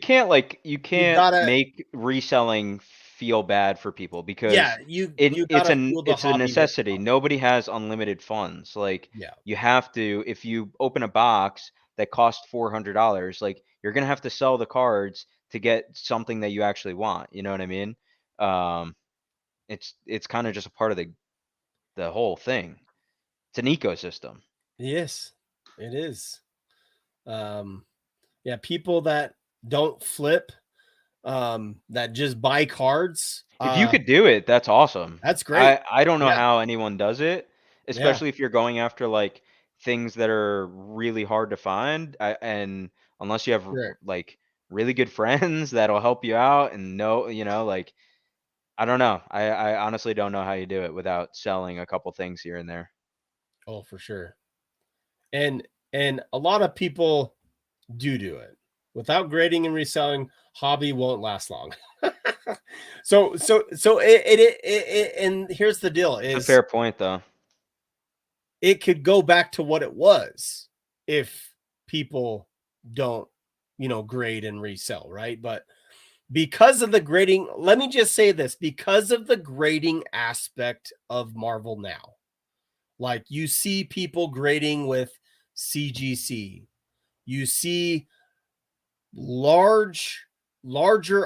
You can't gotta, make reselling feel bad for people yeah, because you gotta feel the it's a hobby with necessity. Nobody has unlimited funds. Like, yeah. you have to, if you open a box that costs $400, like, you're gonna have to sell the cards to get something that you actually want. You know what I mean? Um, it's kind of just a part of the whole thing. It's an ecosystem. Yes, it is. Um, yeah, people that don't flip, that just buy cards, If you could do it, that's awesome. that's great. I don't know Yeah, how anyone does it, yeah, especially if you're going after, like, things that are really hard to find, and unless you have, sure. like, really good friends that'll help you out and know, like, I don't know. I honestly don't know how you do it without selling a couple things here and there. Oh, for sure. And a lot of people do it. Without grading and reselling, hobby won't last long. So and here's the deal It's a is fair point, though. it could go back to what it was if people don't, grade and resell, right? But because of the grading, let me just say this, because of the grading aspect of Marvel now, like you see people grading with CGC. You see larger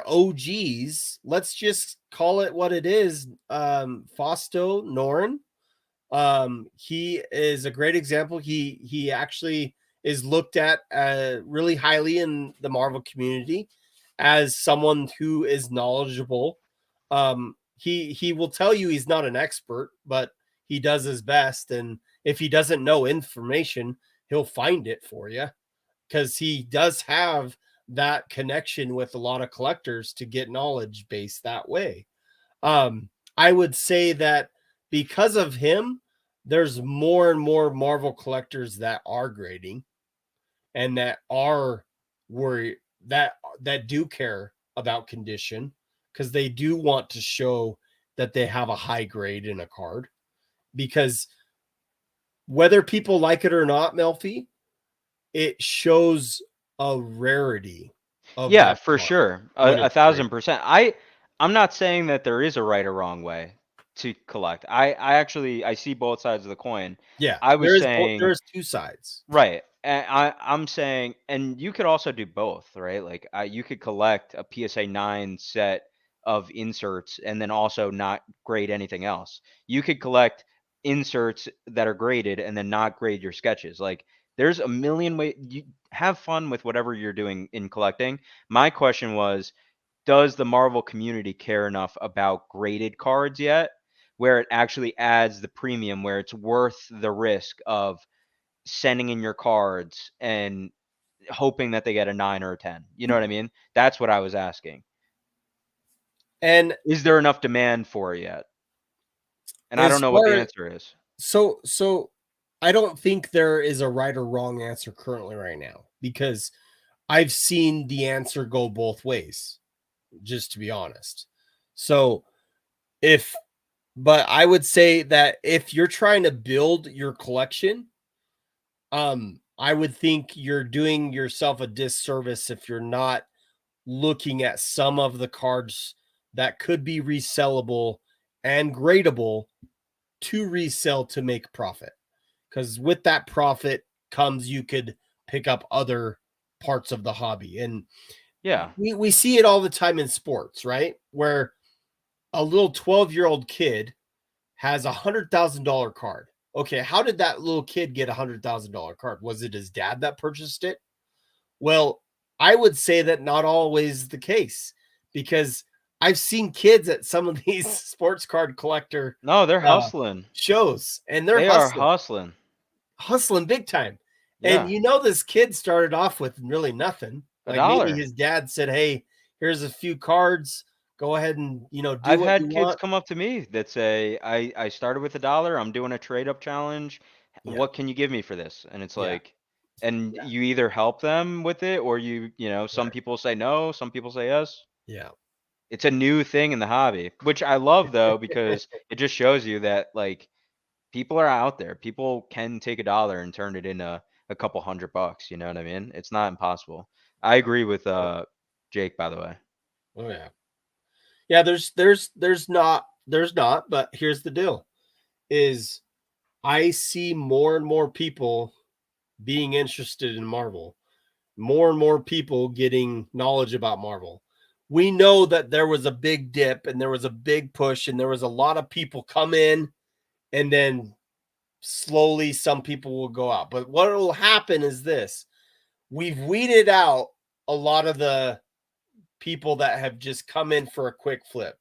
OGs. Let's just call it what it is. Fausto Noren. He is a great example. He actually is looked at really highly in the Marvel community as someone who is knowledgeable. He will tell you he's not an expert, but he does his best. And if he doesn't know information, he'll find it for you, because he does have that connection with a lot of collectors to get knowledge base that way. I would say that because of him, there's more and more Marvel collectors that are grading and that are worried, that do care about condition, because they do want to show that they have a high grade in a card. Because whether people like it or not, Melfi, it shows a rarity of Yeah, that for card sure. when A it's thousand graded. percent. I'm not saying that there is a right or wrong way to collect. I actually I see both sides of the coin. Yeah, I was there saying is two sides. right. And I'm saying, and you could also do both, right? Like you could collect a PSA 9 set of inserts and then also not grade anything else. You could collect inserts that are graded and then not grade your sketches. Like there's a million ways. You have fun with whatever you're doing in collecting. My question was, does the Marvel community care enough about graded cards yet, where it actually adds the premium, where it's worth the risk of sending in your cards and hoping that they get a 9 or a 10. You know what I mean? That's what I was asking. And Is there enough demand for it yet? And I don't as know what the far answer is. so I don't think there is a right or wrong answer currently right now, because I've seen the answer go both ways, just to be honest. So if but I would say that if you're trying to build your collection, I would think you're doing yourself a disservice if you're not looking at some of the cards that could be resellable and gradable to resell to make profit. Because with that profit comes, you could pick up other parts of the hobby. And Yeah. we see it all the time in sports, right? Where a little 12-year-old kid has $100,000 card. Okay, how did that little kid get $100,000 card? Was it his dad that purchased it? Well, I would say that not always the case, because I've seen kids at some of these sports card collector No, they're uh, hustling. shows, and they're They are hustling. hustling big time. And Yeah. this kid started off with really nothing. A Like maybe dollar. his dad said, "Hey, here's a few cards. Go ahead and do I've what you had kids want." come up to me that say, I started with a dollar. I'm doing a trade up challenge. Yeah, What can you give me for this? And it's yeah, like, and yeah, you either help them with it or some right, people say no, some people say yes. yeah. It's a new thing in the hobby, which I love though, because it just shows you that like people are out there. People can take a dollar and turn it into a couple $100. You know what I mean? It's not impossible. I agree with Jake, by the way. Oh yeah, yeah. There's not, but here's the deal: is I see more and more people being interested in Marvel, more and more people getting knowledge about Marvel. We know that there was a big dip and there was a big push and there was a lot of people come in, and then slowly some people will go out. But what will happen is this: we've weeded out a lot of the people that have just come in for a quick flip.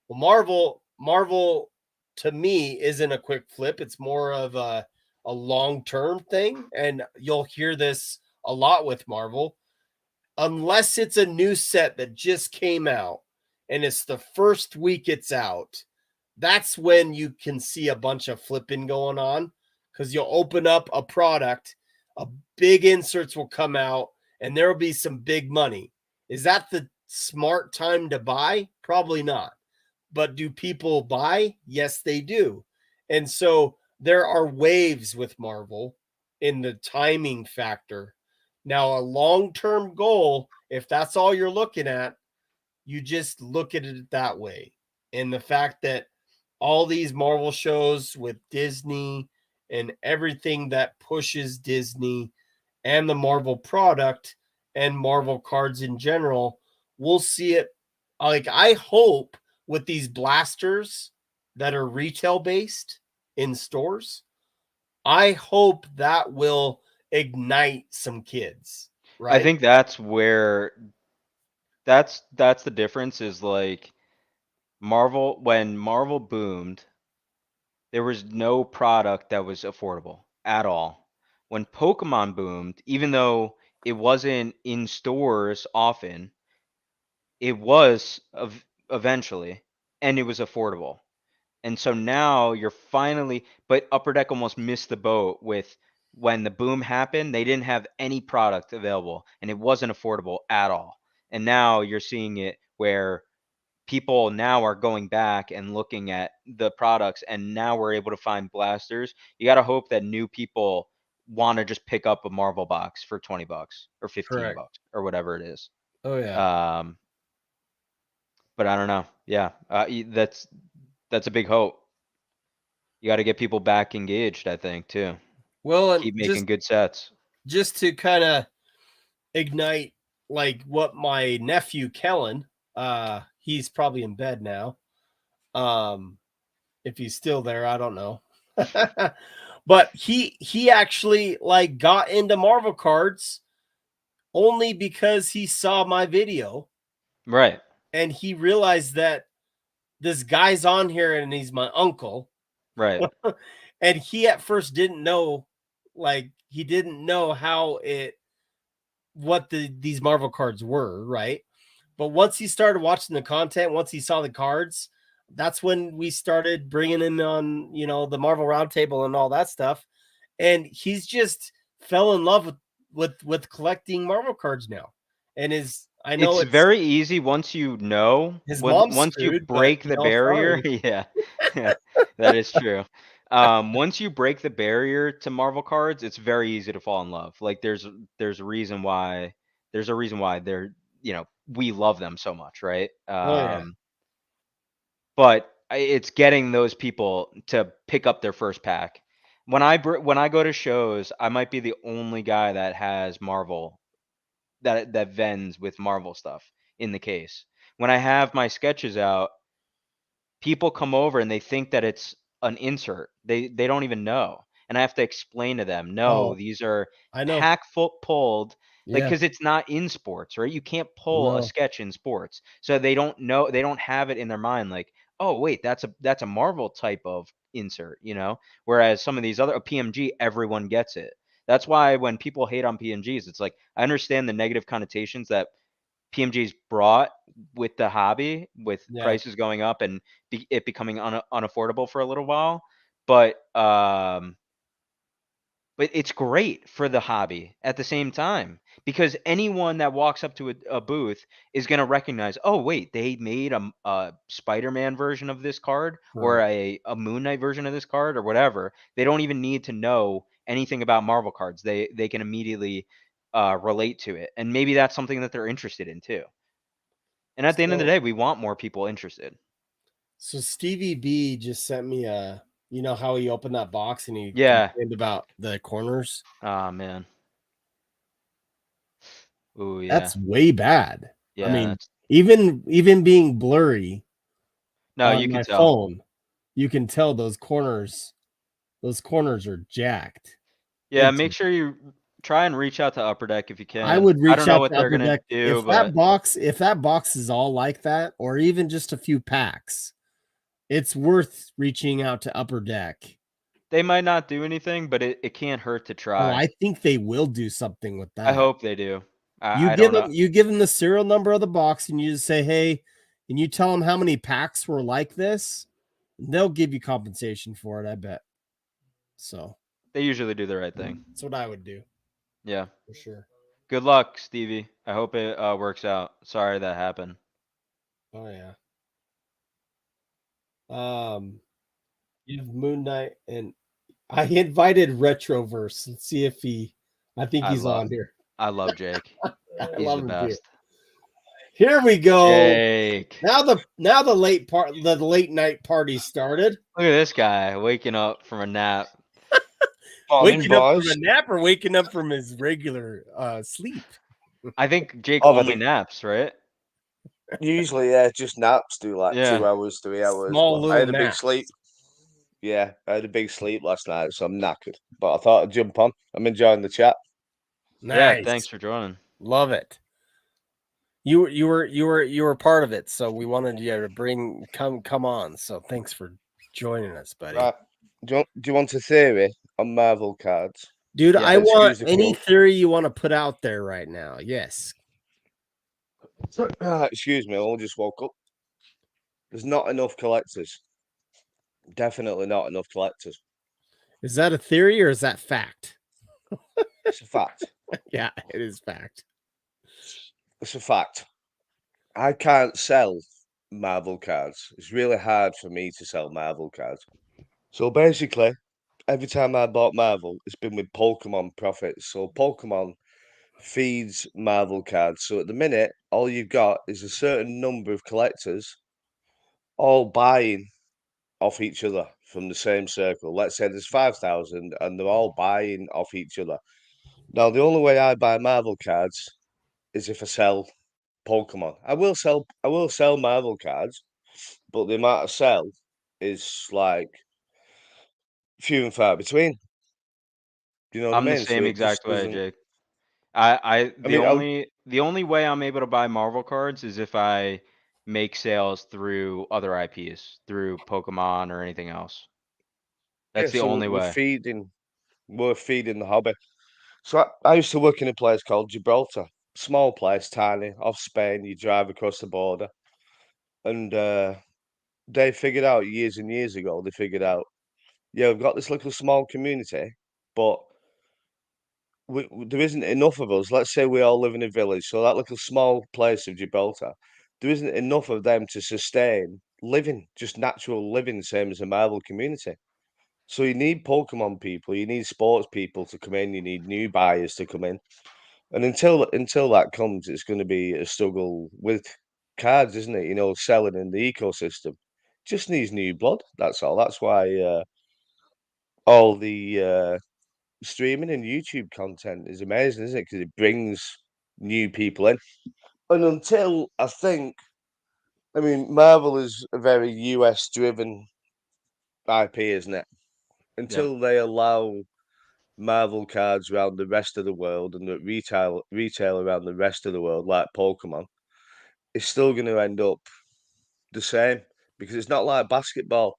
Well, Marvel to me isn't a quick flip. It's more of a long-term thing. And you'll hear this a lot with Marvel. Unless it's a new set that just came out and it's the first week it's out, that's when you can see a bunch of flipping going on, because you'll open up a product, a big inserts will come out, and there will be some big money. Is that the smart time to buy? Probably not. But do people buy? Yes, they do. And so there are waves with Marvel in the timing factor. Now, a long term goal, if that's all you're looking at, you just look at it that way. And the fact that all these Marvel shows with Disney and everything that pushes Disney and the Marvel product and Marvel cards in general, we'll see it. Like, I hope with these blasters that are retail based in stores, I hope that will ignite some kids, right? I think that's where that's the difference is like when Marvel boomed, there was no product that was affordable at all. When Pokemon boomed, even though it wasn't in stores often, it was eventually, and it was affordable. And so now you're finally, but Upper Deck almost missed the boat with when the boom happened, they didn't have any product available and it wasn't affordable at all. And now you're seeing it where people now are going back and looking at the products, and now we're able to find blasters. You got to hope that new people want to just pick up a Marvel box for 20 bucks or 15 Correct. bucks or whatever it is. Oh yeah. But I don't know. Yeah, that's a big hope. You got to get people back engaged, I think, too. Well, and Keep making good sets. just to kind of ignite like what my nephew Kellen, he's probably in bed now. If he's still there, I don't know. But he actually like got into Marvel cards only because he saw my video Right. and he realized that this guy's on here and he's my uncle. Right. And he at first didn't know, like, he didn't know what these Marvel cards were, right? But once he started watching the content, once he saw the cards, that's when we started bringing in on, the Marvel Roundtable and all that stuff. And he's just fell in love with collecting Marvel cards now. And I know It's very easy once you know, his mom's once you screwed, but break the barrier. sorry. Yeah, yeah, that is true. Once you break the barrier to Marvel cards, it's very easy to fall in love. Like there's a reason why they're, we love them so much, right? Oh yeah. But it's getting those people to pick up their first pack. When I go to shows, I might be the only guy that has Marvel that vends with Marvel stuff in the case. When I have my sketches out, people come over and they think that it's an insert. They don't even know. And I have to explain to them, no, Oh, these are I know. pack full pulled, like, Yeah. because it's not in sports, right? You can't pull a No. sketch in sports. So they don't know, they don't have it in their mind like, oh wait, that's a Marvel type of insert. Whereas some of these other, a PMG, everyone gets it. That's why when people hate on PMGs, it's like I understand the negative connotations that PMG's brought with the hobby, with Yeah. prices going up and it becoming unaffordable for a little while. But it's great for the hobby at the same time because anyone that walks up to a booth is going to recognize, oh wait, they made a Spider-Man version of this card or Correct. a Moon Knight version of this card or whatever. They don't even need to know anything about Marvel cards. They can immediately relate to it, and maybe that's something that they're interested in too. And at the end of the So day, we want more people interested. So Stevie B just sent me how he opened that box and he Yeah. complained about the corners. Oh man. Ooh yeah. That's way bad. I Yeah. mean, even being blurry No, on you my could tell. phone, you can tell those corners are jacked. Yeah, It's make sure you try and reach out to Upper Deck if you I can. would I don't reach know out what to they're Upper gonna Deck do, if that but box is all like that, or even just a few packs. It's worth reaching out to Upper Deck. they might not do anything, but it can't hurt to Oh, try. I think they will do something with I that. hope they do. You I give don't them know. the serial number of the box and you just say, "Hey," and you tell them how many packs were like this. They'll give you compensation for it, I bet. So They usually do the right thing. that's what I would do Yeah. for sure. Good luck, Stevie. I hope it works out. Sorry that happened. Oh yeah. You have Moon Knight and I invited Retroverse. Let's see if I think I he's love on here. I love Jake. I He's love the him too. best. Here we go. Jake. Now the late night party started. Look at this guy waking up from a nap. Morning, Waking up from boys. a nap or waking up from his regular sleep? I think Jake I've had only a- naps, right? Usually, yeah, just naps do like Yeah. 2 hours, 3 hours. Small But I little had a big naps. sleep. Yeah, I had a big sleep last night, so I'm knackered. But I thought I'd jump on. I'm enjoying the chat. Yeah, Nice. thanks for joining. Love it. You were part of it, so we wanted you to come on. So thanks for joining us, buddy. Right. Do you want a theory on Marvel cards? Dude, Yeah. I want Excuse the any quote. theory you want to put out there right now. Yes. Excuse me, I all just woke up. There's not enough collectors. Definitely not enough collectors. Is that a theory or is that fact? It's a fact. Yeah, it is fact. It's a fact. I can't sell Marvel cards. It's really hard for me to sell Marvel cards. So basically, every time I bought Marvel, it's been with Pokemon profits. So Pokemon feeds Marvel cards. So at the minute, all you've got is a certain number of collectors all buying off each other from the same circle. Let's say there's 5,000 and they're all buying off each other. Now, the only way I buy Marvel cards is if I sell Pokemon. I will sell Marvel cards, but the amount I sell is like few and far between. Do you know what I I'm the mean? So same it just exact way, doesn't. Jake. I mean, The only way I'm able to buy Marvel cards is if I make sales through other IPs, through Pokemon or anything else. yeah. That's the So only way. we're feeding the hobby. So I used to work in a place called Gibraltar, small place, tiny, off Spain. You drive across the border, and they figured out years and years ago. They figured out, yeah, we've got this little small community, but there isn't enough of us. Let's say we all live in a village, so that little small place of Gibraltar, there isn't enough of them to sustain living, just natural living, same as a Marvel community. So you need Pokemon people, you need sports people to come in, you need new buyers to come in. And until that comes, it's going to be a struggle with cards, isn't it? You know, selling in the ecosystem. Just needs new blood. That's all. That's why all the streaming and YouTube content is amazing, isn't it? Because it brings new people in. And until I mean, Marvel is a very US driven IP, isn't it? Yep. Until they allow Marvel cards around the rest of the world and that retail around the rest of the world, like Pokemon, it's still going to end up the same because it's not like basketball.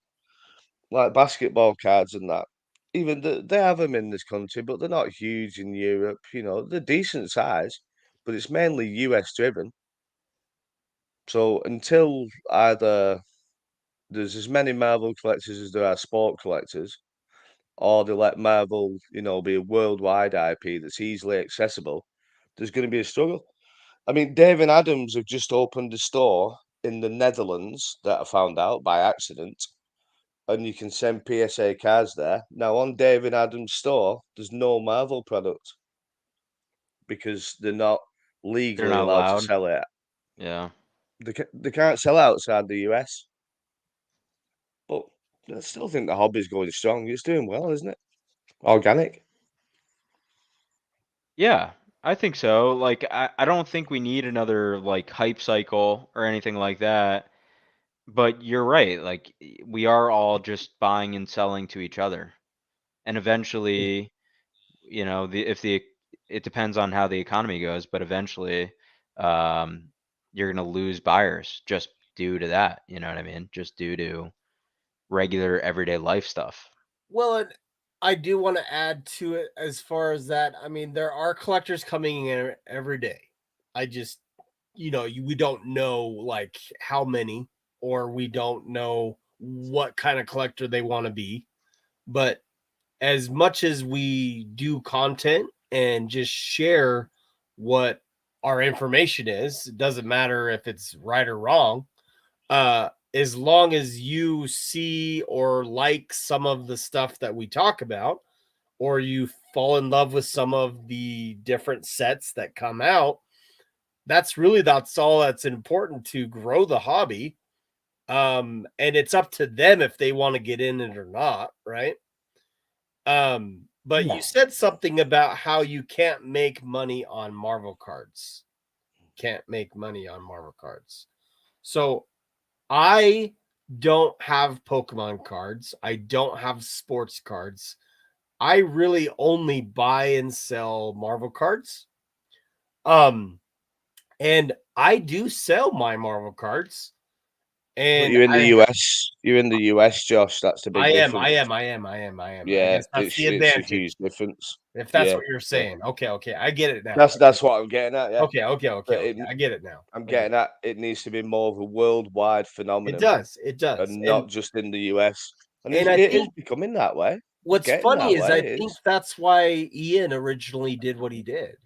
Like basketball cards and that. Even they have them in this country, but they're not huge in Europe. You know, they're decent size, but it's mainly US driven. So until either there's as many Marvel collectors as there are sport collectors, or they let Marvel, you know, be a worldwide IP that's easily accessible, there's going to be a struggle. I mean, Dave and Adams have just opened a store in the Netherlands that I found out by accident, and you can send PSA cards there. Now, on David Adams' store, there's no Marvel product because they're not They're legally not allowed to allowed. sell it. Yeah. They can't sell outside the US. But I still think the hobby's going strong. It's doing well, isn't it? Organic. Yeah, I think so. Like I don't think we need another like hype cycle or anything like that. But you're right. Like we are all just buying and selling to each other. And eventually, you know, it depends on how the economy goes, but eventually you're gonna lose buyers just due to that. You know what I mean? Just due to regular everyday life stuff. Well, and I do want to add to it as far as that. I mean, there are collectors coming in every day. I just, we don't know like how many, or we don't know what kind of collector they want to be. But as much as we do content and just share what our information is, it doesn't matter if it's right or wrong. As long as you see or like some of the stuff that we talk about, or you fall in love with some of the different sets that come out, that's all that's important to grow the hobby. And it's up to them if they want to get in it or not, right? But you said something about how you can't make money on Marvel cards. Can't make money on Marvel cards. So I don't have Pokemon cards. I don't have sports cards. I really only buy and sell Marvel cards. And I do sell my Marvel cards. But And you're in the US. You're in the US, Josh. That's the big I difference. am. I Yeah, guess that's the it's a advantage. huge difference. If that's Yeah, what you're saying. Okay. I get it now. That's what I'm getting at. Yeah. Okay. I get it now. I'm getting at it needs to be more of a worldwide phenomenon. It does. And not just in the US. And I it is think becoming that way. what's funny is I It think is. that's why Ian originally did what he did.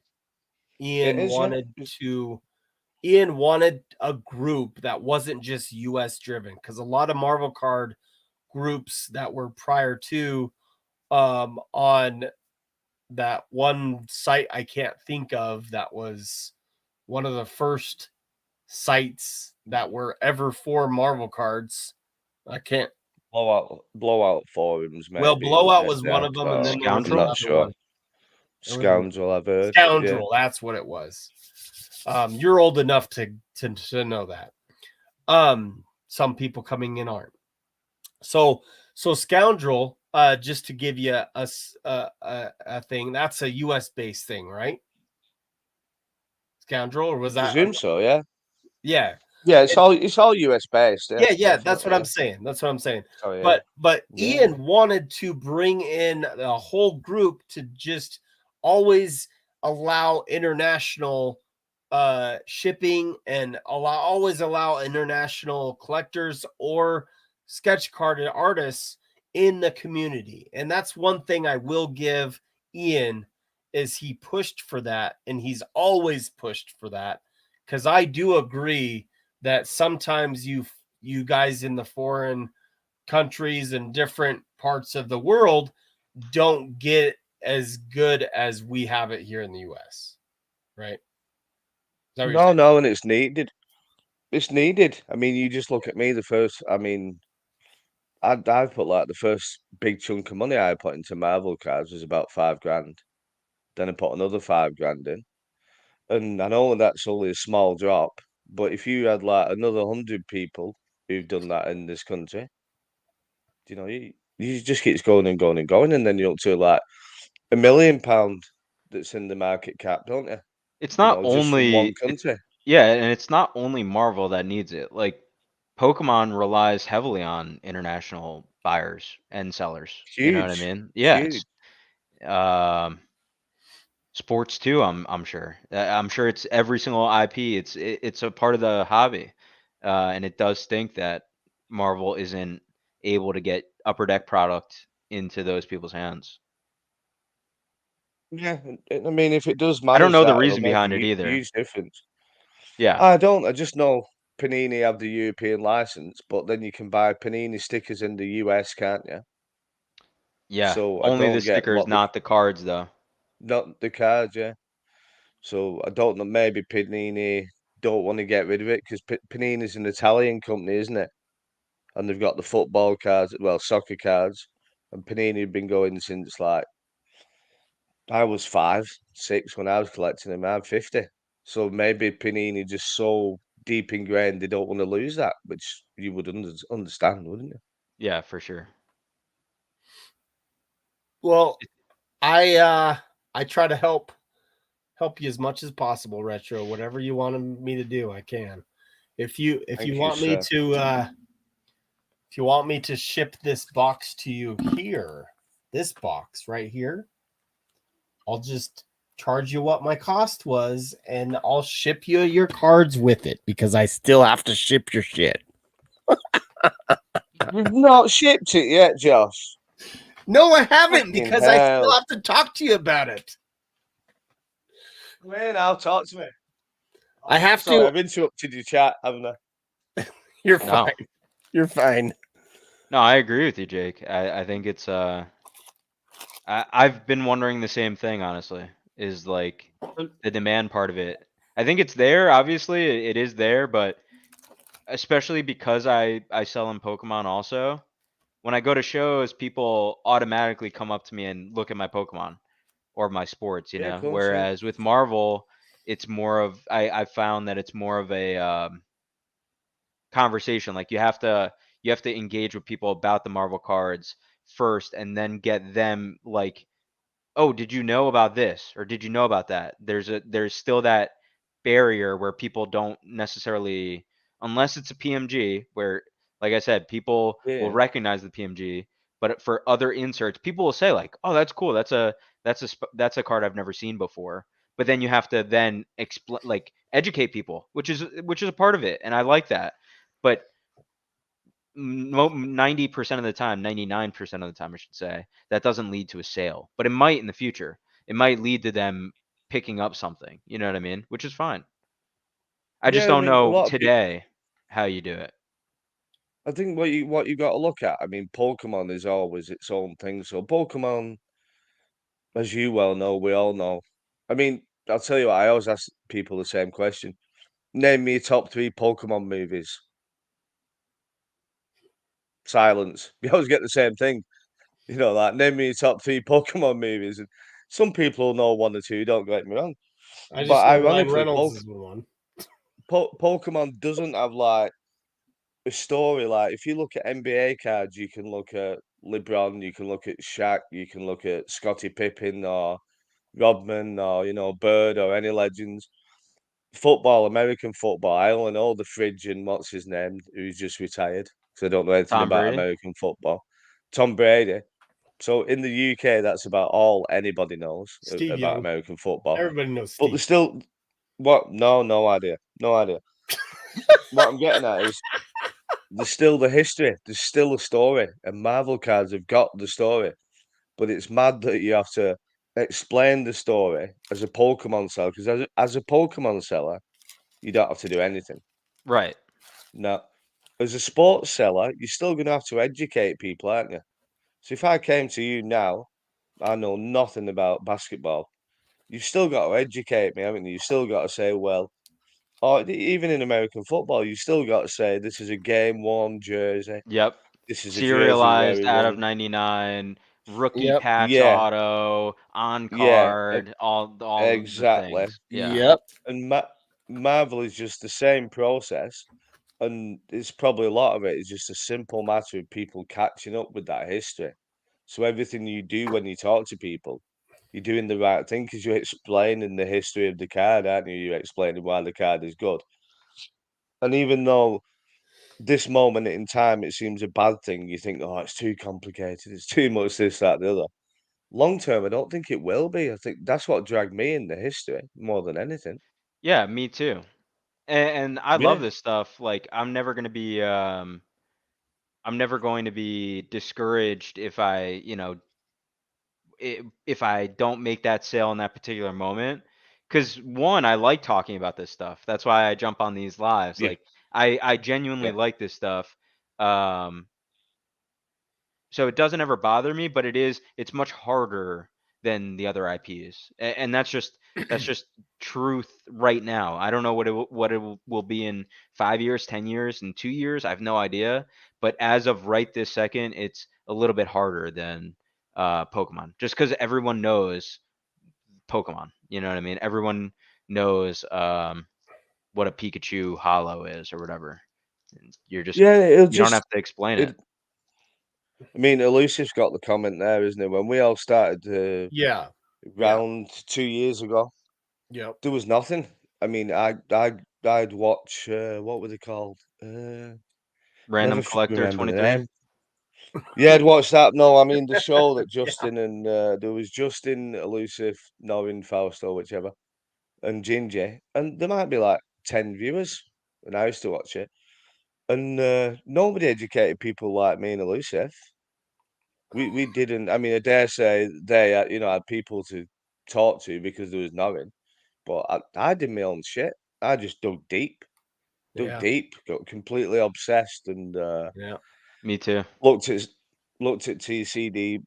Ian wanted a group that wasn't just US driven, because a lot of Marvel card groups that were prior to on that one site I can't think of, that was one of the first sites that were ever for Marvel cards. I can't. Blowout forums, maybe. Well, Blowout was one of them, and then there was Scoundrel? another one. Scoundrel, I've heard. Scoundrel, that's what it was. You're old enough to know that. Some people coming in aren't. So Scoundrel, just to give you a thing, that's a US based thing, right? Scoundrel, or was I that? presume so, yeah. Yeah. Yeah, it's all US based. Yeah, that's what I'm saying. That's what I'm saying. Oh, yeah. But Ian wanted to bring in a whole group to just always allow international shipping, and always allow international collectors or sketch card artists in the community. And that's one thing I will give Ian, is he pushed for that, and he's always pushed for that, because I do agree that sometimes you guys in the foreign countries and different parts of the world don't get as good as we have it here in the US, right? No, and it's needed. It's needed. I mean, you just look at me. I've put like the first big chunk of money I put into Marvel cards was about $5,000. Then I put another $5,000 in, and I know that's only a small drop. But if you had like another 100 people who've done that in this country, you just keeps going and going and going, and then you're up to like £1 million that's in the market cap, don't you? It's not Just from one only country. yeah, and it's not only Marvel that needs it. Like Pokemon relies heavily on international buyers and sellers. You know what I Huge. mean? Yeah, Huge. it's sports too. I'm sure. I'm sure it's every single IP. It's a part of the hobby, and it does stink that Marvel isn't able to get Upper Deck product into those people's hands. Yeah, I mean, if it does I manage don't know the that, it'll reason make behind a it either. huge difference. Yeah, I don't. I just know Panini have the European license, but then you can buy Panini stickers in the US, can't you? yeah. So I Only the don't get stickers, not the cards, though. not the cards, yeah. So I don't know. Maybe Panini don't want to get rid of it because Panini's an Italian company, isn't it? And they've got the football cards, well, soccer cards, and Panini have been going since like I was 5, 6 when I was collecting them. I'm 50. So maybe Panini just so deep ingrained they don't want to lose that, which you would understand, wouldn't you? Yeah, for sure. Well, I try to help you as much as possible, Retro. Whatever you wanted me to do, I can. If you want me to ship this box to you here, this box right here, I'll just charge you what my cost was, and I'll ship you your cards with it, because I still have to ship your shit. You've not shipped it yet, Josh. No, I haven't, Fucking because I still hell. have to talk to you about it. Come here now, talk to me. I have Sorry, to. I've interrupted your chat, haven't I? You're No. fine. You're fine. No, I agree with you, Jake. I think it's I've been wondering the same thing, honestly, is like the demand part of it. I think it's there, obviously, it is there, but especially because I sell in Pokemon also, when I go to shows, people automatically come up to me and look at my Pokemon or my sports, you Yeah, of know. course, yeah. Whereas with Marvel, it's more of I found that it's more of a conversation. Like you have to engage with people about the Marvel cards first, and then get them like, oh, did you know about this or did you know about that? There's still that barrier where people don't necessarily, unless it's a PMG, where like I said, people will Yeah. recognize the PMG, but for other inserts, people will say like, oh, that's cool, that's a card I've never seen before. But then you have to then explain, like educate people, which is a part of it, and I like that. But 90% of the time, 99% of the time, I should say, that doesn't lead to a sale, but it might in the future. It might lead to them picking up something. You know what I mean? Which is fine. I just Yeah, I don't mean, a know lot of people. today how you do it. I think what you got to look at. I mean, Pokemon is always its own thing. So Pokemon, as you well know, we all know. I mean, I'll tell you what. I always ask people the same question. Name me your top three Pokemon movies. Silence. You always get the same thing. Like name me your top three Pokemon movies. And some people will know one or two. Don't get me wrong. I But just know Ryan ironically, Reynolds is the one. Pokemon doesn't have like a story. Like if you look at NBA cards, you can look at LeBron, you can look at Shaq, you can look at Scottie Pippen or Rodman or Bird or any legends. Football, American football. I only know the fridge and what's his name, who's just retired, because I don't know anything Tom about Brady? American football. Tom Brady. So in the UK, that's about all anybody knows Steve about Young. American football. Everybody knows But Steve. there's still what? No idea, no idea. What I'm getting at is there's still the history. There's still a story, and Marvel cards have got the story. But it's mad that you have to explain the story as a Pokemon seller, because as a Pokemon seller, you don't have to do anything. Right. No, as a sports seller, you're still going to have to educate people, aren't you? So if I came to you now, I know nothing about basketball. You've still got to educate me, haven't you? You've still got to say, well, or even in American football, you've still got to say this is a game worn jersey. Yep. This is a jersey where Serialized he out of won. 99, rookie Yep. patch Yeah, auto, on yeah, card, all the exactly. things. Yeah. Yep. And Marvel is just the same process, and it's probably a lot of it is just a simple matter of people catching up with that history. So everything you do when you talk to people, you're doing the right thing because you're explaining the history of the card, aren't you? You're explaining why the card is good. And even though this moment in time it seems a bad thing, you think, oh, it's too complicated, it's too much this, that, the other. Long term, I don't think it will be. I think that's what dragged me in the history more than anything. Yeah, me too. And I love Yeah, this stuff. Like I'm never going to be discouraged if if I don't make that sale in that particular moment. Because one, I like talking about this stuff. That's why I jump on these lives. yeah, Like I genuinely yeah. like this stuff. Um, so it doesn't ever bother me, but it's much harder than the other IPs, and that's just truth right now. I don't know what it will be in 5 years, 10 years, and 2 years. I have no idea. But as of right this second, it's a little bit harder than Pokemon, just because everyone knows Pokemon. You know what I mean? Everyone knows what a Pikachu Hollow is or whatever. And Yeah, it'll you don't just have to explain it. it. I mean, Elusive's got the comment there, isn't it? When we all started Yeah. Yeah. round 2 years ago, Yep. there was nothing. I mean, I'd watch what were they called? Random Collector Remember the 23. name. Yeah, I'd watch that. No, I mean the show that Yeah. Justin and there was Justin, Elusive, Norrin, Fausto, whichever, and Gingy, and there might be like 10 viewers, and I used to watch it, and nobody educated people like me and Elusive. We didn't. I mean, I dare say they had people to talk to because there was nothing, but I did my own shit. I just dug Yeah. deep, got completely obsessed, and Yeah. Me too. looked at looked at TCDB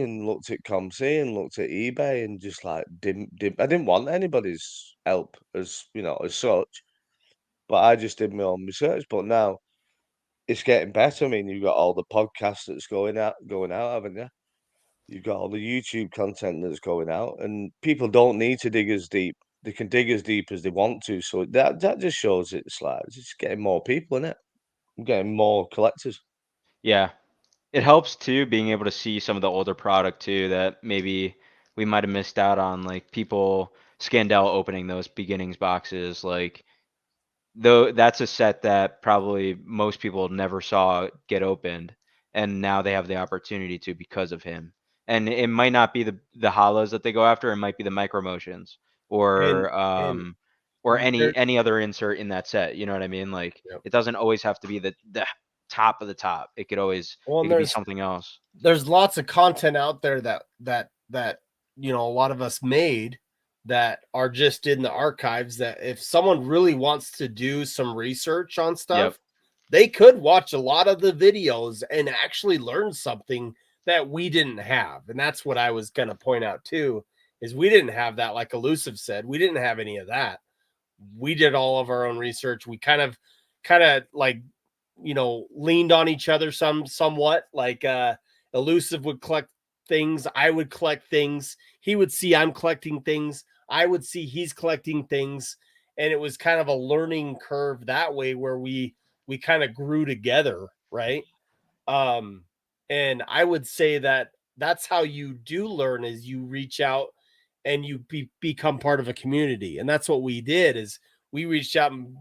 and looked at ComC and looked at eBay and just like didn't I didn't want anybody's help as such, but I just did my own research. But now it's getting better. I mean, you've got all the podcasts that's going out, haven't you? You've got all the YouTube content that's going out, and people don't need to dig as deep. They can dig as deep as they want to. So that just shows it's like it's getting more people in it. I'm getting more collectors. Yeah. It helps too being able to see some of the older product too that maybe we might have missed out on, like people Scandell opening those beginnings boxes, like though that's a set that probably most people never saw get opened, and now they have the opportunity to because of him. And it might not be the hollows that they go after, it might be the micro motions And and or there, any other insert in that set. You know what I mean? Like yep. it doesn't always have to be the top of the top. It could always Well, it and could be something else. there's lots of content out there that you know a lot of us made that are just in the archives, that if someone really wants to do some research on Yep. stuff, they could watch a lot of the videos and actually learn something that we didn't have. And that's what I was going to point out too, is we didn't have that. Like Elusive said, we didn't have any of that. We did all of our own research. We kind of like, you know, leaned on each other somewhat. Like Elusive would collect things, I would collect things, he would see I'm collecting things, I would see he's collecting things, and it was kind of a learning curve that way where we kind of grew together, right? um and I would say that that's how you do learn, is you reach out and you become part of a community. And that's what we did, is we reached out and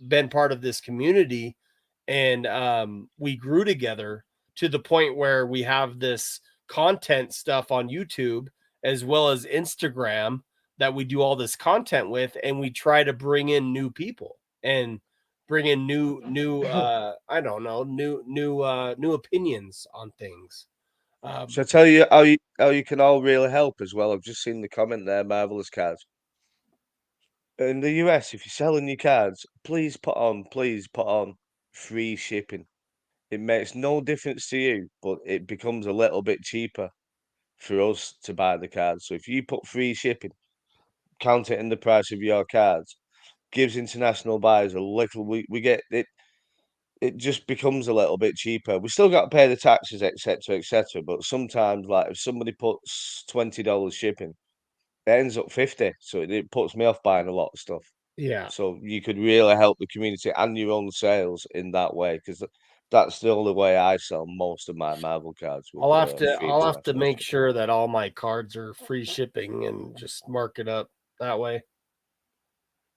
been part of this community, and we grew together to the point where we have this content stuff on YouTube as well as Instagram that we do all this content with, and we try to bring in new people and bring in new I don't know, new opinions on things. So I tell you how you can all really help as well. I've just seen the comment there, marvelous cards. In the US, if you're selling your cards, please put on free shipping. It makes no difference to you, but it becomes a little bit cheaper for us to buy the cards. So if you put free shipping, count it in the price of your cards, gives international buyers a little. We get it. It just becomes a little bit cheaper. We still got to pay the taxes, etc., etc. But sometimes, like if somebody puts $20 shipping, it ends up 50. So it puts me off buying a lot of stuff. Yeah, So you could really help the community and your own sales in that way, because that's the only way I sell most of my Marvel cards with free I'll have to international make shipping. sure that all my cards are free shipping and just mark it up that way.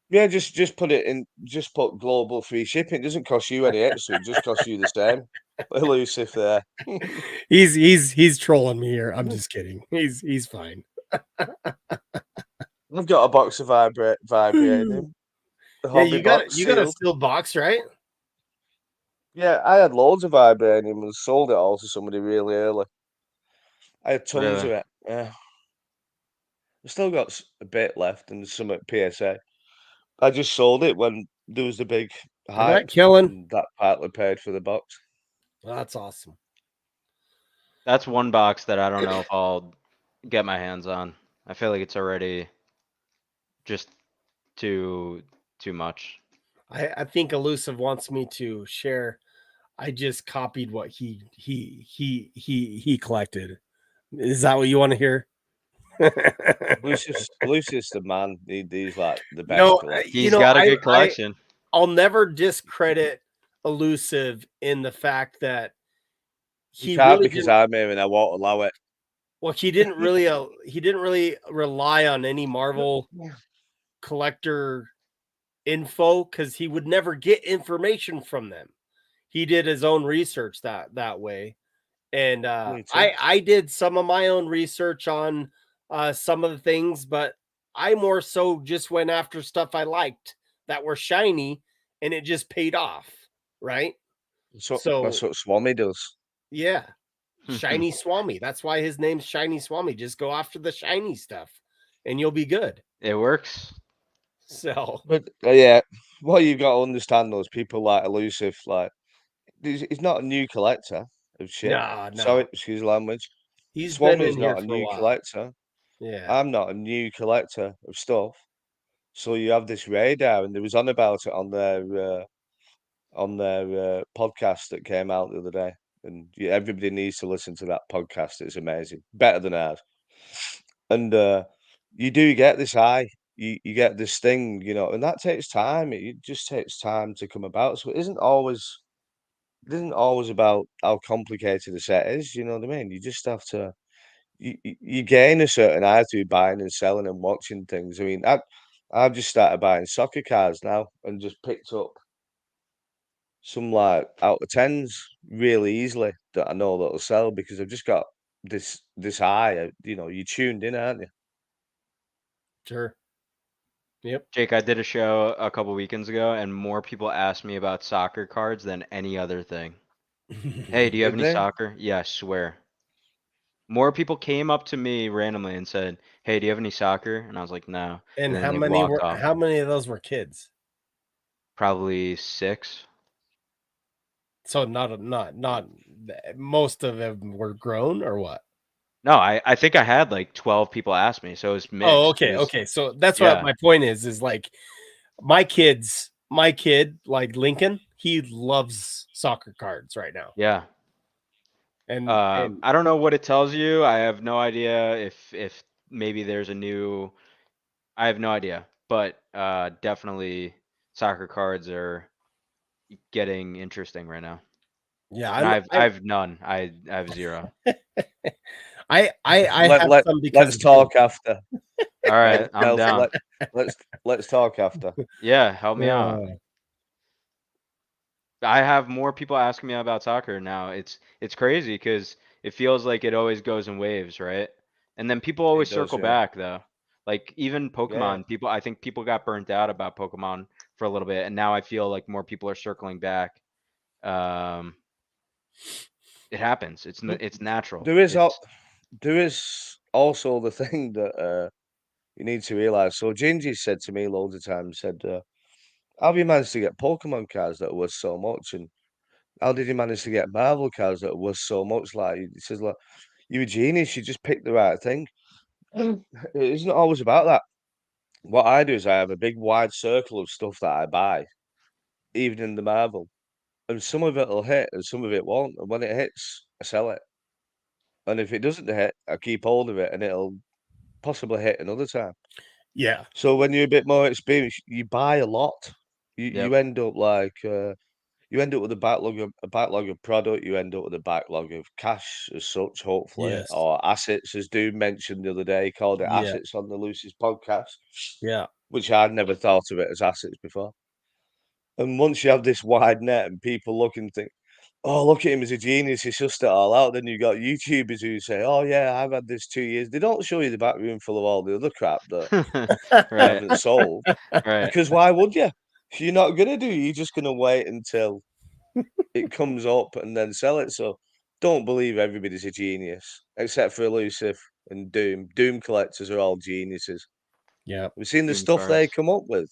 Yeah, just put it in. Just put global free shipping. It doesn't cost you any extra. It just costs you the same. Elusive there. He's trolling me here. I'm just kidding. He's fine. I've got a box of vibranium. The Yeah, hobby box you got a sealed. sealed box, right? Yeah, I had loads of vibranium and sold it all to somebody really early. I had tons of Really. it. Yeah, I've still got a bit left and some at PSA. I just sold it when there was the big Is that hype, killing? and that partly paid for the box. Well, that's awesome. That's one box that I don't know if I'll get my hands on. I feel like it's already just too much. I think Elusive wants me to share. I just copied what he collected. Is that what you want to hear? Lucius the man. He's like the best No, collector. He's got a good collection. I'll never discredit Elusive in the fact that You he can't really because didn't. I'm here and I won't allow it. Well, he didn't really rely on any Marvel collector info, because he would never get information from them. He did his own research that way. And Me too. I did some of my own research on some of the things, but I more so just went after stuff I liked that were shiny, and it just paid off, right? So that's So what Swami does. yeah, Shiny Swami. That's why his name's Shiny Swami. Just go after the shiny stuff, and you'll be good. It works. So But yeah, what you've got to understand, those people like Elusive, like he's not a new collector of shit. Sorry, no, excuse the language. he's been Swami's in here not a for a new while. collector. Yeah. I'm not a new collector of stuff. So you have this radar, and there was on about it on their on their podcast that came out the other day, and everybody needs to listen to that podcast. It's amazing, better than ours. And you do get this high, you get this thing, and that takes time. It just takes time to come about. So it isn't always about how complicated the set is. You know what I mean? You just have to. You gain a certain eye through buying and selling and watching things. I mean, I've just started buying soccer cards now and just picked up some like out of tens really easily that I know that'll sell because I've just got this eye. You're tuned in, aren't you? Sure. Yep. Jake, I did a show a couple weekends ago, and more people asked me about soccer cards than any other thing. Hey, do you have Did any they? soccer? Yeah, I swear. More people came up to me randomly and said, "Hey, do you have any soccer?" And I was like, "No." And And then they walked off. how many of those were kids? Probably 6. So not most of them were grown or what? No, I think I had like 12 people ask me, so it was mixed. Oh, It okay, was, okay. So that's what yeah, my point is like my kid, like Lincoln, he loves soccer cards right now. yeah. And I don't know what it tells you. I have no idea if maybe there's a new. I have no idea, but definitely soccer cards are getting interesting right now. yeah, And I'm I've none. I have 0. I Let have let some because let's of talk after. All right, I'm Nelson, down. let's talk after. Yeah, help me him. out. I have more people asking me about soccer now. It's crazy because it feels like it always goes in waves, right? And then people It always does, circle yeah. back though. Like even Yeah, Pokemon, I think people got burnt out about Pokemon for a little bit, and now I feel like more people are circling back. Um, it happens. yeah. It's natural. There is It's there is also the thing that you need to realize. So Gingy said to me loads of times, said, "How have you managed to get Pokemon cards that are worth so much? And how did you manage to get Marvel cards that are worth so much?" Like he says, "Like you're a genius. You just picked the right thing." It isn't always about that. What I do is I have a big wide circle of stuff that I buy, even in the Marvel, and some of it'll hit and some of it won't. And when it hits, I sell it. And if it doesn't hit, I keep hold of it, and it'll possibly hit another time. Yeah. So when you're a bit more experienced, you buy a lot. You yep. you end up like you end up with a backlog of product. You end up with a backlog of cash as such, hopefully, Yes. or assets, as Doom mentioned the other day. He called it Yeah. assets on the Lucy's podcast, Yeah. which I'd never thought of it as assets before. And once you have this wide net and people look and think, "Oh, look at him as a genius, he sussed it all out." Then you've got YouTubers who say, "Oh yeah, I've had this 2 years." They don't show you the back room full of all the other crap that they Right. haven't sold. Right. Because why would you? If you're not gonna do, you're just gonna wait until it comes up and then sell it. So don't believe everybody's a genius, except for Elusive and Doom. Doom collectors are all geniuses. Yeah. We've seen the Doom stuff they cards. come up with.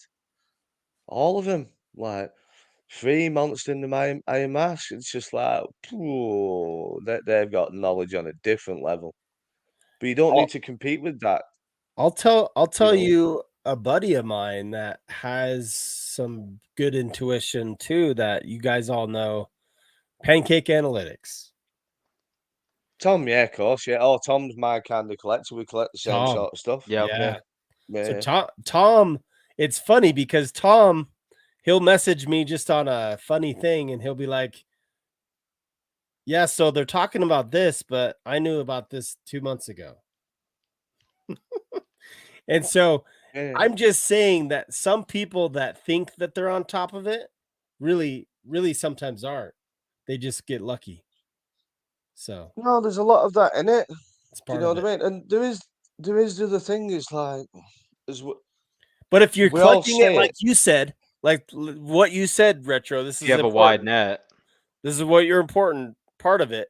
All of them. Like 3 months into my Iron Mask, it's just like, they've got knowledge on a different level. But you don't need I'll, to compete with that, I'll you tell know. you a buddy of mine that has some good intuition too that you guys all know. Pancake Analytics. Tom, yeah, of course, yeah. Oh, Tom's my kind of collector. We collect the same Tom. sort of stuff. Yep. Yeah, Yeah. So yeah. Tom, it's funny because Tom, he'll message me just on a funny thing and he'll be like, "Yeah, so they're talking about this, but I knew about this 2 months ago." And so Yeah. I'm just saying that some people that think that they're on top of it really sometimes aren't. They just get lucky. So No, there's a lot of that in it. it's Do you part know of what it. I mean? And there is the other thing is like, is But if you're we all collecting it say like it. you said, like what you said, Retro, this If you is have a wide important. net, This is what your important part of it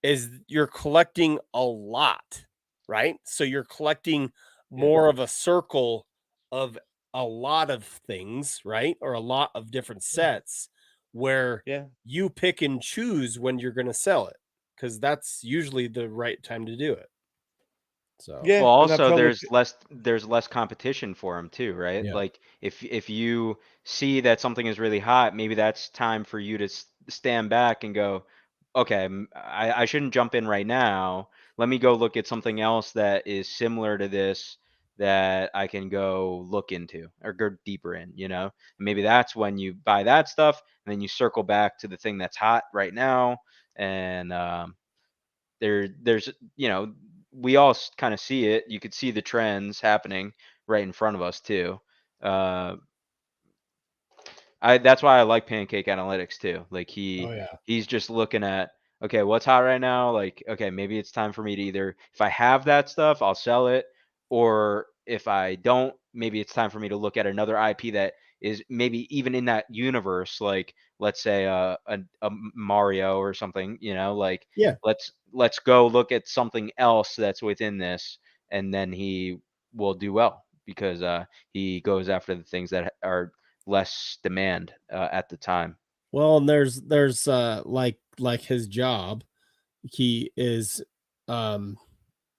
is you're collecting a lot, right? So you're collecting Yeah, more of a circle of a lot of things, right? Or a lot of different sets where yeah. you pick and choose when you're going to sell it because that's usually the right time to do it. So Yeah, Well, and I also probably there's less competition for him too, right? Yeah. Like if you see that something is really hot, maybe that's time for you to stand back and go, okay, I shouldn't jump in right now. Let me go look at something else that is similar to this that I can go look into or go deeper in, you know? Maybe that's when you buy that stuff and then you circle back to the thing that's hot right now. And there's we all kind of see it. You could see the trends happening right in front of us too. uh that's why I like Pancake Analytics too. Like oh yeah. he's just looking at, okay, what's hot right now? Like, okay, maybe it's time for me to either, if I have that stuff, I'll sell it, or if I don't, maybe it's time for me to look at another IP that is maybe even in that universe, like let's say a Mario or something, like Yeah. let's go look at something else that's within this, and then he will do well because he goes after the things that are less demand at the time. Well, and there's like his job. He is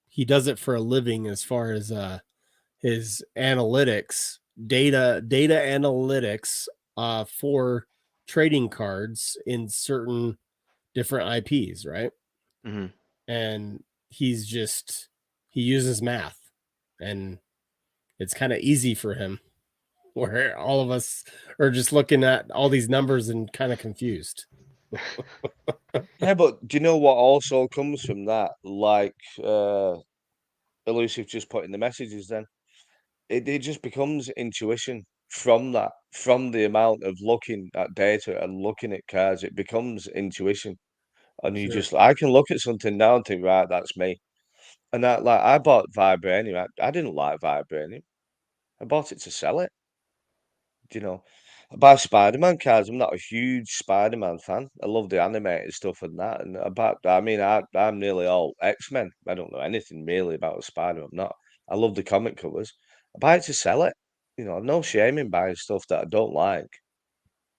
he does it for a living as far as his analytics, data analytics for trading cards in certain different IPs, right? Hmm. And he uses math, and it's kind of easy for him, where all of us are just looking at all these numbers and kind of confused. yeah, but do you know what also comes from that? Like Elusive just put in the messages then. It just becomes intuition from that, from the amount of looking at data and looking at cards, it becomes intuition. And you Sure. just, I can look at something now and think, right, that's me. And that, like, I bought Vibranium. I didn't like Vibranium. I bought it to sell it. You know, I buy Spider-Man cards. I'm not a huge Spider-Man fan. I love the animated stuff and that. And I'm nearly all X-Men. I don't know anything really about Spider. I'm not. I love the comic covers. I buy it to sell it. I've no shame in buying stuff that I don't like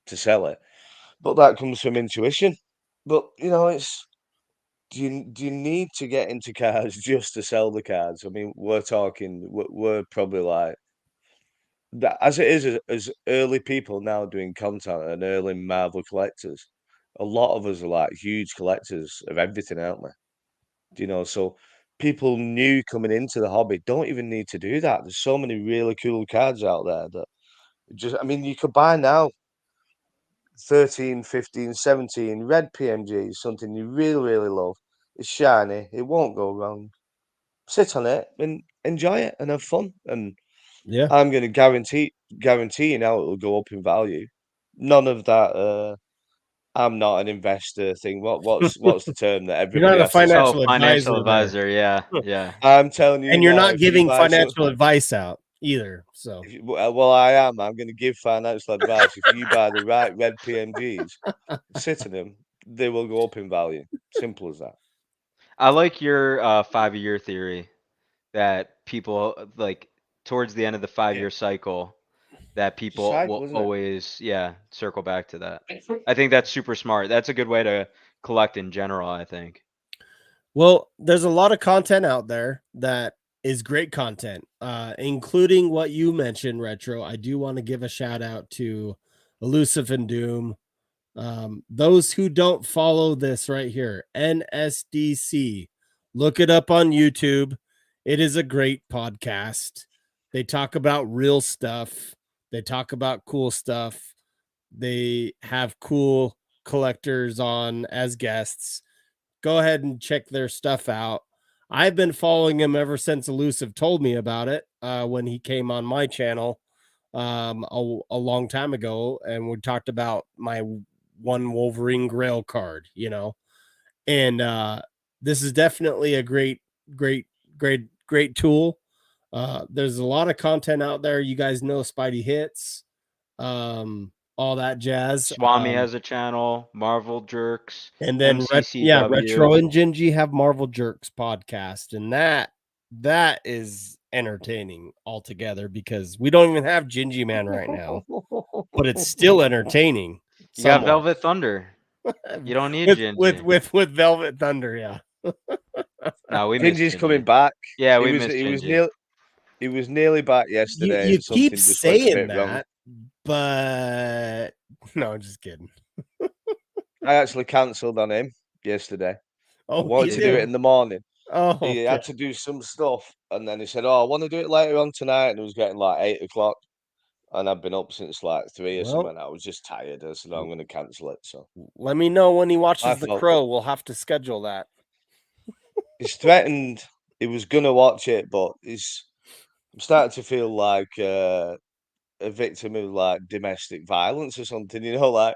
to sell it. But that comes from intuition. But it's do you need to get into cards just to sell the cards? I mean, we're probably like that as it is as early people now doing content and early Marvel collectors. A lot of us are like huge collectors of everything, aren't we? So people new coming into the hobby don't even need to do that. There's so many really cool cards out there that I mean, you could buy now 13, 15, 17 red PMGs, something you really, really love. It's shiny, it won't go wrong. Sit on it and enjoy it and have fun. And Yeah. I'm going to guarantee you now it will go up in value. None of that. I'm not an investor thing. What's the term that You're not everybody a has to say? Oh, financial financial advisor there. advisor. Yeah, yeah. I'm telling you And you're now, not if you giving buy so, financial advice out either. So well, I am. I'm going to give financial advice. If you buy the right red PMGs, sit on them, they will go up in value. Simple as that. I like your 5-year theory that people like towards the end of the 5-year Yeah, cycle that it's a people will cycle, isn't it? always, yeah, circle back to that. I think that's super smart. That's a good way to collect in general, I think. well, there's a lot of content out there that is great content, including what you mentioned, Retro. I do want to give a shout out to Elusive and Doom. Those who don't follow this right here, NSDC, look it up on YouTube. It is a great podcast. They talk about real stuff, they talk about cool stuff. They have cool collectors on as guests. Go ahead and check their stuff out. I've been following him ever since Elusive told me about it when he came on my channel a long time ago, and we talked about my one Wolverine Grail card, and this is definitely a great tool. There's a lot of content out there. You guys know Spidey Hits, all that jazz. Swami has a channel, Marvel Jerks, And then MCCW. Retro and Gingy have Marvel Jerks podcast, and that is entertaining altogether because we don't even have Gingy Man right now, but it's still entertaining You got somewhat. Velvet Thunder. You don't need with Gingy. Velvet Thunder, yeah. No, we missed Gingy's coming Gingy. back. Yeah, He we was missed he was Gingy. nearly back You yesterday, and keep something just went a saying bit wrong. that, but no, I'm just kidding. I actually cancelled on him yesterday. I Oh, wanted he to do it did. in the morning. Oh, He okay. had to do some stuff, and then he said, "Oh, I want to do it later on tonight." And it was getting like 8 o'clock, and I've been up since like 3 or Well, something. I was just tired. I said, "I'm going to cancel it." So let me know when he my watches The fault. Crow. We'll have to schedule that. He's threatened he was going to watch it, but I'm starting to feel like a victim of like domestic violence or something. You know, like.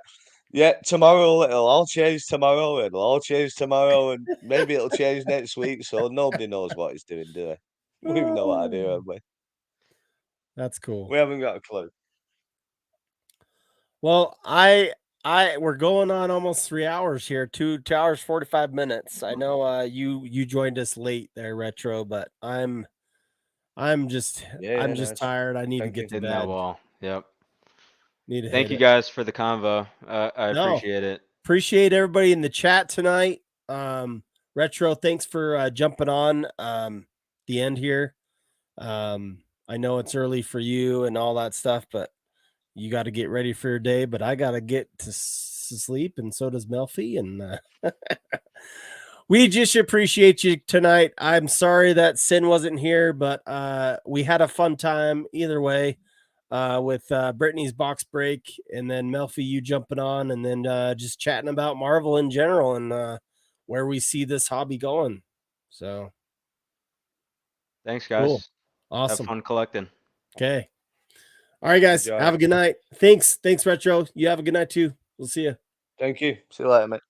Yeah, tomorrow it'll all change tomorrow, it'll all change tomorrow, and maybe it'll change next week. So nobody knows what he's doing, do they? We've no idea, have we? That's cool. We haven't got a clue. Well, we're going on almost 3 hours here, 2 hours 45 minutes. I know you joined us late there, Retro, but I'm just Yeah, nice. tired. I need to Thank get you. to Hitting that bed. wall. Yep. Need to Thank hit you it. guys for the convo. I No. appreciate it. Appreciate everybody in the chat tonight. Retro, thanks for jumping on the end here. I know it's early for you and all that stuff, but you got to get ready for your day. But I got to get to sleep, and so does Melfi. And we just appreciate you tonight. I'm sorry that Sin wasn't here, but we had a fun time either way. With Brittany's box break, and then Melfi, you jumping on, and then just chatting about Marvel in general and where we see this hobby going. So Thanks, guys. cool. Awesome. Have fun collecting. Okay. All right, guys. Enjoy. Have a good night. Thanks, Retro. You have a good night too. We'll see you. Thank you. See you later, mate.